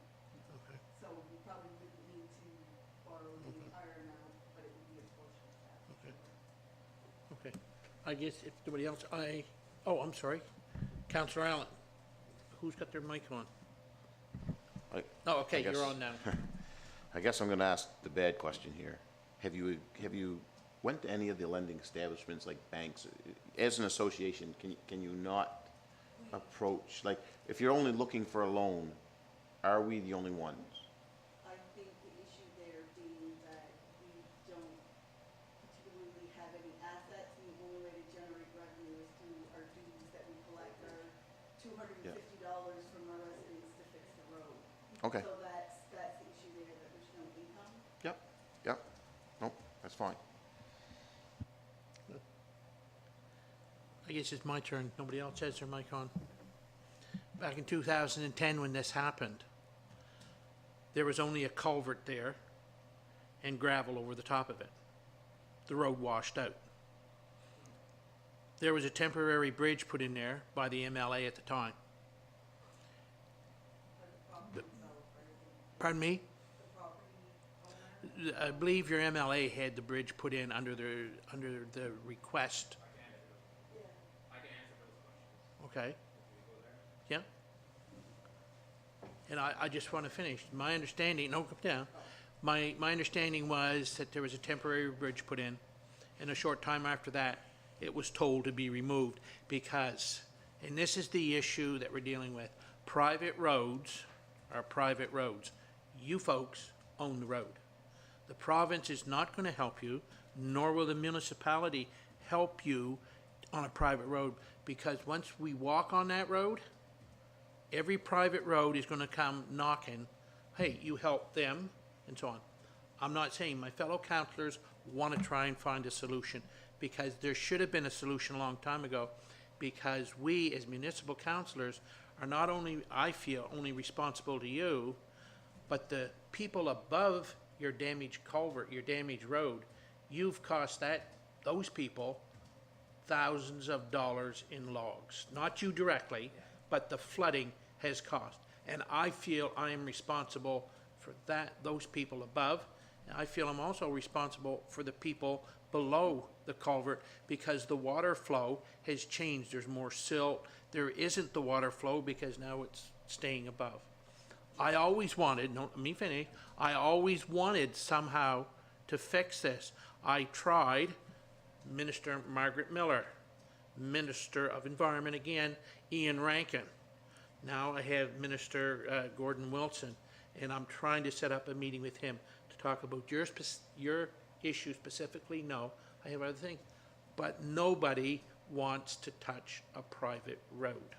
Okay. So we probably wouldn't need to borrow the entire amount, but it would be a portion of that. Okay. Okay. I guess if nobody else, I'm sorry. Councillor Allen. Who's got their mic on? Oh, okay, I guess- you're on now. I guess I'm gonna ask the bad question here. Have you went to any of the lending establishments like banks? As an association, can you not approach, like, if you're only looking for a loan, are we the only ones? I think the issue there being that we don't particularly have any assets, and the only way to generate revenue is through our dues that we collect, our $250 from our residents to fix the road. Okay, So that's the issue there, that there's no income. yep, nope, that's fine. I guess it's my turn. Nobody else has their mic on. Back in 2010, when this happened, there was only a culvert there and gravel over the top of it. The road washed out. There was a temporary bridge put in there by the MLA at the time. Pardon me? I believe your MLA had the bridge put in under the request. I can answer those questions. Okay. Yeah. And I just want to finish. My understanding, no, come down. My understanding was that there was a temporary bridge put in, and a short time after that, it was told to be removed because, and this is the issue that we're dealing with, private roads are private roads. You folks own the road. The province is not going to help you, nor will the municipality help you on a private road, because once we walk on that road, every private road is going to come knocking, hey, you help them, and so on. I'm not saying my fellow councillors want to try and find a solution, because there should have been a solution a long time ago, because we as municipal councillors are not only, I feel, only responsible to you, but the people above your damaged culvert, your damaged road, you've cost those people thousands of dollars in logs. Not you directly, but the flooding has cost. And I feel I am responsible for those people above. And I feel I'm also responsible for the people below the culvert, because the water flow has changed. There's more silt. There isn't the water flow because now it's staying above. I always wanted, no, let me finish, I always wanted somehow to fix this. I tried Minister Margaret Miller, Minister of Environment again, Ian Rankin. Now I have Minister Gordon Wilson, and I'm trying to set up a meeting with him to talk about your issue specifically. No, I have other things. But nobody wants to touch a private road.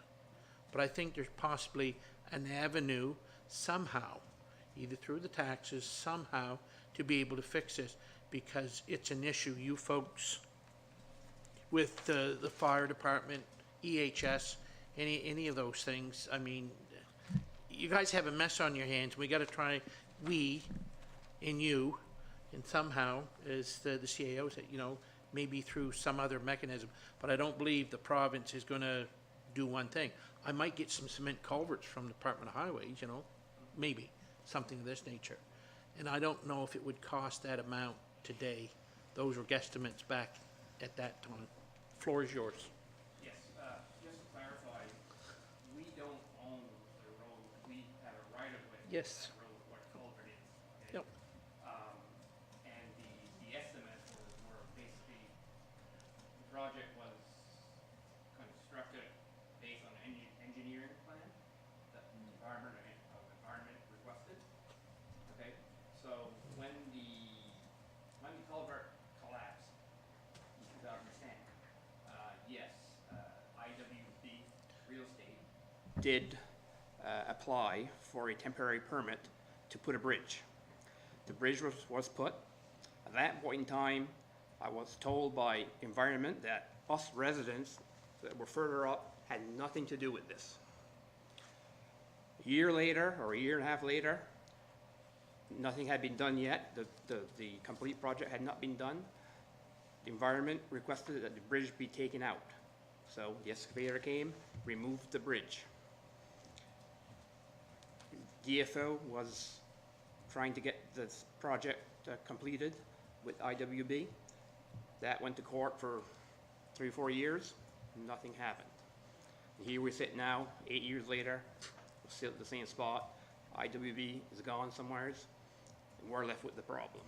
But I think there's possibly an avenue somehow, either through the taxes, somehow, to be able to fix this, because it's an issue. You folks with the fire department, EHS, any of those things, I mean, you guys have a mess on your hands. We gotta try, we and you, and somehow, as the CAOs, you know, maybe through some other mechanism, but I don't believe the province is gonna do one thing. I might get some cement culverts from the Department of Highways, you know, maybe, something of this nature. And I don't know if it would cost that amount today. Those were guesstimates back at that time. Floor is yours. Yes, just to clarify, we don't own the road, we have a right of way. Yes. That road, what culvert is, okay? Yep. And the estimates were basically, the project was constructed based on an engineering plan that the Department of Environment requested. Okay, so when the culvert collapsed in 2010, yes, IWB Real Estate did apply for a temporary permit to put a bridge. The bridge was put. At that point in time, I was told by Environment that us residents that were further up had nothing to do with this. A year later, or a year and a half later, nothing had been done yet. The complete project had not been done. The Environment requested that the bridge be taken out. So the excavator came, removed the bridge. DFO was trying to get this project completed with IWB. That went to court for 3 or 4 years, nothing happened. And here we sit now, 8 years later, we're still at the same spot. IWB is gone somewheres, and we're left with the problem.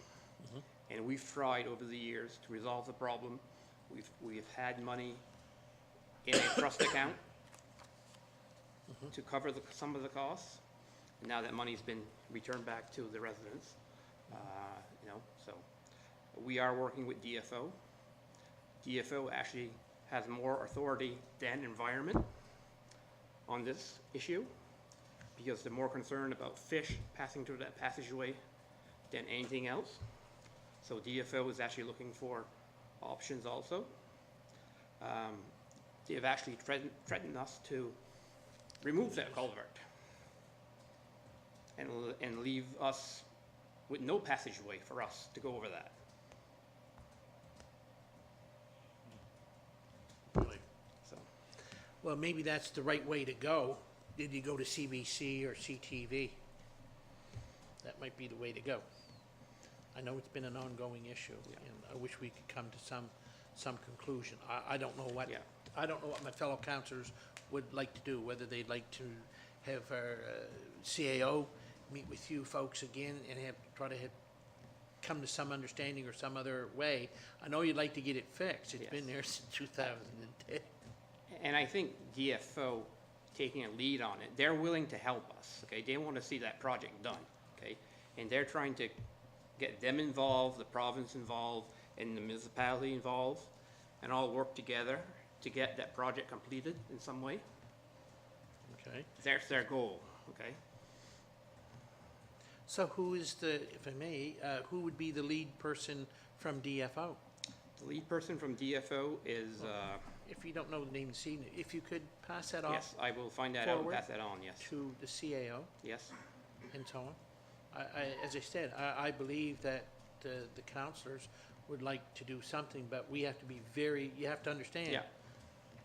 And we've tried over the years to resolve the problem. We've had money in a trust account to cover some of the costs. And now that money's been returned back to the residents, you know, so we are working with DFO. DFO actually has more authority than Environment on this issue, because they're more concerned about fish passing through that passageway than anything else. So DFO is actually looking for options also. They've actually threatened us to remove that culvert and leave us with no passageway for us to go over that. So, Well, maybe that's the right way to go. Did you go to CBC or CTV? That might be the way to go. I know it's been an ongoing issue, Yeah. and I wish we could come to some conclusion. I don't know what, Yeah. I don't know what my fellow councilors would like to do, whether they'd like to have our CAO meet with you folks again and try to come to some understanding or some other way. I know you'd like to get it fixed. It's been Yes. there since 2010. and I think DFO taking a lead on it, they're willing to help us, okay? They want to see that project done, okay? And they're trying to get them involved, the province involved, and the municipality involved, and all work together to get that project completed in some way. Okay. That's their goal, okay? So who is if I may, who would be the lead person from DFO? The lead person from DFO is, If you don't know the name this evening, if you could pass that off yes, I will find that out and forward pass that on, yes, to the CAO yes. and so on. As I said, I believe that the councilors would like to do something, but we have to be you have to understand. Yeah.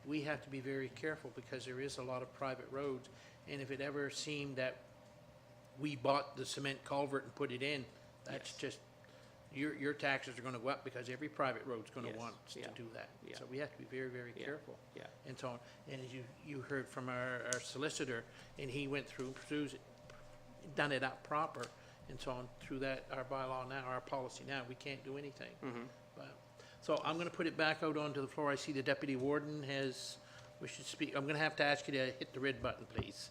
We have to be very careful, because there is a lot of private roads, and if it ever seemed that we bought the cement culvert and put it in, that's Yes. just, your taxes are gonna go up, because every private road's gonna Yes, want to yeah, do that. yeah. So we have to be very, very Yeah, careful. yeah. And so on. And as you heard from our solicitor, and he went through done it up proper and so on through that, our bylaw now, our policy now, we can't do anything. But, so I'm gonna put it back out onto the floor. I see the deputy warden has, we should speak. I'm gonna have to ask you to hit the red button, please.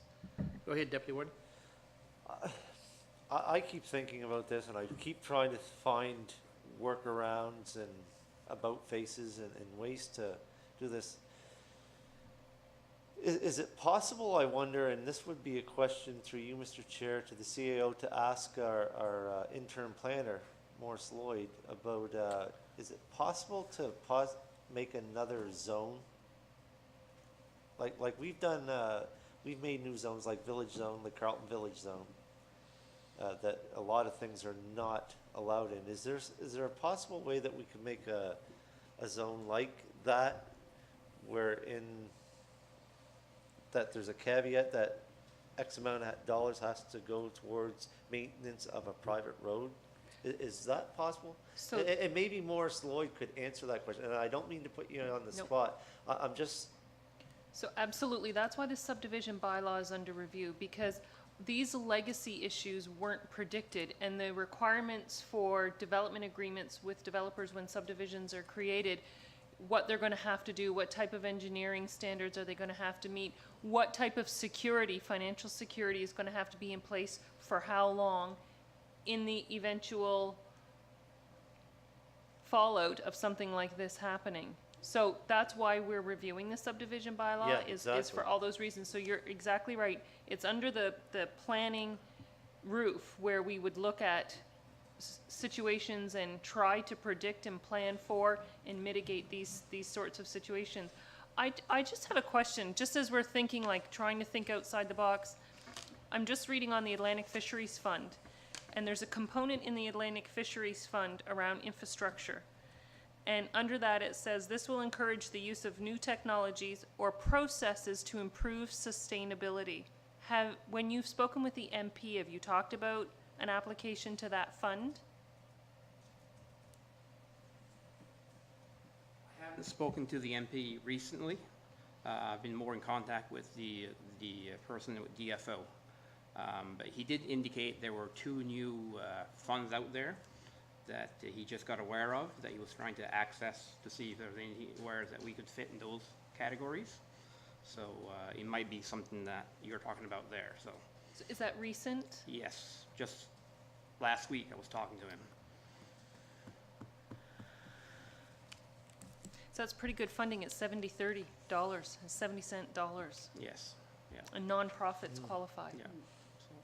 Go ahead, deputy warden. I keep thinking about this, and I keep trying to find workarounds and about faces and ways to do this. Is it possible, I wonder, and this would be a question through you, Mr. Chair, to the CAO, to ask our interim planner, Morris Lloyd, about, is it possible to make another zone? Like we've done, we've made new zones like Village Zone, the Carlton Village Zone, that a lot of things are not allowed in. Is there a possible way that we could make a zone like that, wherein that there's a caveat that X amount of dollars has to go towards maintenance of a private road? Is that possible? So- And maybe Morris Lloyd could answer that question, and I don't mean to put you on the Nope. spot. I'm just, So absolutely, that's why the subdivision bylaw is under review, because these legacy issues weren't predicted, and the requirements for development agreements with developers when subdivisions are created, what they're gonna have to do, what type of engineering standards are they gonna have to meet, what type of security, financial security is gonna have to be in place for how long in the eventual fallout of something like this happening. So that's why we're reviewing the subdivision bylaw, Yeah, is exactly. for all those reasons. So you're exactly right. It's under the planning roof where we would look at situations and try to predict and plan for and mitigate these sorts of situations. I just have a question, just as we're thinking, like, trying to think outside the box. I'm just reading on the Atlantic Fisheries Fund, and there's a component in the Atlantic Fisheries Fund around infrastructure. And under that, it says, this will encourage the use of new technologies or processes to improve sustainability. When you've spoken with the MP, have you talked about an application to that fund? I haven't spoken to the MP recently. I've been more in contact with the person with DFO. But he did indicate there were 2 new funds out there that he just got aware of, that he was trying to access to see if there was anywhere that we could fit in those categories. So it might be something that you're talking about there, so. Is that recent? Yes, just last week I was talking to him. So that's pretty good funding at $70-30, $0.70 Yes, yeah, and nonprofits qualified. yeah.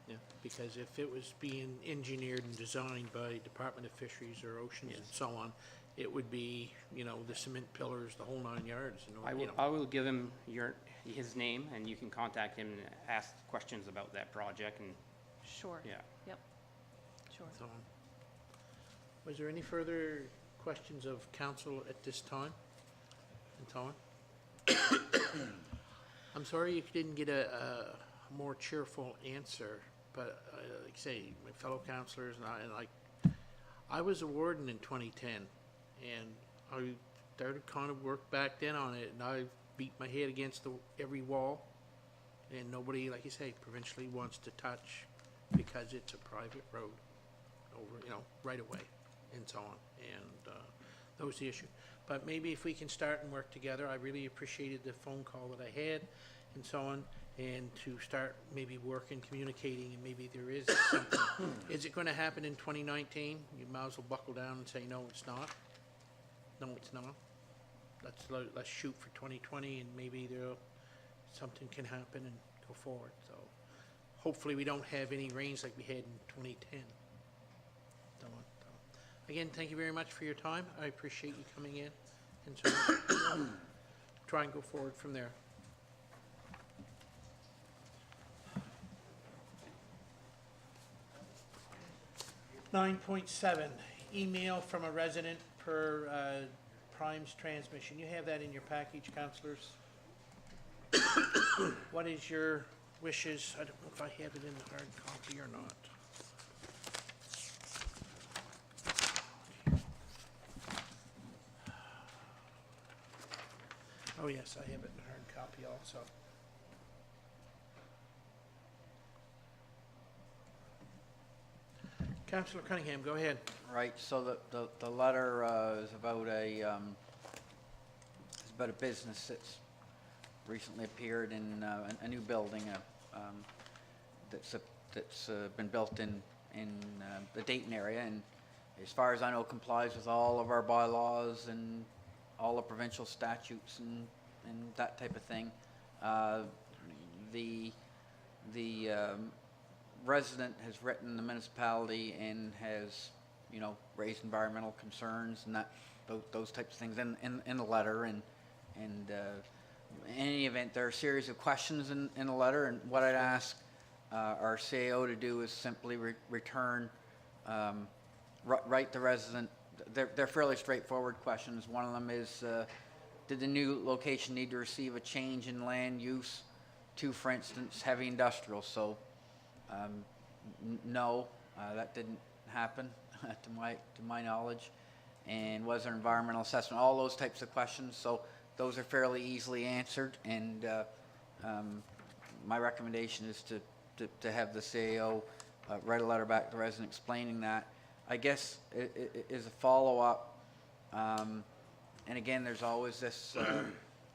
Yeah, because if it was being engineered and designed by Department of Fisheries or Oceans and Yes. so on, it would be, you know, the cement pillars, the whole 9 yards, you know. I will give him his name, and you can contact him and ask questions about that project, and, Sure. yeah. Yep. Sure. So, was there any further questions of council at this time? And so on? I'm sorry you didn't get a more cheerful answer, but like I say, my fellow councillors I was a warden in 2010, and I started kind of work back then on it, and I beat my head against every wall, and nobody, like you say, provincially wants to touch because it's a private road over, you know, right away and so on, and that was the issue. But maybe if we can start and work together, I really appreciated the phone call that I had and so on, and to start maybe working, communicating, and maybe there is something. Is it gonna happen in 2019? You might as well buckle down and say, no, it's not. No, it's not. Let's shoot for 2020, and maybe something can happen and go forward, so. Hopefully, we don't have any rains like we had in 2010. So, again, thank you very much for your time. I appreciate you coming in, and so try and go forward from there. 9.7, email from a resident per Prime's transmission. You have that in your package, councillors. What is your wishes? I don't know if I have it in the hard copy or not. Oh, yes, I have it in hard copy also. Councillor Cunningham, go ahead. Right, so the letter is about a business that's recently appeared in a new building that's been built in the Dayton area, and as far as I know, complies with all of our bylaws and all the provincial statutes and that type of thing. The resident has written the municipality and has, you know, raised environmental concerns and those types of things in the letter, and in any event, there are a series of questions in the letter, and what I'd ask our CAO to do is simply return, write the resident. They're fairly straightforward questions. One of them is, did the new location need to receive a change in land use to, for instance, heavy industrial? So, no, that didn't happen to my knowledge. And was there environmental assessment? All those types of questions. So those are fairly easily answered. And my recommendation is to have the CAO write a letter back to the resident explaining that. I guess it is a follow-up. And again, there's always this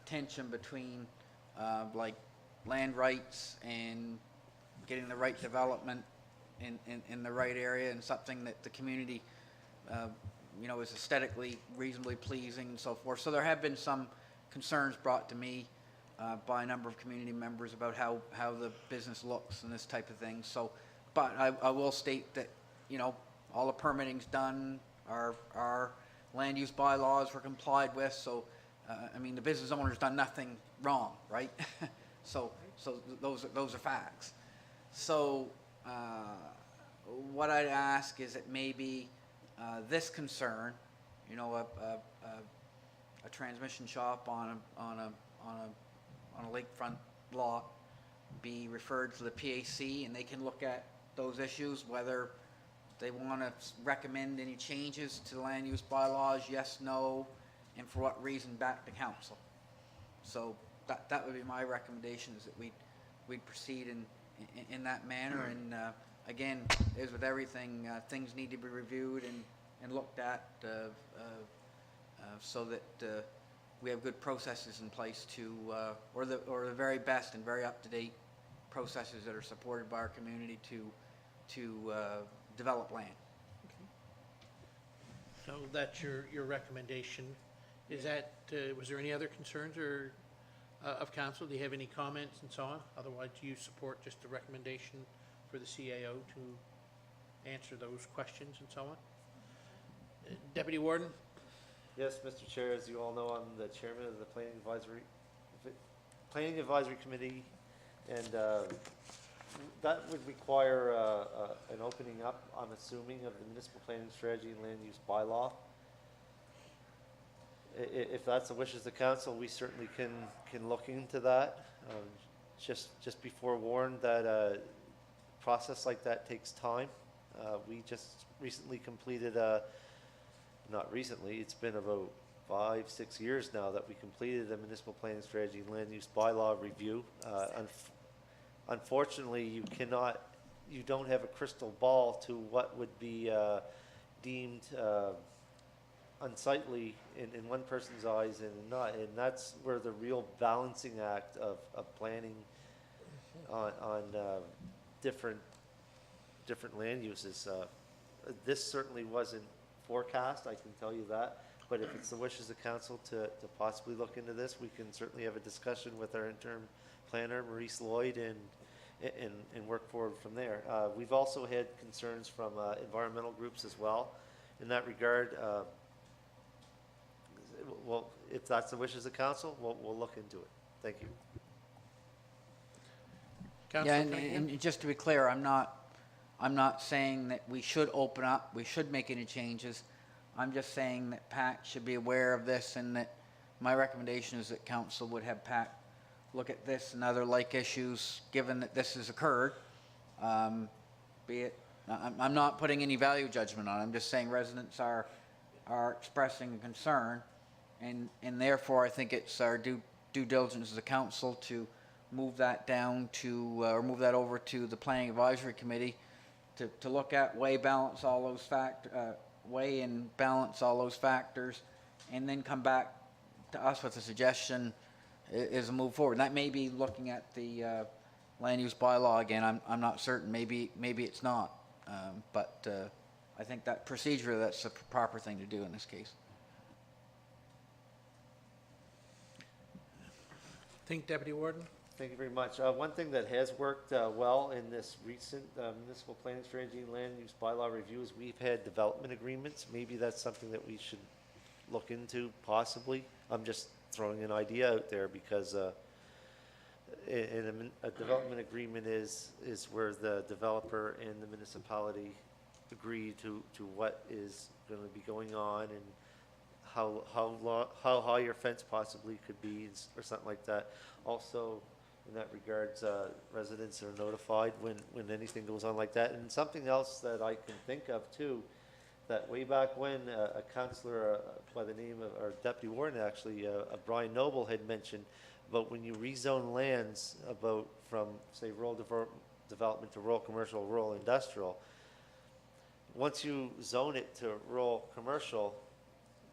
tension between like land rights and getting the right development in the right area, and something that the community, you know, is aesthetically reasonably pleasing and so forth. So there have been some concerns brought to me by a number of community members about how the business looks and this type of thing. So, but I will state that, you know, all the permitting's done, our land use bylaws were complied with. So, I mean, the business owner's done nothing wrong, right? So those are facts. So what I'd ask is that maybe this concern, you know, a transmission shop on a lakefront lot, be referred to the PAC, and they can look at those issues, whether they want to recommend any changes to the land use bylaws, yes, no, and for what reason, back to council. So that would be my recommendation, is that we'd proceed in that manner. And again, as with everything, things need to be reviewed and looked at so that we have good processes in place to, or the very best and very up-to-date processes that are supported by our community to develop land. So that's your recommendation. Is that, was there any other concerns or of council? Do you have any comments and so on? Otherwise, do you support just the recommendation for the CAO to answer those questions and so on? Deputy Warden? Yes, Mr. Chair, as you all know, I'm the chairman of the Planning Advisory Committee, and that would require an opening up, I'm assuming, of the municipal planning strategy and land use bylaw. If that's the wishes of the council, we certainly can look into that. Just be forewarned that a process like that takes time. We just recently completed not recently, it's been about 5-6 years now that we completed a municipal planning strategy and land use bylaw review. Unfortunately, you don't have a crystal ball to what would be deemed unsightly in one person's eyes and not, and that's where the real balancing act of planning on different land uses. This certainly wasn't forecast, I can tell you that, but if it's the wishes of council to possibly look into this, we can certainly have a discussion with our interim planner, Maurice Lloyd, and work forward from there. We've also had concerns from environmental groups as well. In that regard, well, if that's the wishes of council, we'll look into it. Thank you. Councillor Yeah, Cunningham? and just to be clear, I'm not saying that we should open up, we should make any changes. I'm just saying that PAC should be aware of this, and that my recommendation is that council would have PAC look at this and other like issues, given that this has occurred. Be it, I'm not putting any value judgment on it. I'm just saying residents are expressing concern, and therefore I think it's our due diligence as a council to move that down to, or move that over to the Planning Advisory Committee to look at, weigh and balance all those factors, and then come back to us with a suggestion is a move forward. And that may be looking at the land use bylaw again. I'm not certain. Maybe it's not. But I think that procedure, that's the proper thing to do in this case. Think, Deputy Warden? Thank you very much. One thing that has worked well in this recent municipal planning strategy and land use bylaw review is we've had development agreements. Maybe that's something that we should look into possibly. I'm just throwing an idea out there because a development agreement is where the developer and the municipality agree to what is going to be going on and how high your fence possibly could be or something like that. Also, in that regards, residents are notified when anything goes on like that. And something else that I can think of too, that way back when a councillor by the name of, or deputy warden actually, Brian Noble had mentioned about when you rezone lands about from say rural development to rural commercial, rural industrial. Once you zone it to rural commercial,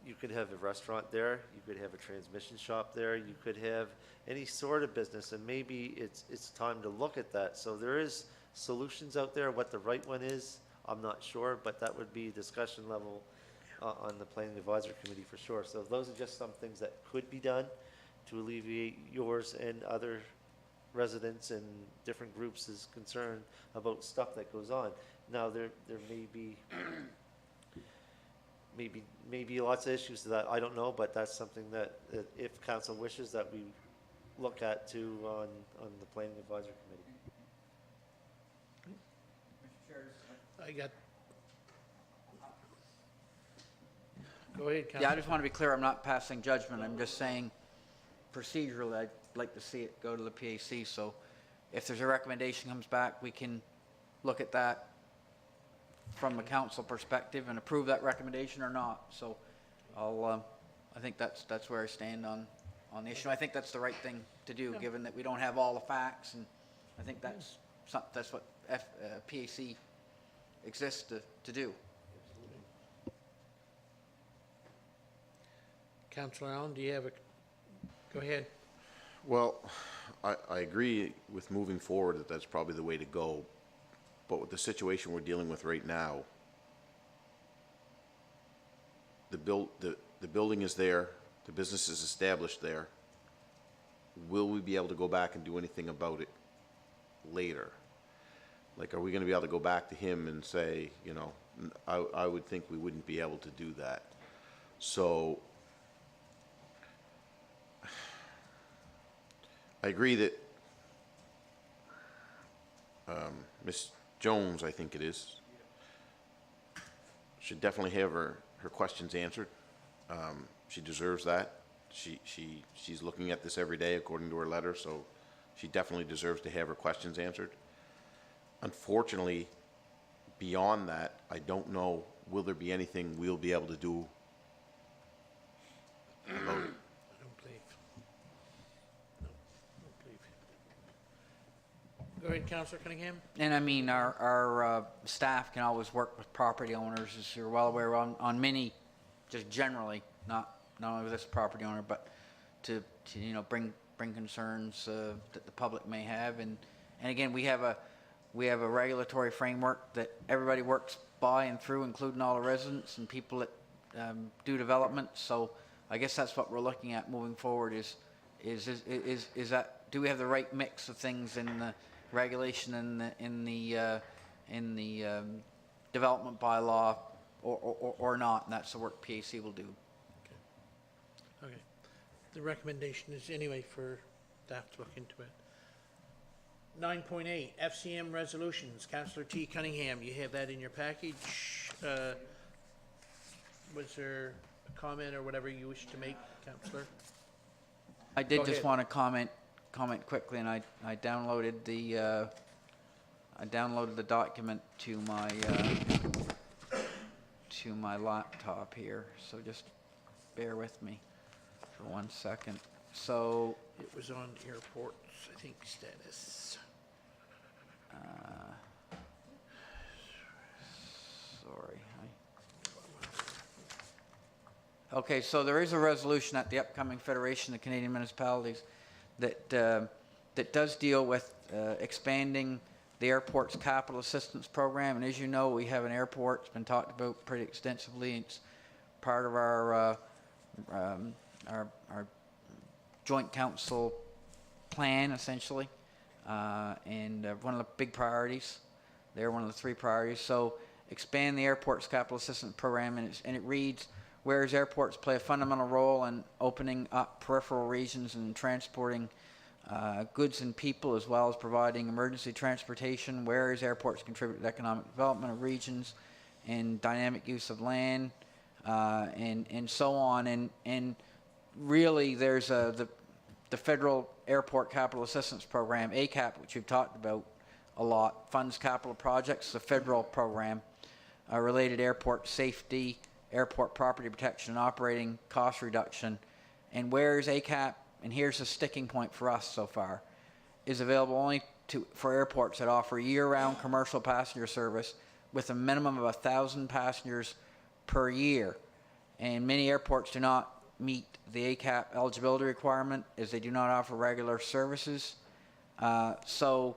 you could have a restaurant there, you could have a transmission shop there, you could have any sort of business, and maybe it's time to look at that. So there is solutions out there. What the right one is, I'm not sure, but that would be discussion level on the Planning Advisory Committee for sure. So those are just some things that could be done to alleviate yours and other residents and different groups' concern about stuff that goes on. Now, there may be maybe lots of issues to that, I don't know, but that's something that if council wishes that we look at too on the Planning Advisory Committee. I got. Go ahead, Councillor. Yeah, I just want to be clear, I'm not passing judgment, I'm just saying procedurally, I'd like to see it go to the PAC, so if there's a recommendation comes back, we can look at that from a council perspective and approve that recommendation or not. So I think that's where I stand on the issue. I think that's the right thing to do, given that we don't have all the facts, and I think that's what PAC exists to do. Councillor Allen, do you have a, go ahead. Well, I agree with moving forward that that's probably the way to go. But with the situation we're dealing with right now, the building is there, the business is established there. Will we be able to go back and do anything about it later? Like, are we going to be able to go back to him and say, you know, I would think we wouldn't be able to do that. So I agree that Ms. Jones, I think it is, should definitely have her questions answered. She deserves that. She's looking at this every day according to her letter, so she definitely deserves to have her questions answered. Unfortunately, beyond that, I don't know, will there be anything we'll be able to do about it? I don't believe. No, I don't believe. Go ahead, Councillor Cunningham. And I mean, our staff can always work with property owners, as you're well aware, on many, just generally, not only with this property owner, but to you know, bring concerns that the public may have. And again, we have a regulatory framework that everybody works by and through, including all the residents and people that do development. So I guess that's what we're looking at moving forward is that, do we have the right mix of things in the regulation in the development bylaw or not? And that's the work PAC will do. Okay. The recommendation is anyway for staff to look into it. 9.8, FCM resolutions. Councillor T. Cunningham, you have that in your package. Was there a comment or whatever you wish to make, Councillor? I did Go just ahead. want to comment quickly, and I downloaded the document to my laptop here. So just bear with me for 1 second. So It was on airports, I think, status. sorry. Okay, so there is a resolution at the upcoming Federation of Canadian Municipalities that, that does deal with expanding the airport's capital assistance program. And as you know, we have an airport, it's been talked about pretty extensively. It's part of our joint council plan, essentially, and one of the big priorities. They're one of the 3 priorities. So expand the airport's capital assistance program, and it reads, whereas airports play a fundamental role in opening up peripheral regions and transporting goods and people, as well as providing emergency transportation, whereas airports contribute to the economic development of regions and dynamic use of land, and so on. And really, there's the Federal Airport Capital Assistance Program, ACAP, which we've talked about a lot, funds capital projects, the federal program, related airport safety, airport property protection, and operating cost reduction. And whereas ACAP, and here's the sticking point for us so far, is available only for airports that offer year-round commercial passenger service with a minimum of 1,000 passengers per year. And many airports do not meet the ACAP eligibility requirement, as they do not offer regular services. So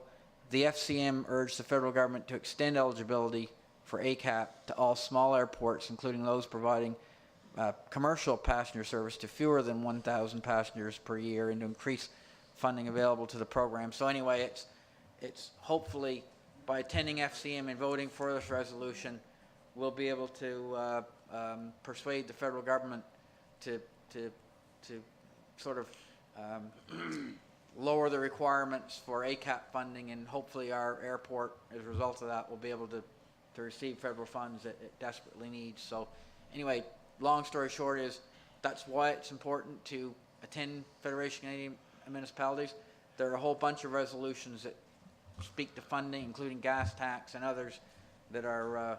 the FCM urged the federal government to extend eligibility for ACAP to all small airports, including those providing commercial passenger service to fewer than 1,000 passengers per year, and to increase funding available to the program. So anyway, it's hopefully by attending FCM and voting for this resolution, we'll be able to persuade the federal government to sort of lower the requirements for ACAP funding, and hopefully our airport, as a result of that, will be able to receive federal funds that it desperately needs. So anyway, long story short is that's why it's important to attend Federation of Canadian Municipalities. There are a whole bunch of resolutions that speak to funding, including gas tax and others that are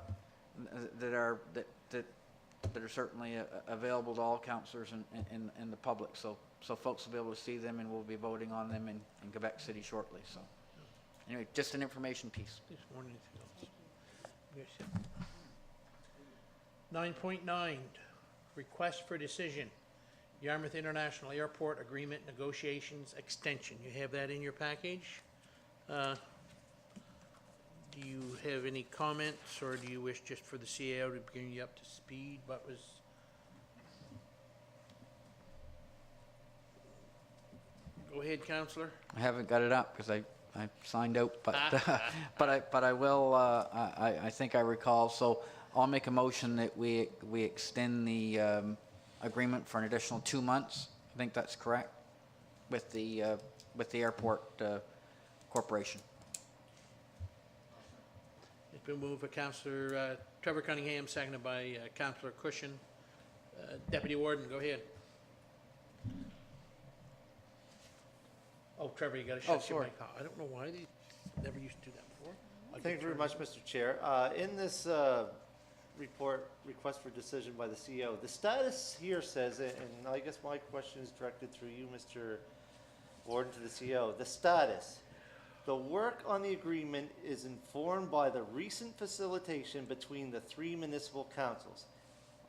certainly available to all councillors and the public. So folks will be able to see them, and we'll be voting on them in Quebec City shortly. So anyway, just an information piece. There's more than anything else. Yes, yeah. 9.9, request for decision, Yarmouth International Airport Agreement Negotiations Extension. You have that in your package. Do you have any comments, or do you wish just for the CAO to bring you up to speed? What was? Go ahead, Councillor. I haven't got it up because I signed out, but but I will. I think I recall. So I'll make a motion that we extend the agreement for an additional 2 months. I think that's correct with the airport corporation. It's been moved by Councillor Trevor Cunningham, seconded by Councillor Cushion. Deputy Warden, go ahead. Oh, Trevor, you got to shut your mic off. I don't know why they never used to do that before. Thank you very much, Mr. Chair. In this report, request for decision by the CEO, the status here says, and I guess my question is directed through you, Mr. Warden, to the CEO. The status, the work on the agreement is informed by the recent facilitation between the 3 municipal councils.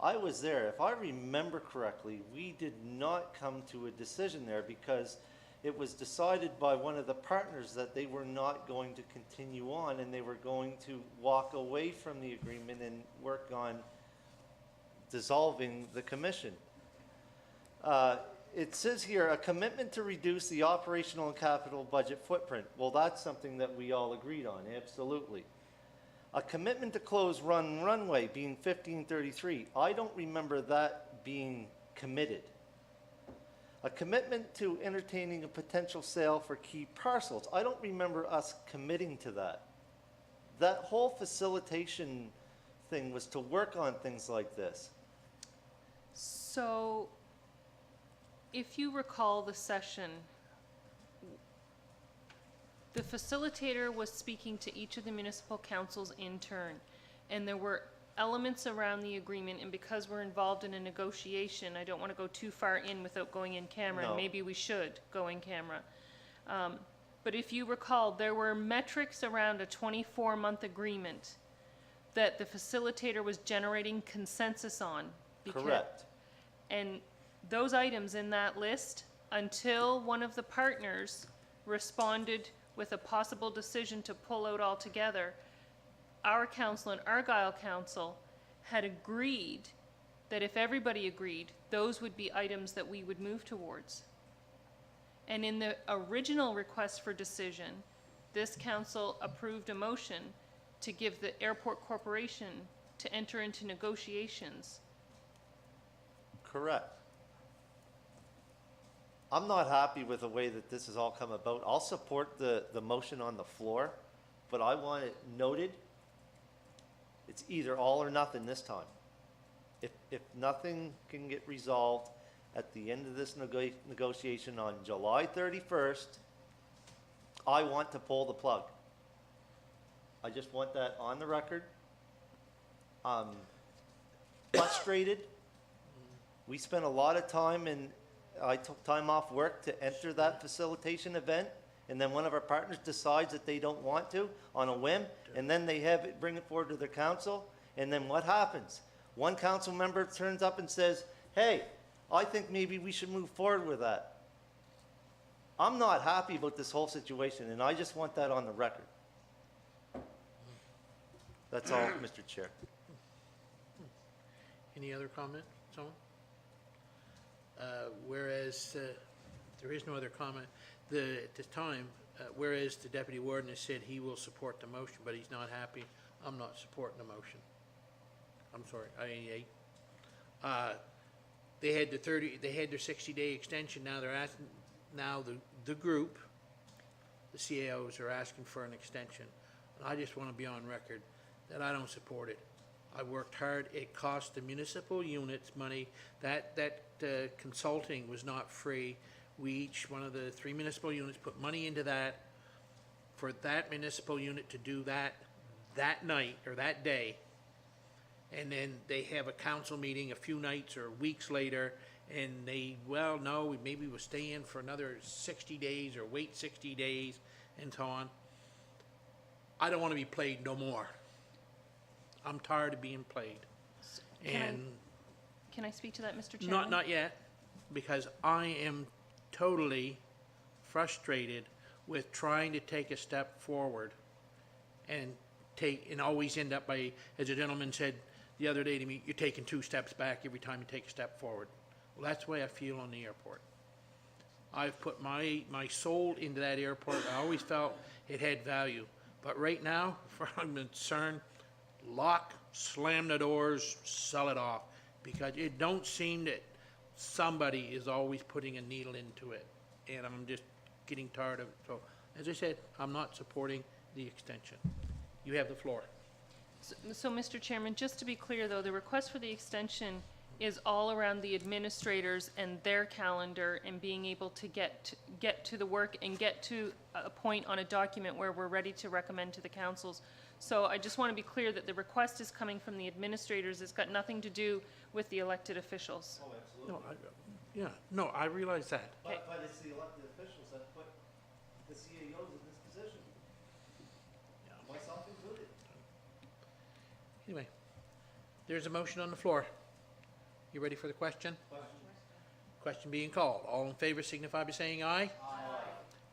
I was there. If I remember correctly, we did not come to a decision there because it was decided by one of the partners that they were not going to continue on, and they were going to walk away from the agreement and work on dissolving the commission. It says here, a commitment to reduce the operational and capital budget footprint. Well, that's something that we all agreed on, absolutely. A commitment to close runway being 1533. I don't remember that being committed. A commitment to entertaining a potential sale for key parcels. I don't remember us committing to that. That whole facilitation thing was to work on things like this. So, if you recall the session, the facilitator was speaking to each of the municipal councils in turn, and there were elements around the agreement, and because we're involved in a negotiation, I don't want to go too far in without going in camera, No. and maybe we should go in camera. But if you recall, there were metrics around a 24-month agreement that the facilitator was generating consensus on. Correct. And those items in that list, until one of the partners responded with a possible decision to pull out altogether, our council and Argyle Council had agreed that if everybody agreed, those would be items that we would move towards. And in the original request for decision, this council approved a motion to give the airport corporation to enter into negotiations. Correct. I'm not happy with the way that this has all come about. I'll support the motion on the floor, but I want it noted, it's either all or nothing this time. If nothing can get resolved at the end of this negotiation on July 31st, I want to pull the plug. I just want that on the record. I'm frustrated. We spent a lot of time, and I took time off work to enter that facilitation event, and then one of our partners decides that they don't want to on a whim, and then they have it, bring it forward to their council, and then what happens? One council member turns up and says, hey, I think maybe we should move forward with that. I'm not happy about this whole situation, and I just want that on the record. That's all, Mr. Chair. Any other comment, someone? Whereas, there is no other comment, at this time, whereas the deputy warden has said he will support the motion, but he's not happy, I'm not supporting the motion. I'm sorry, they had they had their 60-day extension, now they're asking, now the group, the CAOs are asking for an extension. And I just want to be on record that I don't support it. I worked hard, it cost the municipal units money, that consulting was not free. We each, one of the 3 municipal units, put money into that, for that municipal unit to do that night, or that day. And then they have a council meeting a few nights or weeks later, and they, well, no, maybe we'll stay in for another 60 days, or wait 60 days, and so on. I don't want to be played no more. I'm tired of being played. Can I speak to that, Mr. Chairman? Not yet, because I am totally frustrated with trying to take a step forward and always end up by, as a gentleman said the other day to me, you're taking 2 steps back every time you take a step forward. Well, that's the way I feel on the airport. I've put my soul into that airport. I always felt it had value. But right now, for I'm concerned, lock, slam the doors, sell it off. Because it don't seem that somebody is always putting a needle into it. And I'm just getting tired of it. So, as I said, I'm not supporting the extension. You have the floor. So, Mr. Chairman, just to be clear, though, the request for the extension is all around the administrators and their calendar and being able to get to the work and get to a point on a document where we're ready to recommend to the councils. So I just want to be clear that the request is coming from the administrators. It's got nothing to do with the elected officials. Oh, absolutely. No, I realize that. But it's the elected officials that put the CAOs in this position. Myself included. Anyway, there's a motion on the floor. You ready for the question? Question being called. All in favor signify by saying aye. Aye.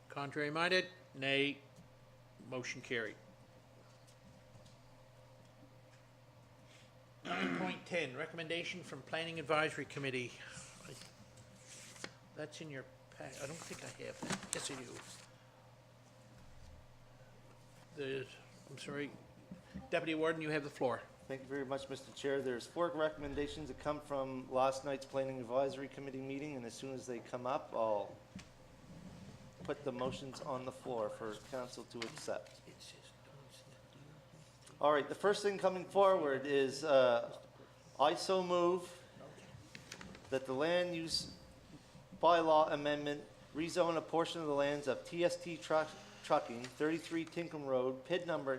Contrary minded, nay. Motion carried. 9.10, recommendation from Planning Advisory Committee. That's in your pack. I don't think I have that. Yes, I do. I'm sorry. Deputy Warden, you have the floor. Thank you very much, Mr. Chair. There's 4 recommendations that come from last night's Planning Advisory Committee meeting, and as soon as they come up, I'll put the motions on the floor for council to accept. All right, the first thing coming forward is I so move that the land use bylaw amendment rezone a portion of the lands of TST Trucking, 33 Tinkham Road, PID number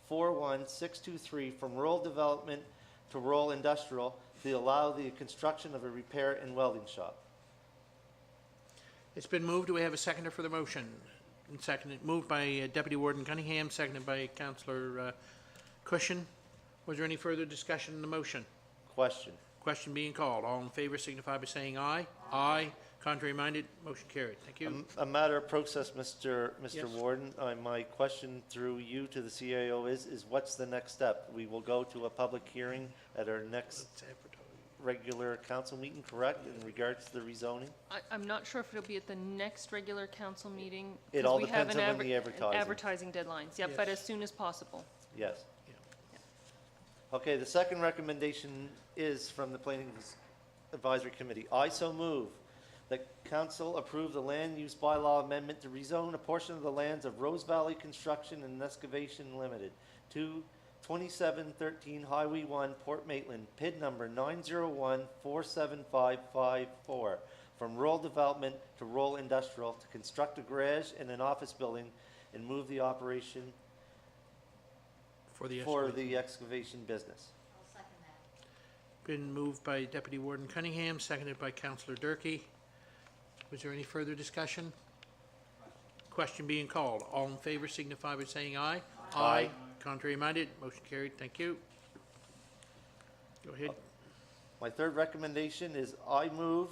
901-41623, from rural development to rural industrial to allow the construction of a repair and welding shop. It's been moved. Do we have a seconder for the motion? And seconded, moved by Deputy Warden Cunningham, seconded by Councillor Cushion. Was there any further discussion on the motion? Question. Question being called. All in favor signify by saying aye. Aye. Contrary minded, motion carried. Thank you. A matter of process, Mr. Yes. Warden, my question through you to the CAO is what's the next step? We will go to a public hearing at our next regular council meeting, correct, in regards to the rezoning? I'm not sure if it'll be at the next regular council meeting. It 'cause all we have depends an on when the advertising. Advertising deadlines, yep, but Yes. as soon as possible. Yes. Okay, the second recommendation is from the Planning Advisory Committee. I so move that council approve the land use bylaw amendment to rezone a portion of the lands of Rose Valley Construction and Excavation Limited to 2713 Highway 1, Port Maitland, PID number 901-47554, from rural development to rural industrial, to construct a garage and an office building and move the operation For the for excavation. the excavation business. I'll second that. Been moved by Deputy Warden Cunningham, seconded by Councillor Durkey. Was there any further discussion? Question being called. All in favor signify by saying aye. Aye. Contrary minded, motion carried. Thank you. Go ahead. My third recommendation is I move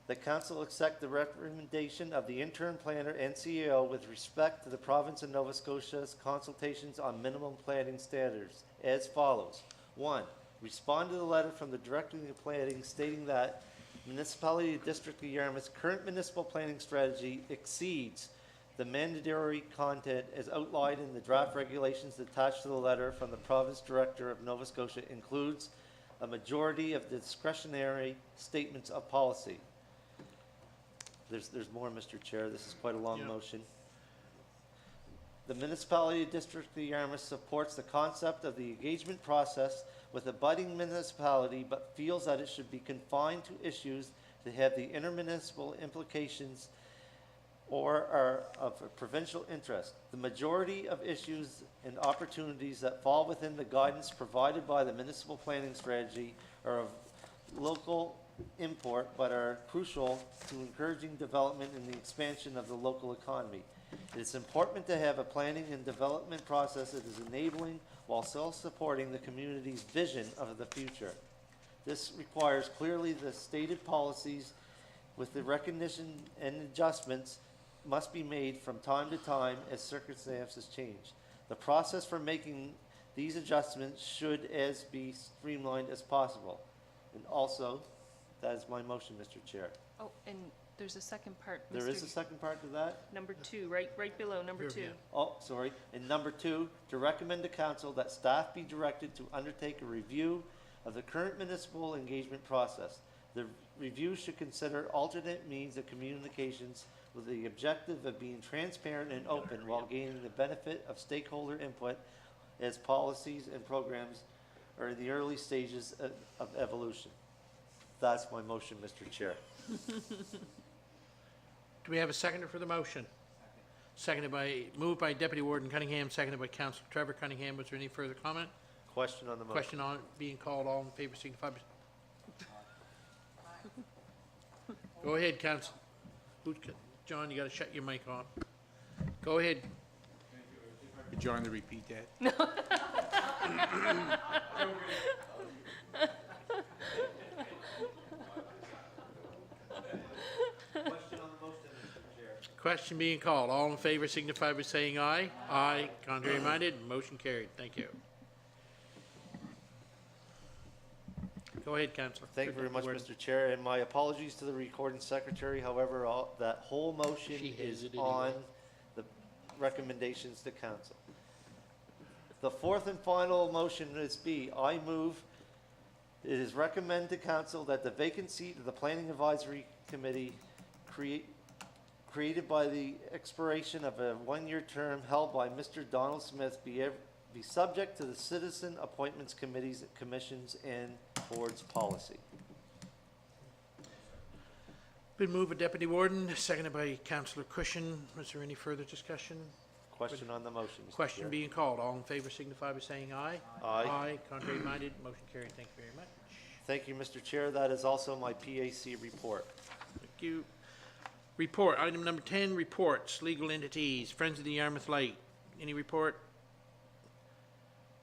that council accept the recommendation of the interim planner and CEO with respect to the province of Nova Scotia's consultations on minimum planning standards as follows. 1, respond to the letter from the Director of Planning stating that Municipality District of Yarmouth's current municipal planning strategy exceeds the mandatory content as outlined in the draft regulations attached to the letter from the Province Director of Nova Scotia includes a majority of the discretionary statements of policy. There's more, Mr. Chair. This is quite a long Yeah. motion. The Municipality District of Yarmouth supports the concept of the engagement process with a budding municipality, but feels that it should be confined to issues that have the intermunicipal implications or are of a provincial interest. The majority of issues and opportunities that fall within the guidance provided by the municipal planning strategy are of local import, but are crucial to encouraging development and the expansion of the local economy. It is important to have a planning and development process that is enabling while still supporting the community's vision of the future. This requires clearly the stated policies with the recognition and adjustments must be made from time to time as circumstances change. The process for making these adjustments should as be streamlined as possible. And also, that is my motion, Mr. Chair. Oh, and there's a second part, There is a Mr. second part to that? Number 2, right below number Here, 2. yeah. Oh, sorry. And number 2, to recommend to council that staff be directed to undertake a review of the current municipal engagement process. The review should consider alternate means of communications with the objective of being transparent and open while gaining the benefit of stakeholder input as policies and programs are in the early stages of evolution. That's my motion, Mr. Chair. Do we have a seconder for the motion? Moved by Deputy Warden Cunningham, seconded by Councillor Trevor Cunningham. Was there any further comment? Question on the motion. Question on it being called. All in favor signify by... Go ahead, Council. John, you gotta shut your mic on. Go ahead. For John to repeat that. Question on the motion, Mr. Chair. Question being called. All in favor signify by saying aye. Aye. Contrary minded, motion carried. Thank you. Go ahead, Councillor. Thank you very much, Mr. Chair, and my apologies to the recording secretary. However, that whole motion She is hated it on anyway. the recommendations to council. The fourth and final motion is B. I move, it is recommended to council that the vacant seat of the Planning Advisory Committee created by the expiration of a one-year term held by Mr. Donald Smith be subject to the Citizen Appointments Committees, Commissions, and Boards policy. Been moved by Deputy Warden, seconded by Councillor Cushion. Was there any further discussion? Question on the motion, Mr. Question Chair. being called. All in favor signify by saying aye. Aye. Contrary minded, motion carried. Thank you very much. Thank you, Mr. Chair. That is also my PAC report. Thank you. Report, item number 10, reports, legal entities, Friends of the Yarmouth Light. Any report?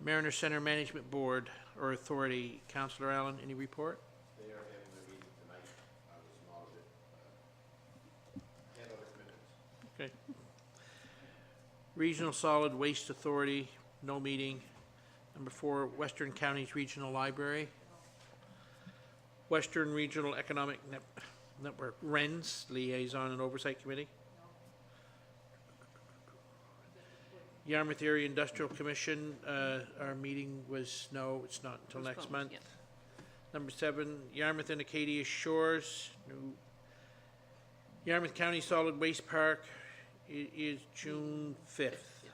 Mariner Center Management Board or Authority, Councillor Allen, any report? They are having their meeting tonight. I was not at it. Had other commitments. Okay. Regional Solid Waste Authority, no meeting. Number 4, Western Counties Regional Library. Western Regional Economic Network, RENS, Liaison and Oversight Committee. Yarmouth Area Industrial Commission, our meeting was, no, it's not until next Postponed, month. yeah. Number 7, Yarmouth and Acadia Shores, no. Yarmouth County Solid Waste Park is June 5th.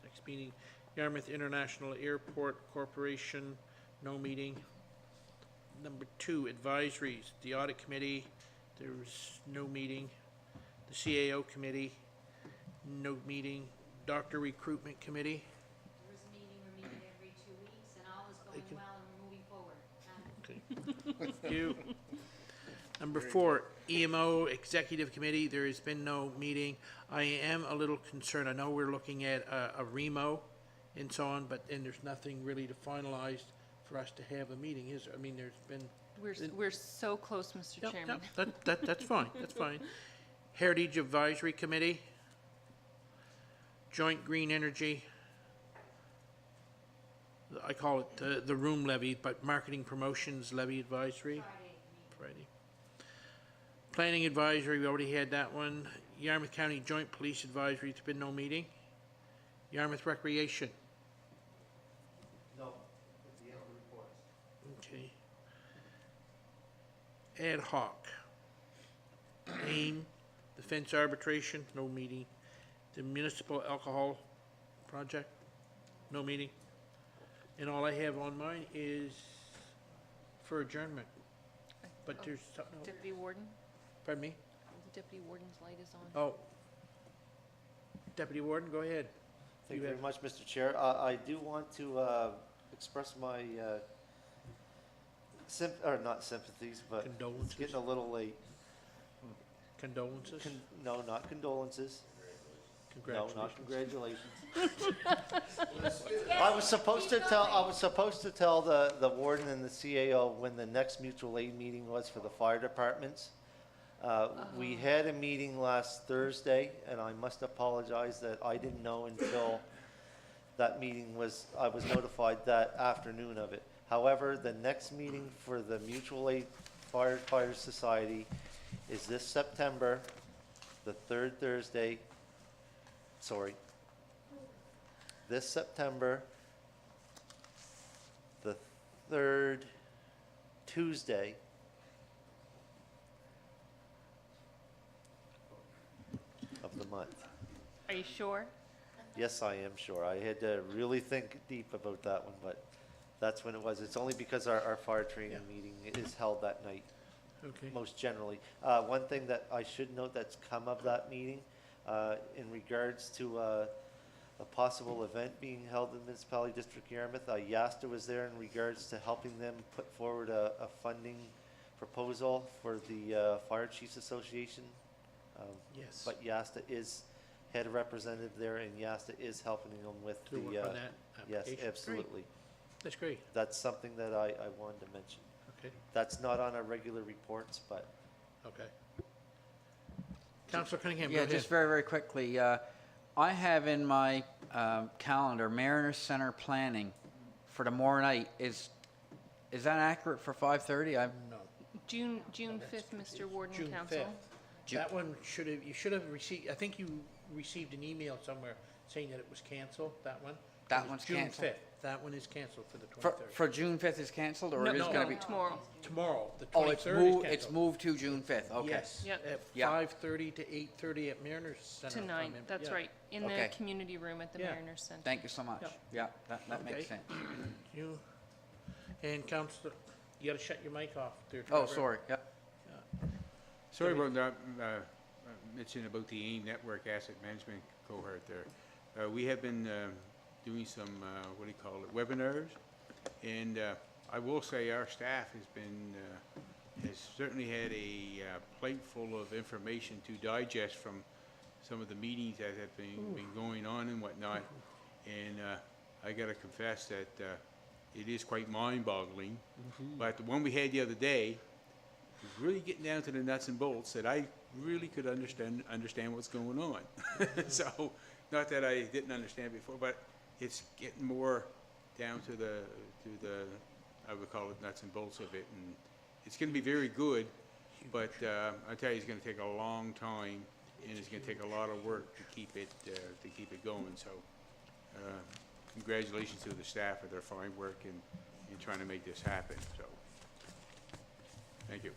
Next meeting, Yarmouth International Airport Corporation, no meeting. Number 2, advisories, the Audit Committee, there was no meeting. The CAO Committee, no meeting. Doctor Recruitment Committee, There is a meeting, we're meeting every 2 weeks, and all is going well and we're moving forward. okay. Thank you. Number 4, EMO Executive Committee, there has been no meeting. I am a little concerned, I know we're looking at a REMO and so on, but then there's nothing really to finalize for us to have a meeting, is there? I mean, there's been. We're so close, Mr. Yep, Chairman. yep, that's fine, that's fine. Heritage Advisory Committee, Joint Green Energy, I call it the room levy, but Marketing Promotions Levy Advisory. Friday. Planning Advisory, we already had that one. Yarmouth County Joint Police Advisory, there's been no meeting. Yarmouth Recreation, No, at the end of the reports. okay. Ad hoc. AIM, Defense Arbitration, no meeting. The Municipal Alcohol Project, no meeting. And all I have on mine is for adjournment. But there's something else. Deputy Warden, Pardon me? the Deputy Warden's light is on. Oh. Deputy Warden, go ahead. Thank you You very much, Mr. Chair. I do want to express my not sympathies, but it's Condolences. getting a little late. Condolences? No, not condolences. No, not Congratulations. congratulations. I was supposed to tell the warden and the CAO when the next mutual aid meeting was for the fire departments. We had a meeting last Thursday, and I must apologize that I didn't know until that meeting I was notified that afternoon of it. However, the next meeting for the Mutual Aid Firefighters Society is this September, the third Thursday, this September, the third Tuesday of the month. Are you sure? Yes, I am sure. I had to really think deep about that one, but that's when it was. It's only because our fire training meeting is held that night, Okay. most generally. One thing that I should note that's come of that meeting, in regards to a possible event being held in Municipality District Yarmouth, YASTA was there in regards to helping them put forward a funding proposal for the Fire Chiefs Association. Yes. But YASTA had a representative there, and YASTA is helping them with To work on that yes, application. absolutely. That's great. That's something that I wanted to mention. Okay, That's not on our regular reports, but okay. Councillor Cunningham, go Yeah, ahead. just very, very quickly, I have in my calendar Mariner Center planning for tomorrow night. Is that accurate for 5:30? No. June 5th, Mr. Warden, June Council. 5th. That one you should have received, I think you received an email somewhere saying that it was canceled, that one. That It was one's June canceled? 5th. That one is canceled for the For 23rd. June 5th is canceled, or No, it is no. going to be? Tomorrow. Tomorrow, the Oh, it's 23rd is moved, canceled. it's moved to June 5th, okay. Yes, Yep. at Yeah. 5:30 to 8:30 at Mariners Center. To if I 9, remember. that's Yeah. right, in the Okay. community room at the Yeah. Mariners Center. Thank you so much. Yep. Yeah, that makes Okay. sense. You, and Councillor, you gotta shut your mic off there. Oh, Trevor. sorry, yeah. Sorry about that, mentioning about the AIM Network Asset Management cohort there. We have been doing some, what do you call it, webinars, and I will say our staff has certainly had a plate full of information to digest from some of the meetings that have been going on and whatnot. And I gotta confess that it is quite mind-boggling. But the one we had the other day was really getting down to the nuts and bolts that I really could understand what's going on. So, not that I didn't understand before, but it's getting more down to the I would call it nuts and bolts of it, and it's gonna be very good, but I tell you, it's gonna take a long time, and it's gonna take a lot of work to keep it going. So, congratulations to the staff for their fine work in trying to make this happen. So, thank you.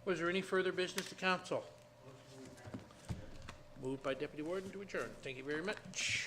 Was there any further business to council? Moved by Deputy Warden to adjourn. Thank you very much.